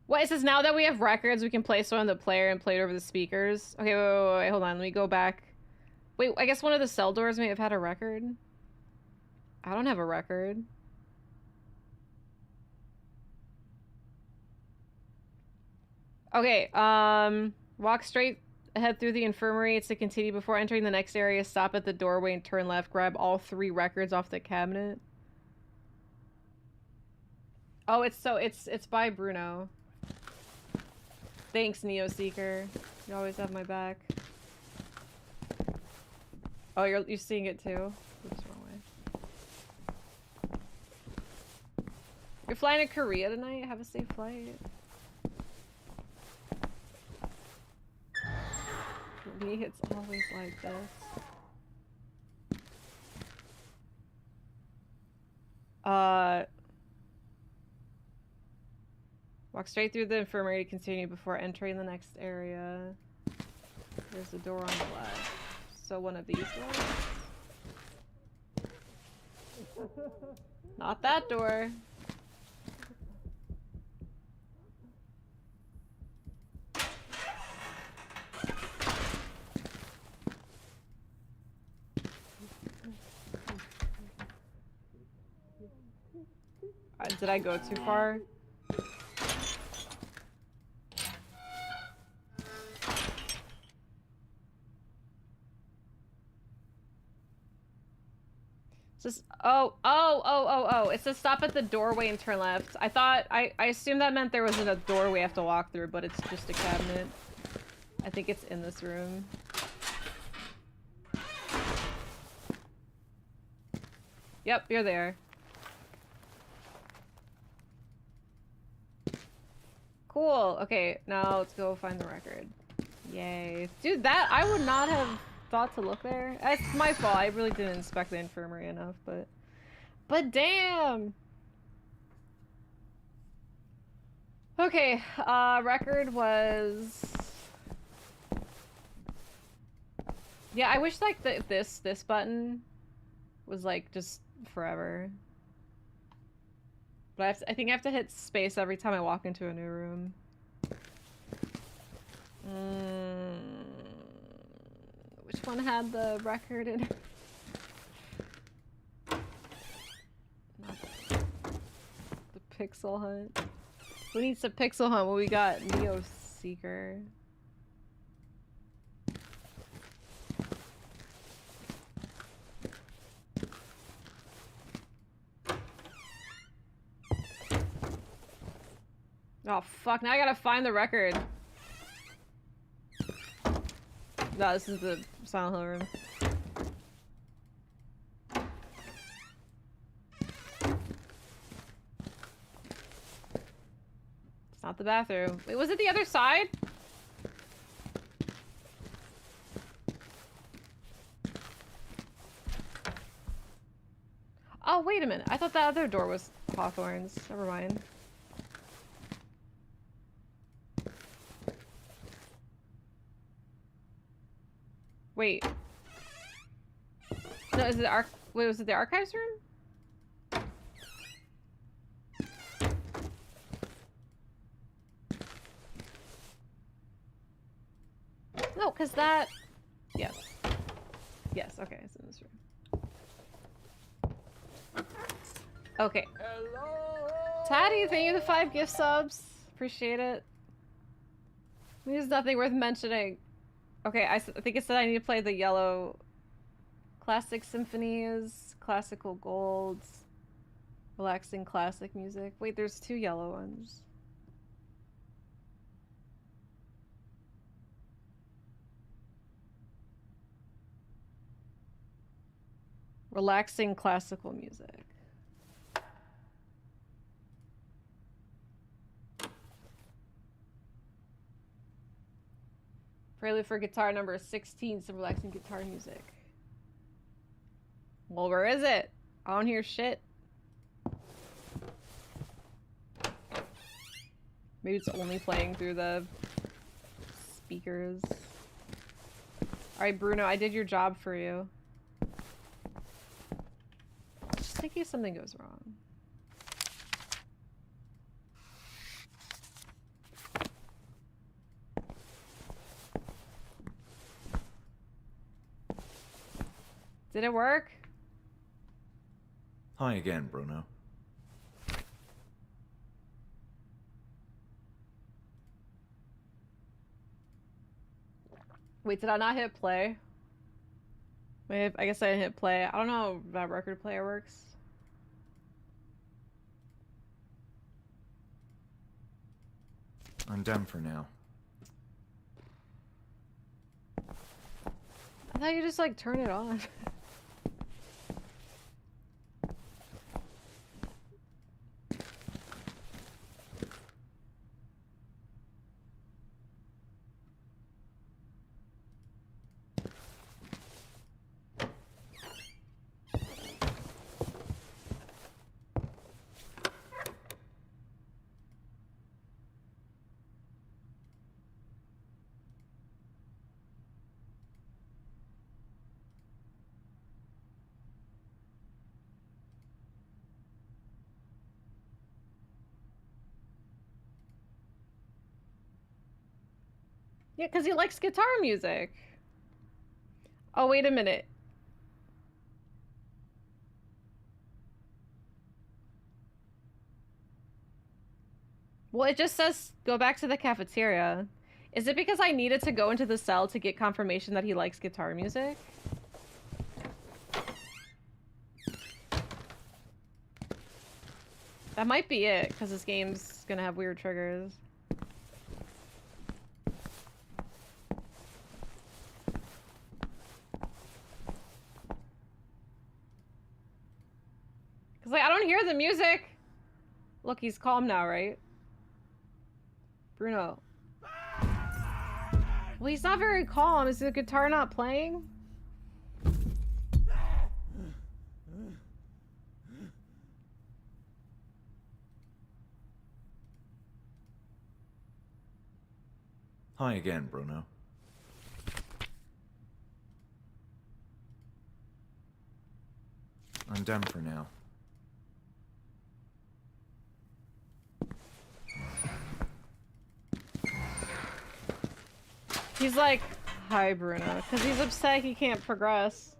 What, it says now that we have records, we can place one on the player and play it over the speakers. Okay, wait, hold on. Let me go back. Wait, I guess one of the cell doors may have had a record. I don't have a record. Okay, walk straight ahead through the infirmary to continue before entering the next area. Stop at the doorway and turn left. Grab all 3 records off the cabinet. Oh, it's by Bruno. Thanks, Neo Seeker. You always have my back. Oh, you're seeing it too? Oops, wrong way. You're flying to Korea tonight? Have a safe flight. For me, it's always like this. Walk straight through the infirmary to continue before entering the next area. There's a door on the left. So one of these doors? Not that door. Did I go too far? Just it says stop at the doorway and turn left. I assumed that meant there wasn't a door we have to walk through, but it's just a cabinet. I think it's in this room. Yep, you're there. Cool. Okay, now let's go find the record. Yay. Dude, that I would not have thought to look there. It's my fault. I really didn't inspect the infirmary enough, but damn. Okay, record was... Yeah, I wish like this button was like just forever. But I think I have to hit space every time I walk into a new room. Which one had the record in it? The Pixel Hunt. Who needs to Pixel Hunt when we got Neo Seeker? Oh fuck, now I gotta find the record. No, this is the Silent Hill room. It's not the bathroom. Wait, was it the other side? Oh, wait a minute. I thought that other door was Hawthorne's. Never mind. Wait. No, is it wait, was it the archives room? No, because that... Yes. Yes, okay, it's in this room. Okay. Hello! Taddy, thank you for the 5 gift subs. Appreciate it. There's nothing worth mentioning. Okay, I think it said I need to play the yellow classic symphonies, classical golds, relaxing classic music. Wait, there's 2 yellow ones. Relaxing classical music. Prelude for guitar number 16, some relaxing guitar music. Well, where is it? I don't hear shit. Maybe it's only playing through the speakers. Alright, Bruno, I did your job for you. Just in case something goes wrong. Did it work? Hi again, Bruno. Wait, did I not hit play? Wait, I guess I didn't hit play. I don't know how that record player works. I'm done for now. I thought you just like turn it on. Yeah, because he likes guitar music. Oh, wait a minute. Well, it just says go back to the cafeteria. Is it because I needed to go into the cell to get confirmation that he likes guitar music? That might be it, because this game's gonna have weird triggers. Cause like I don't hear the music. Look, he's calm now, right? Bruno. Well, he's not very calm. Is the guitar not playing? Hi again, Bruno. I'm done for now. He's like, Hi, Bruno. Because he's upset he can't progress.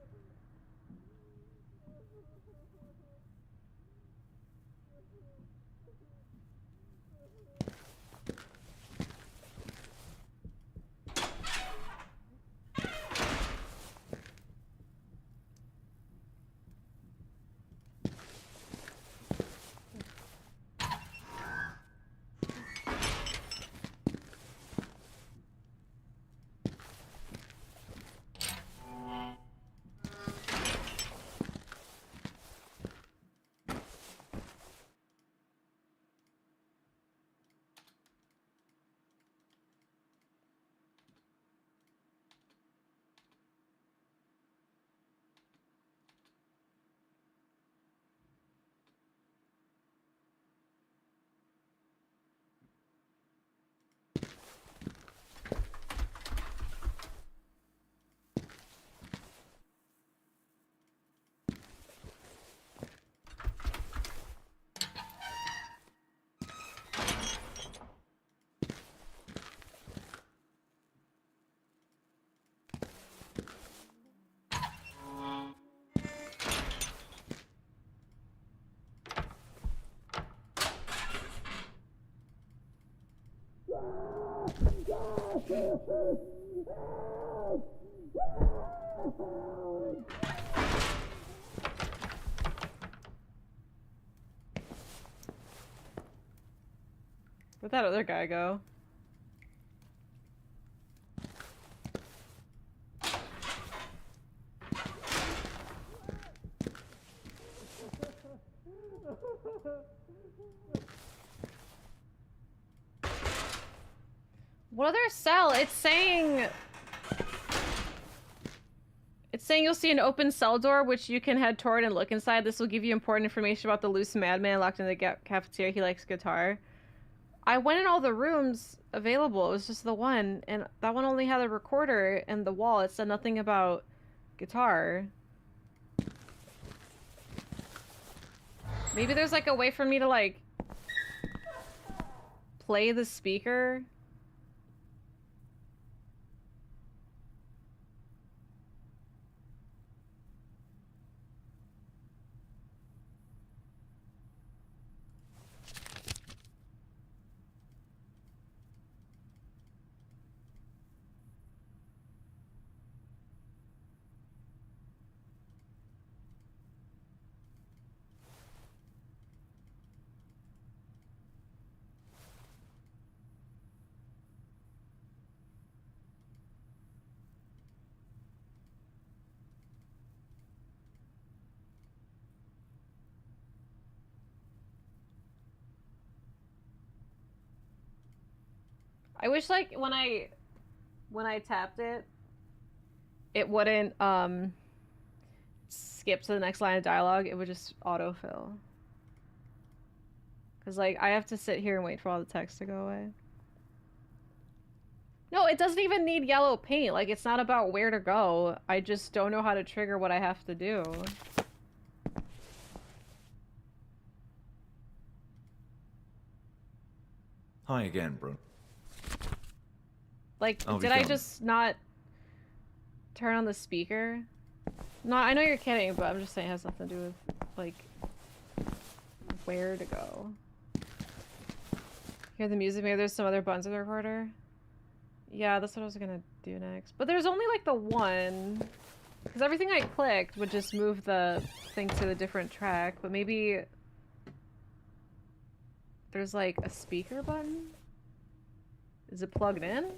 Where'd that other guy go? What other cell? It's saying you'll see an open cell door which you can head toward and look inside. This will give you important information about the loose madman locked in the cafeteria. He likes guitar. I went in all the rooms available. It was just the one, and that one only had a recorder and the wall. It said nothing about guitar. Maybe there's like a way for me to like play the speaker. I wish like when I tapped it, it wouldn't skip to the next line of dialogue. It would just autofill. Cause like I have to sit here and wait for all the text to go away. No, it doesn't even need yellow paint. Like it's not about where to go. I just don't know how to trigger what I have to do. Hi again, bro. Like, I'll be did I gone. just not turn on the speaker? No, I know you're kidding, but I'm just saying it has nothing to do with, like, where to go. Hear the music? Maybe there's some other buttons in the recorder? Yeah, that's what I was gonna do next. But there's only, like, the one. Because everything I clicked would just move the thing to a different track, but maybe there's, like, a speaker button? Is it plugged in?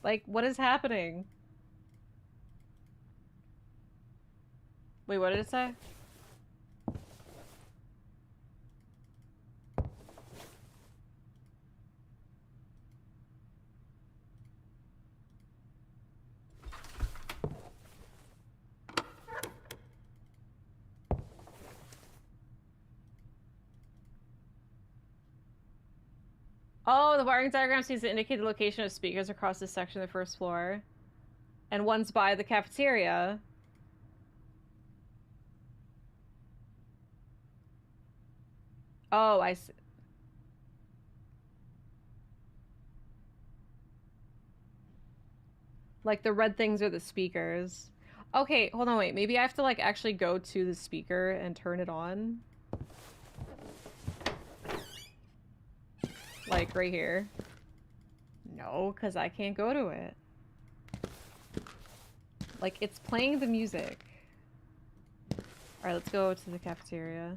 Like, what is happening? Wait, what did it say? Oh, the wiring diagram seems to indicate the location of speakers across this section of the first floor. And one's by the cafeteria. Oh, I see. Like the red things are the speakers. Okay, hold on, wait. Maybe I have to like actually go to the speaker and turn it on. Like right here. No, because I can't go to it. Like it's playing the music. Alright, let's go to the cafeteria.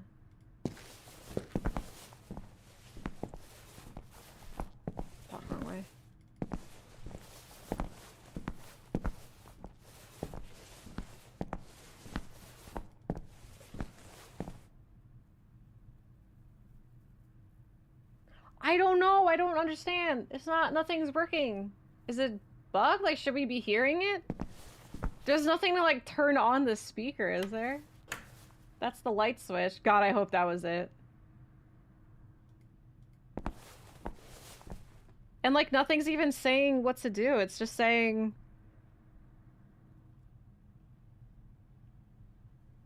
Oh, wrong way. I don't know. I don't understand. It's not, nothing's working. Is it bug? Like, should we be hearing it? There's nothing to, like, turn on the speaker, is there? That's the light switch. God, I hope that was it. And, like, nothing's even saying what to do. It's just saying...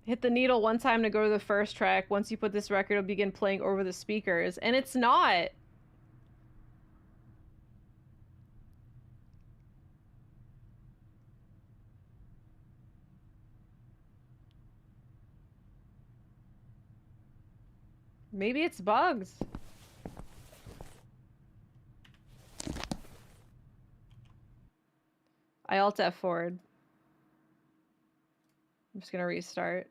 hit the needle one time to go to the first track. Once you put this record, it'll begin playing over the speakers. And it's not! Maybe it's bugs. I alt F forward. I'm just gonna restart.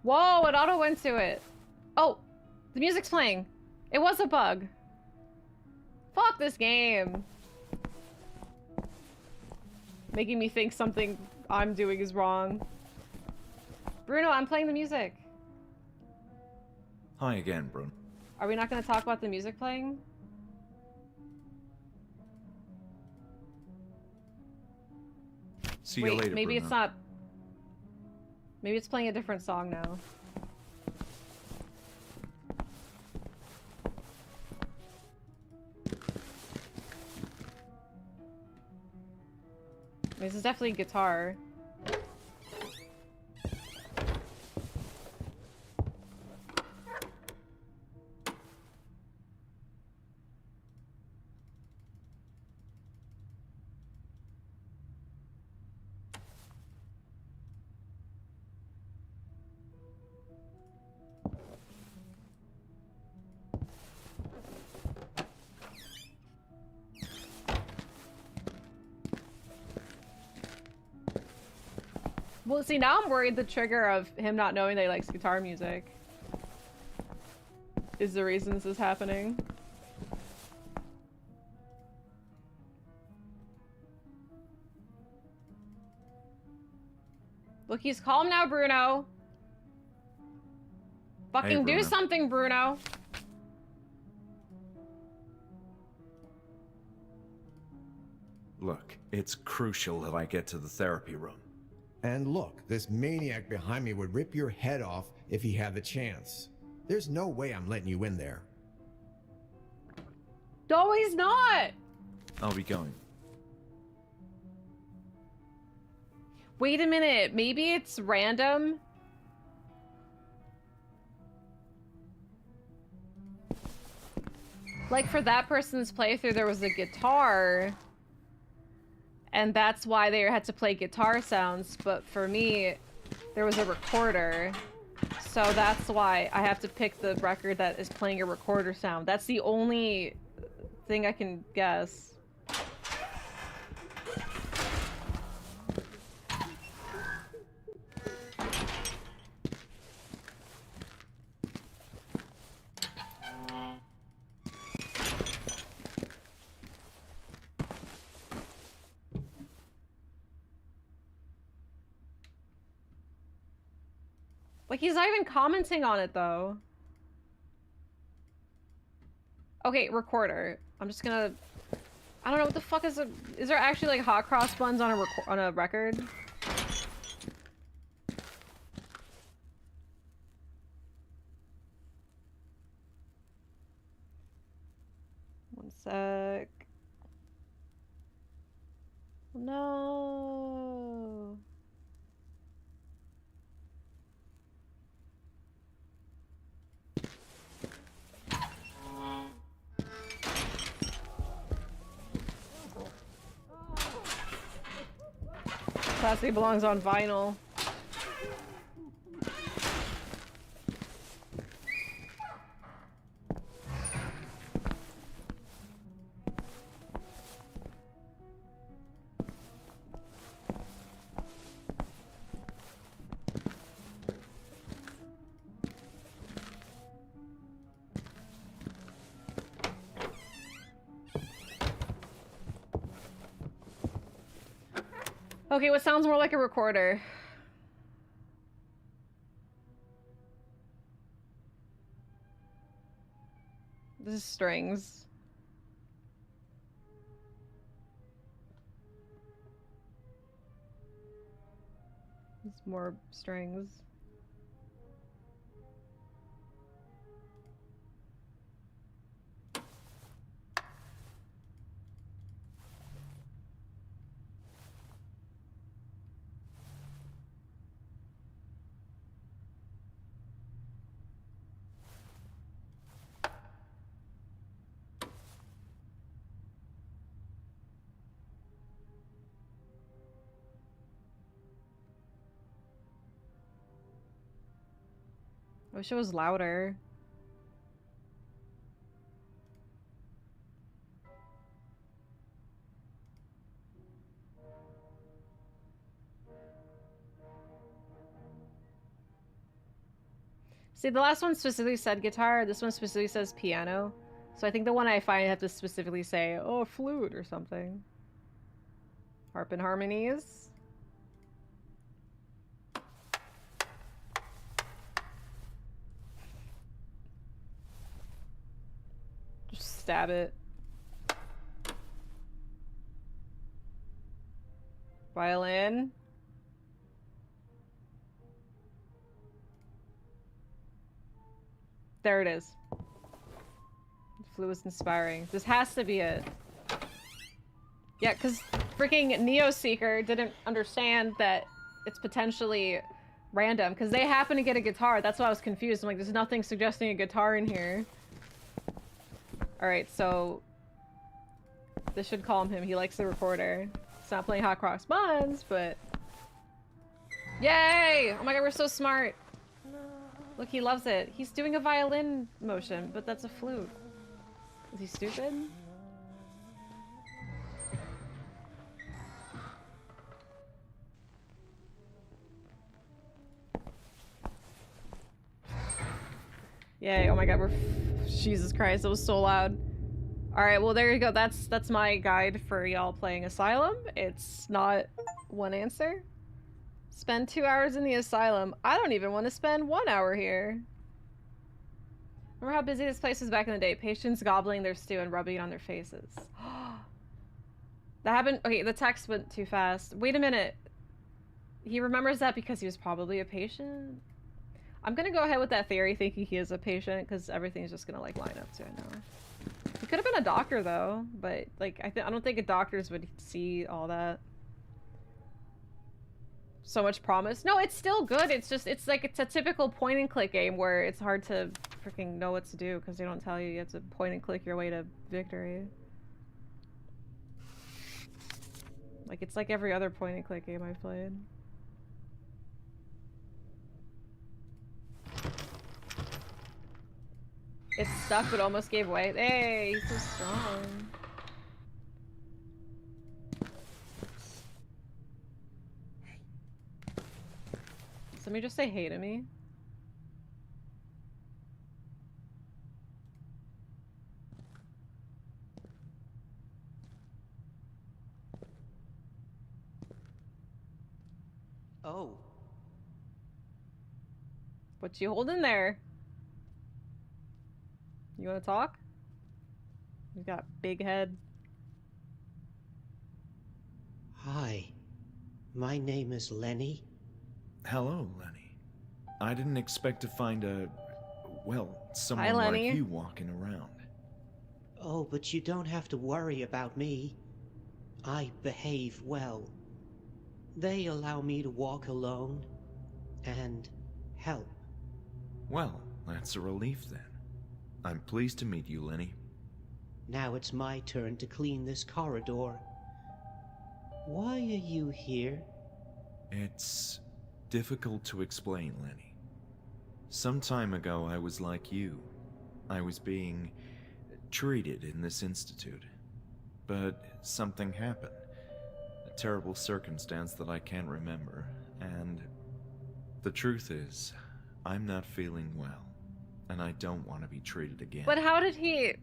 Whoa, it auto went to it. Oh, the music's playing. It was a bug. Fuck this game. Making me think something I'm doing is wrong. Bruno, I'm playing the music. Hi again, Brun. Are we not going to talk about the music playing? See you later, maybe Bruno. it's not... Maybe it's playing a different song now. This is definitely guitar. Well, see, now I'm worried the trigger of him not knowing that he likes guitar music is the reason this is happening. Look, he's calm now, Bruno. Fucking do Bruno. something, Bruno. Look, it's crucial that I get to the therapy room. And look, this maniac behind me would rip your head off if he had the chance. There's no way I'm letting you in there. No, he's not! I'll be going. Wait a minute, maybe it's random? Like, for that person's playthrough, there was a guitar, and that's why they had to play guitar sounds, but for me, there was a recorder, so that's why I have to pick the record that is playing a recorder sound. That's the only thing I can guess. Like, he's not even commenting on it, though. Okay, recorder. I'm just gonna... I don't know what the fuck is a... Is there actually like hot cross buns on a record? One sec. No. Classy belongs on vinyl. Okay, what sounds more like a recorder? This is strings. It's more strings. I wish it was louder. See, the last one specifically said guitar, this one specifically says piano. So I think the one I find I have to specifically say, oh, flute or something. Harp and harmonies. Just stab it. Violin. There it is. The flute was inspiring. This has to be it. Yeah, because freaking Neo Seeker didn't understand that it's potentially random, because they happen to get a guitar. That's why I was confused. I'm like, there's nothing suggesting a guitar in here. Alright, so... this should calm him. He likes the recorder. It's not playing Hot Cross Buns, but... Yay! Oh my god, we're so smart! Look, he loves it. He's doing a violin motion, but that's a flute. Is he stupid? Yay, oh my god, we're... Jesus Christ, that was so loud. Alright, well there you go. That's my guide for y'all playing Asylum. It's not one answer. Spend 2 hours in the asylum. I don't even want to spend 1 hour here. Remember how busy this place was back in the day? Patients gobbling their stew and rubbing it on their faces. That happened. Okay, the text went too fast. Wait a minute. He remembers that because he was probably a patient? I'm gonna go ahead with that theory, thinking he is a patient, because everything's just gonna, like, line up to it now. He could have been a doctor, though, but, like, I don't think doctors would see all that. So much promise. No, it's still good. It's just, it's a typical point and click game where it's hard to freaking know what to do because they don't tell you. You have to point and click your way to victory. Like, it's like every other point and click game I've played. It's stuck but almost gave way. Hey, he's so strong. Somebody just say hey to me. Oh. What you holding there? You wanna talk? He's got a big head. Hi, my name is Lenny. Hello, Lenny. I didn't expect to find someone Hi, like Lenny. you walking around. Oh, but you don't have to worry about me. I behave well. They allow me to walk alone and help. Well, that's a relief then. I'm pleased to meet you, Lenny. Now it's my turn to clean this corridor. Why are you here? It's difficult to explain, Lenny. Some time ago, I was like you. I was being treated in this institute. But something happened. A terrible circumstance that I can't remember. And the truth is, I'm not feeling well. And I don't want to be treated again. But how did he...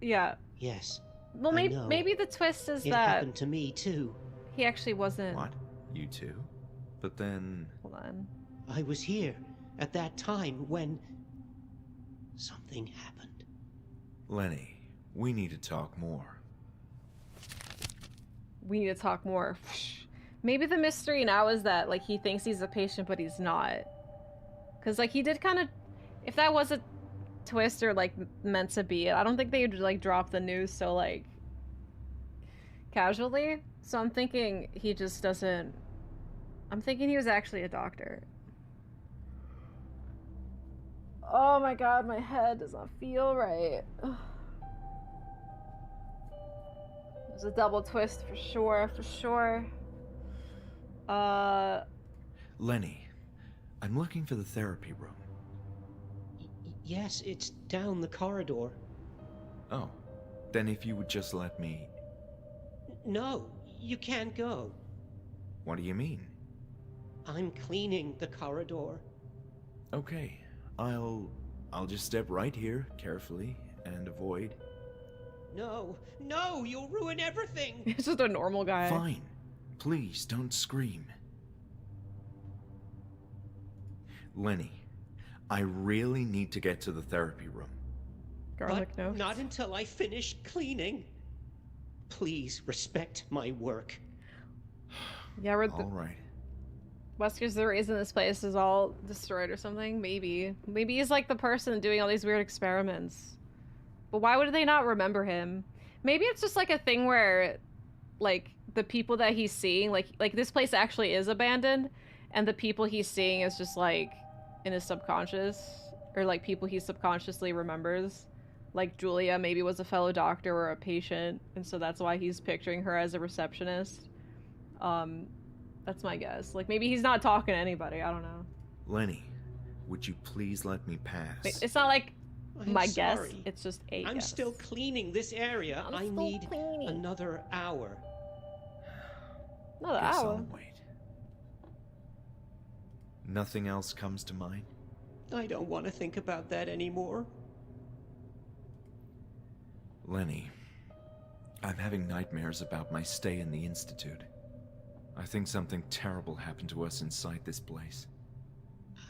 Yeah. Yes. Well, I know. maybe the twist is It that happened to me too. he actually wasn't... What? You too? But then... Hold on. I was here at that time when something happened. Lenny, we need to talk more. We need to talk more. Maybe the mystery now is that, like, he thinks he's a patient, but he's not. Because, like, he did kind of... If that was a twist or, like, meant to be it, I don't think they'd, like, drop the news so, like, casually. So I'm thinking he just doesn't... I'm thinking he was actually a doctor. Oh my god, my head does not feel right. There's a double twist for sure, for sure. Lenny, I'm looking for the therapy room. Yes, it's down the corridor. Oh, then if you would just let me... No, you can't go. What do you mean? I'm cleaning the corridor. Okay, I'll just step right here, carefully, and avoid... No, no, you'll ruin everything. He's just a normal guy. Fine. Please, don't scream. Lenny, I really need to get to the therapy room. Garlic But notes. not until I finish cleaning. Please respect my work. Yeah, we're All right. Wesker's the reason this place is all destroyed or something. Maybe he's like the person doing all these weird experiments. But why would they not remember him? Maybe it's just like a thing where, like, the people that he's seeing, like this place actually is abandoned, and the people he's seeing is just like in his subconscious, or like people he subconsciously remembers. Like Julia maybe was a fellow doctor or a patient, and so that's why he's picturing her as a receptionist. That's my guess. Like maybe he's not talking to anybody. I don't know. Lenny, would you please let me pass? It's not like I'm my guess. sorry. It's just a I'm guess. still cleaning this area. I'm I still need cleaning. another hour. Another Guess hour. I'll wait. Nothing else comes to mind? I don't want to think about that anymore. Lenny, I'm having nightmares about my stay in the Institute. I think something terrible happened to us inside this place.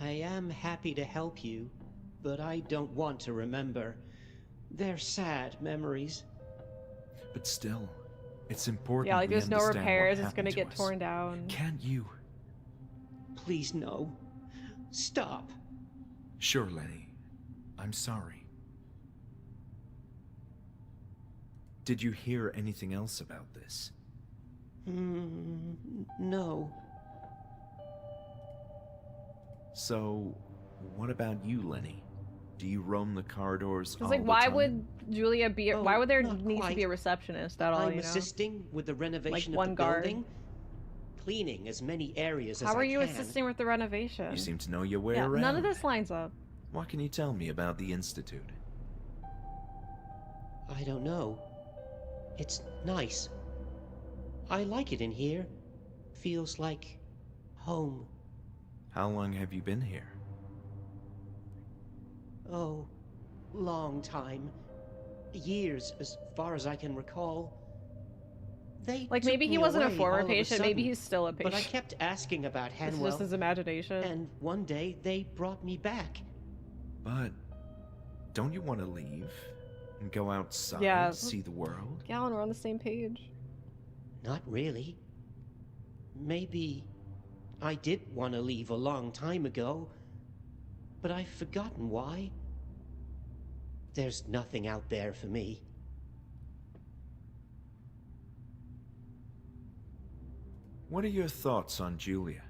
I am happy to help you, but I don't want to remember. They're sad memories. But still, it's important. Yeah, like we there's no understand what repairs. It's happened gonna to get us. torn down. Can't you? Please, no. Stop. Sure, Lenny. I'm sorry. Did you hear anything else about this? No. So, what about you, Lenny? Do you roam the corridors all It's like, the why time? would Julia be? Oh, why would there not need to quite. be a receptionist at all? I'm You know. assisting with the renovation one of the guard. building, cleaning as many areas as How I are you can. assisting with the renovation? You seem to know your way yeah, around. none of this lines up. What can you tell me about the Institute? I don't know. It's nice. I like it in here. Feels like home. How long have you been here? Oh, long time. Years, as far as I can recall. They Like took maybe he me wasn't a away former all of a patient. Maybe sudden, he's still a patient. But I kept asking about It's just Hanwell, his imagination. and one day they brought me back. But don't you want to leave? And go outside, Yeah. see the world? Gallon, we're on the same page. Not really. Maybe I did want to leave a long time ago, but I've forgotten why. There's nothing out there for me. What are your thoughts on Julia?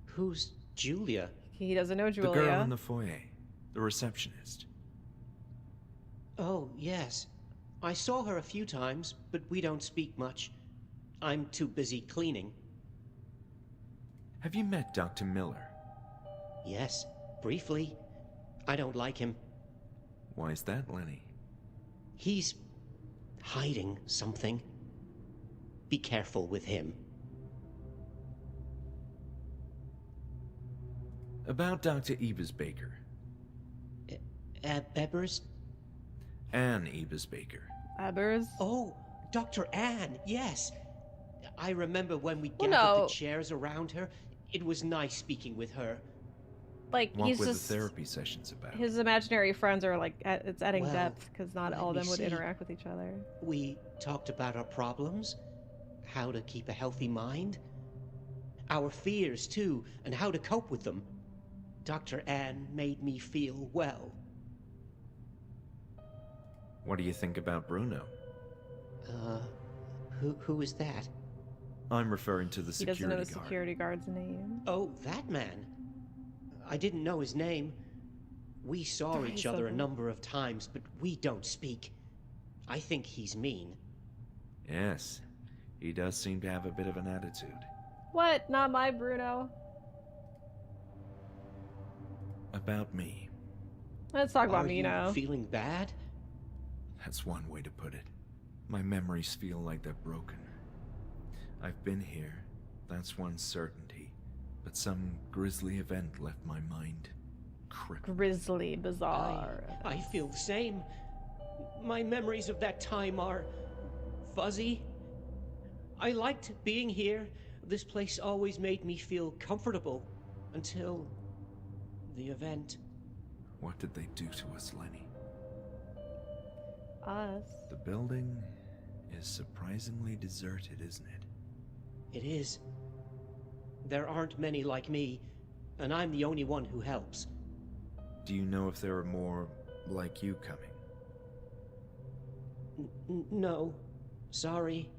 Who's Julia? He doesn't know Julia. The girl in the foyer. The receptionist. Oh, yes. I saw her a few times, but we don't speak much. I'm too busy cleaning. Have you met Dr. Miller? Yes, briefly. I don't like him. Why is that, Lenny? He's hiding something. Be careful with him. About Dr. Ebers-Baker. Ebers? Anne Ebers-Baker. Ebers? Oh, Dr. Anne, yes. I remember when we Well, gathered no. the chairs around her. It was nice speaking with her. Like, What he's were just... the therapy sessions about? His imaginary friends are like, it's adding Well, depth, because not let all of me them would see. interact with each other. We talked about our problems, how to keep a healthy mind, our fears too, and how to cope with them. Dr. Anne made me feel well. What do you think about Bruno? Who is that? I'm referring to the He doesn't know security the guard. security guard's name. Oh, that man. I didn't know his name. We saw Oh, each he's other a ugly. number of times, but we don't speak. I think he's mean. Yes, he does seem to have a bit of an attitude. What? Not my Bruno. About me. Let's talk about Are me you now. feeling bad? That's one way to put it. My memories feel like they're broken. I've been here, that's one certainty. But some grisly event left my mind crippled. Grizzly, bizarre. I feel the same. My memories of that time are fuzzy. I liked being here. This place always made me feel comfortable until the event. What did they do to us, Lenny? Us. The building is surprisingly deserted, isn't it? It is. There aren't many like me, and I'm the only one who helps. Do you know if there are more like you coming? No. Sorry.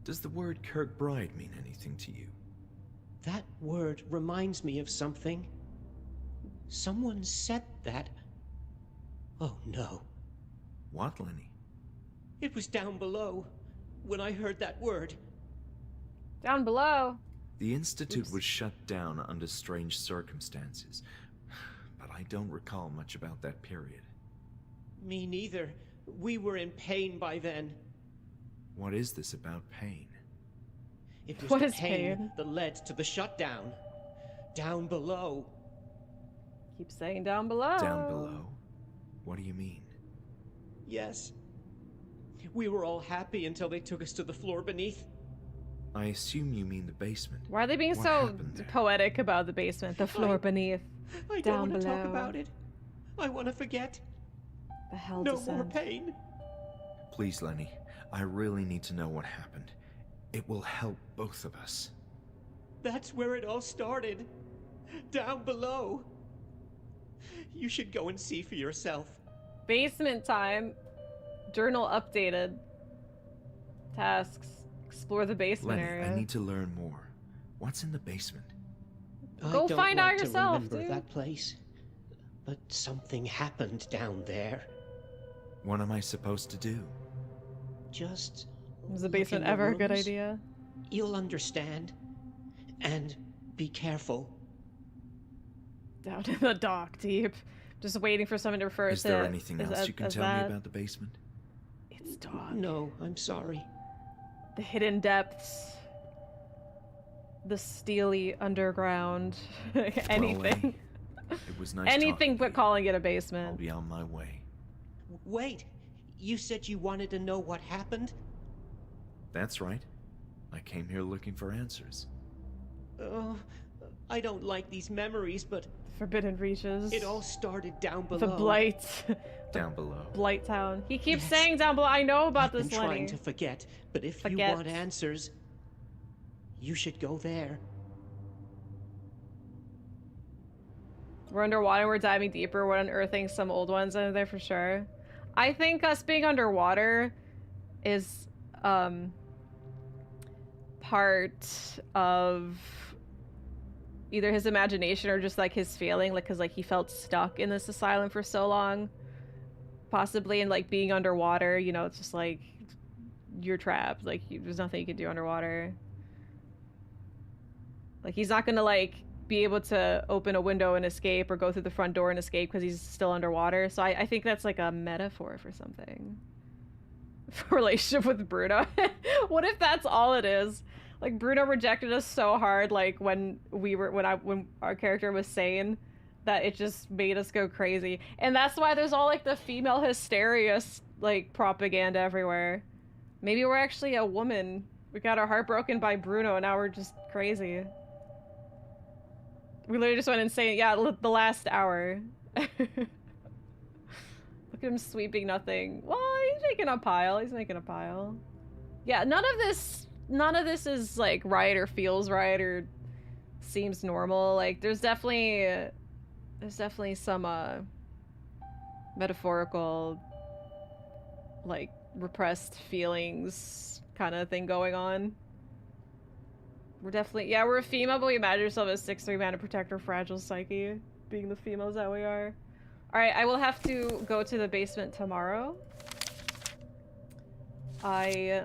Does the word Kirkbride mean anything to you? That word reminds me of something. Someone said that. Oh no. What, Lenny? It was down below when I heard that word. Down below. The Institute Oops. was shut down under strange circumstances, but I don't recall much about that period. Me neither. We were in pain by then. What is this about pain? It was What the is pain? that led to the shutdown. Down below. Keep saying down below. Down below? What do you mean? Yes. We were all happy until they took us to the floor beneath. I assume you mean the basement. Why are they being What so happened there? poetic about the basement, the floor beneath? I Down don't want to talk below. about it. I want to forget. The hell No descent. more pain. Please, Lenny, I really need to know what happened. It will help both of us. That's where it all started. Down below. You should go and see for yourself. Basement time. Journal updated. Tasks. Explore the basement Lenny, area. I need to learn more. What's in the basement? Go I don't find out like to yourself, remember dude. that place, but something happened down there. What am I supposed to do? Just Was the look in basement the ever a good rooms. idea? You'll understand. And be careful. Down in the dock, deep. Just waiting for someone to refer Is to there anything else as- you can as tell me that. about the basement? It's dark. No, I'm sorry. The hidden depths. The steely underground. Anything. It was nice Anything talking to but you. calling it a I'll basement. be on my way. Wait, you said you wanted to know what happened? That's right. I came here looking for answers. Oh, I don't like these memories, but Forbidden reaches. it all started down below. The blight. Down below. Blight Town. He keeps Yes. saying down below. I know about I've been this, Lenny. trying to forget, but if you Forget. want answers, you should go there. We're underwater, we're diving deeper, we're unearthing some old ones under there for sure. I think us being underwater is part of either his imagination or just like his feeling, like, because like he felt stuck in this asylum for so long, possibly, and like being underwater, you know, it's just like you're trapped, like there's nothing you can do underwater. Like he's not gonna like be able to open a window and escape or go through the front door and escape because he's still underwater. So I think that's like a metaphor for something. For relationship with Bruno. What if that's all it is? Like Bruno rejected us so hard, like when our character was sane, that it just made us go crazy. And that's why there's all like the female hysteria like propaganda everywhere. Maybe we're actually a woman. We got our heart broken by Bruno and now we're just crazy. We literally just went insane. Yeah, the last hour. Look at him sweeping nothing. Well, he's making a pile. He's making a pile. Yeah, none of this is like right or feels right or seems normal. Like there's definitely some metaphorical, like repressed feelings kind of thing going on. We're definitely, yeah, we're a female, but we imagine ourselves as 6'3" mana protector, fragile psyche, being the females that we are. Alright, I will have to go to the basement tomorrow. I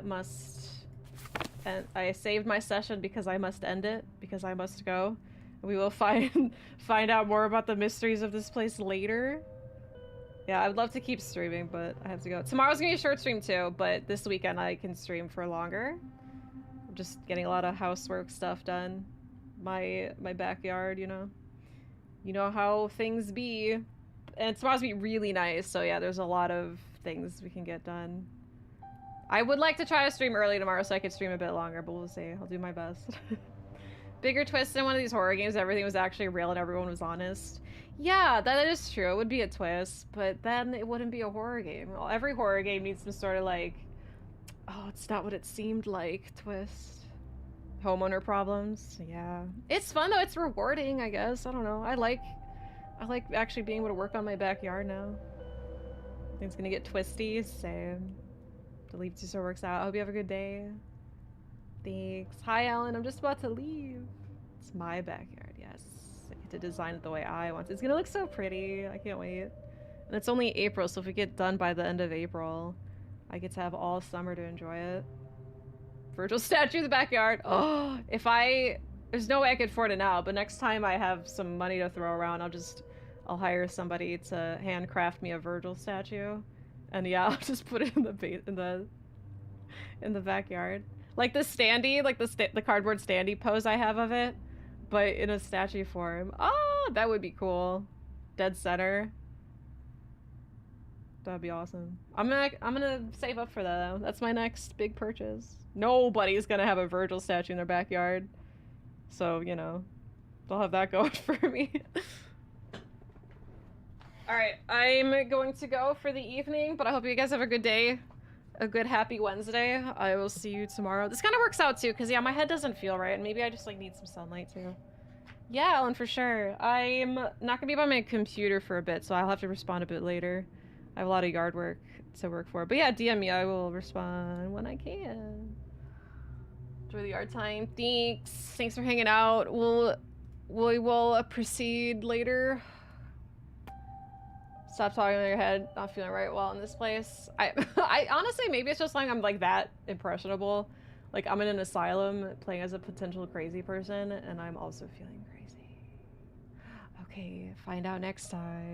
saved my session because I must end it, because I must go. We will find out more about the mysteries of this place later. Yeah, I would love to keep streaming, but I have to go. Tomorrow's gonna be a short stream too, but this weekend I can stream for longer. Just getting a lot of housework stuff done. My backyard, you know how things be. And it's supposed to be really nice, so yeah, there's a lot of things we can get done. I would like to try to stream early tomorrow so I could stream a bit longer, but we'll see. I'll do my best. Bigger twist in one of these horror games, everything was actually real and everyone was honest. Yeah, that is true. It would be a twist, but then it wouldn't be a horror game. Well, every horror game needs some sort of like, oh, it's not what it seemed like twist. Homeowner problems. Yeah. It's fun though. It's rewarding, I guess. I don't know. I like actually being able to work on my backyard now. Things gonna get twisty, so the leave tutor works out. I hope you have a good day. Thanks. Hi, Alan. I'm just about to leave. It's my backyard, yes. I get to design it the way I want. It's gonna look so pretty. I can't wait. And it's only April, so if we get done by the end of April, I get to have all summer to enjoy it. Virgil statue in the backyard. Oh, there's no way I could afford it now, but next time I have some money to throw around, I'll hire somebody to handcraft me a Virgil statue. And yeah, I'll just put it in the backyard. Like the standee, like the cardboard standee pose I have of it, but in a statue form. Oh, that would be cool. Dead center. That'd be awesome. I'm gonna save up for that though. That's my next big purchase. Nobody's gonna have a Virgil statue in their backyard. So, you know, they'll have that going for me. Alright, I'm going to go for the evening, but I hope you guys have a good day. A good happy Wednesday. I will see you tomorrow. This kind of works out too, because yeah, my head doesn't feel right, and maybe I just like need some sunlight too. Yeah, Ellen, for sure. I'm not gonna be by my computer for a bit, so I'll have to respond a bit later. I have a lot of yard work to work for. But yeah, DM me. I will respond when I can. Enjoy the yard time. Thanks. Thanks for hanging out. We will proceed later. Stop talking in your head. Not feeling right well in this place. I honestly, maybe it's just like I'm like that impressionable. Like I'm in an asylum playing as a potential crazy person, and I'm also feeling crazy. Okay, find out next time.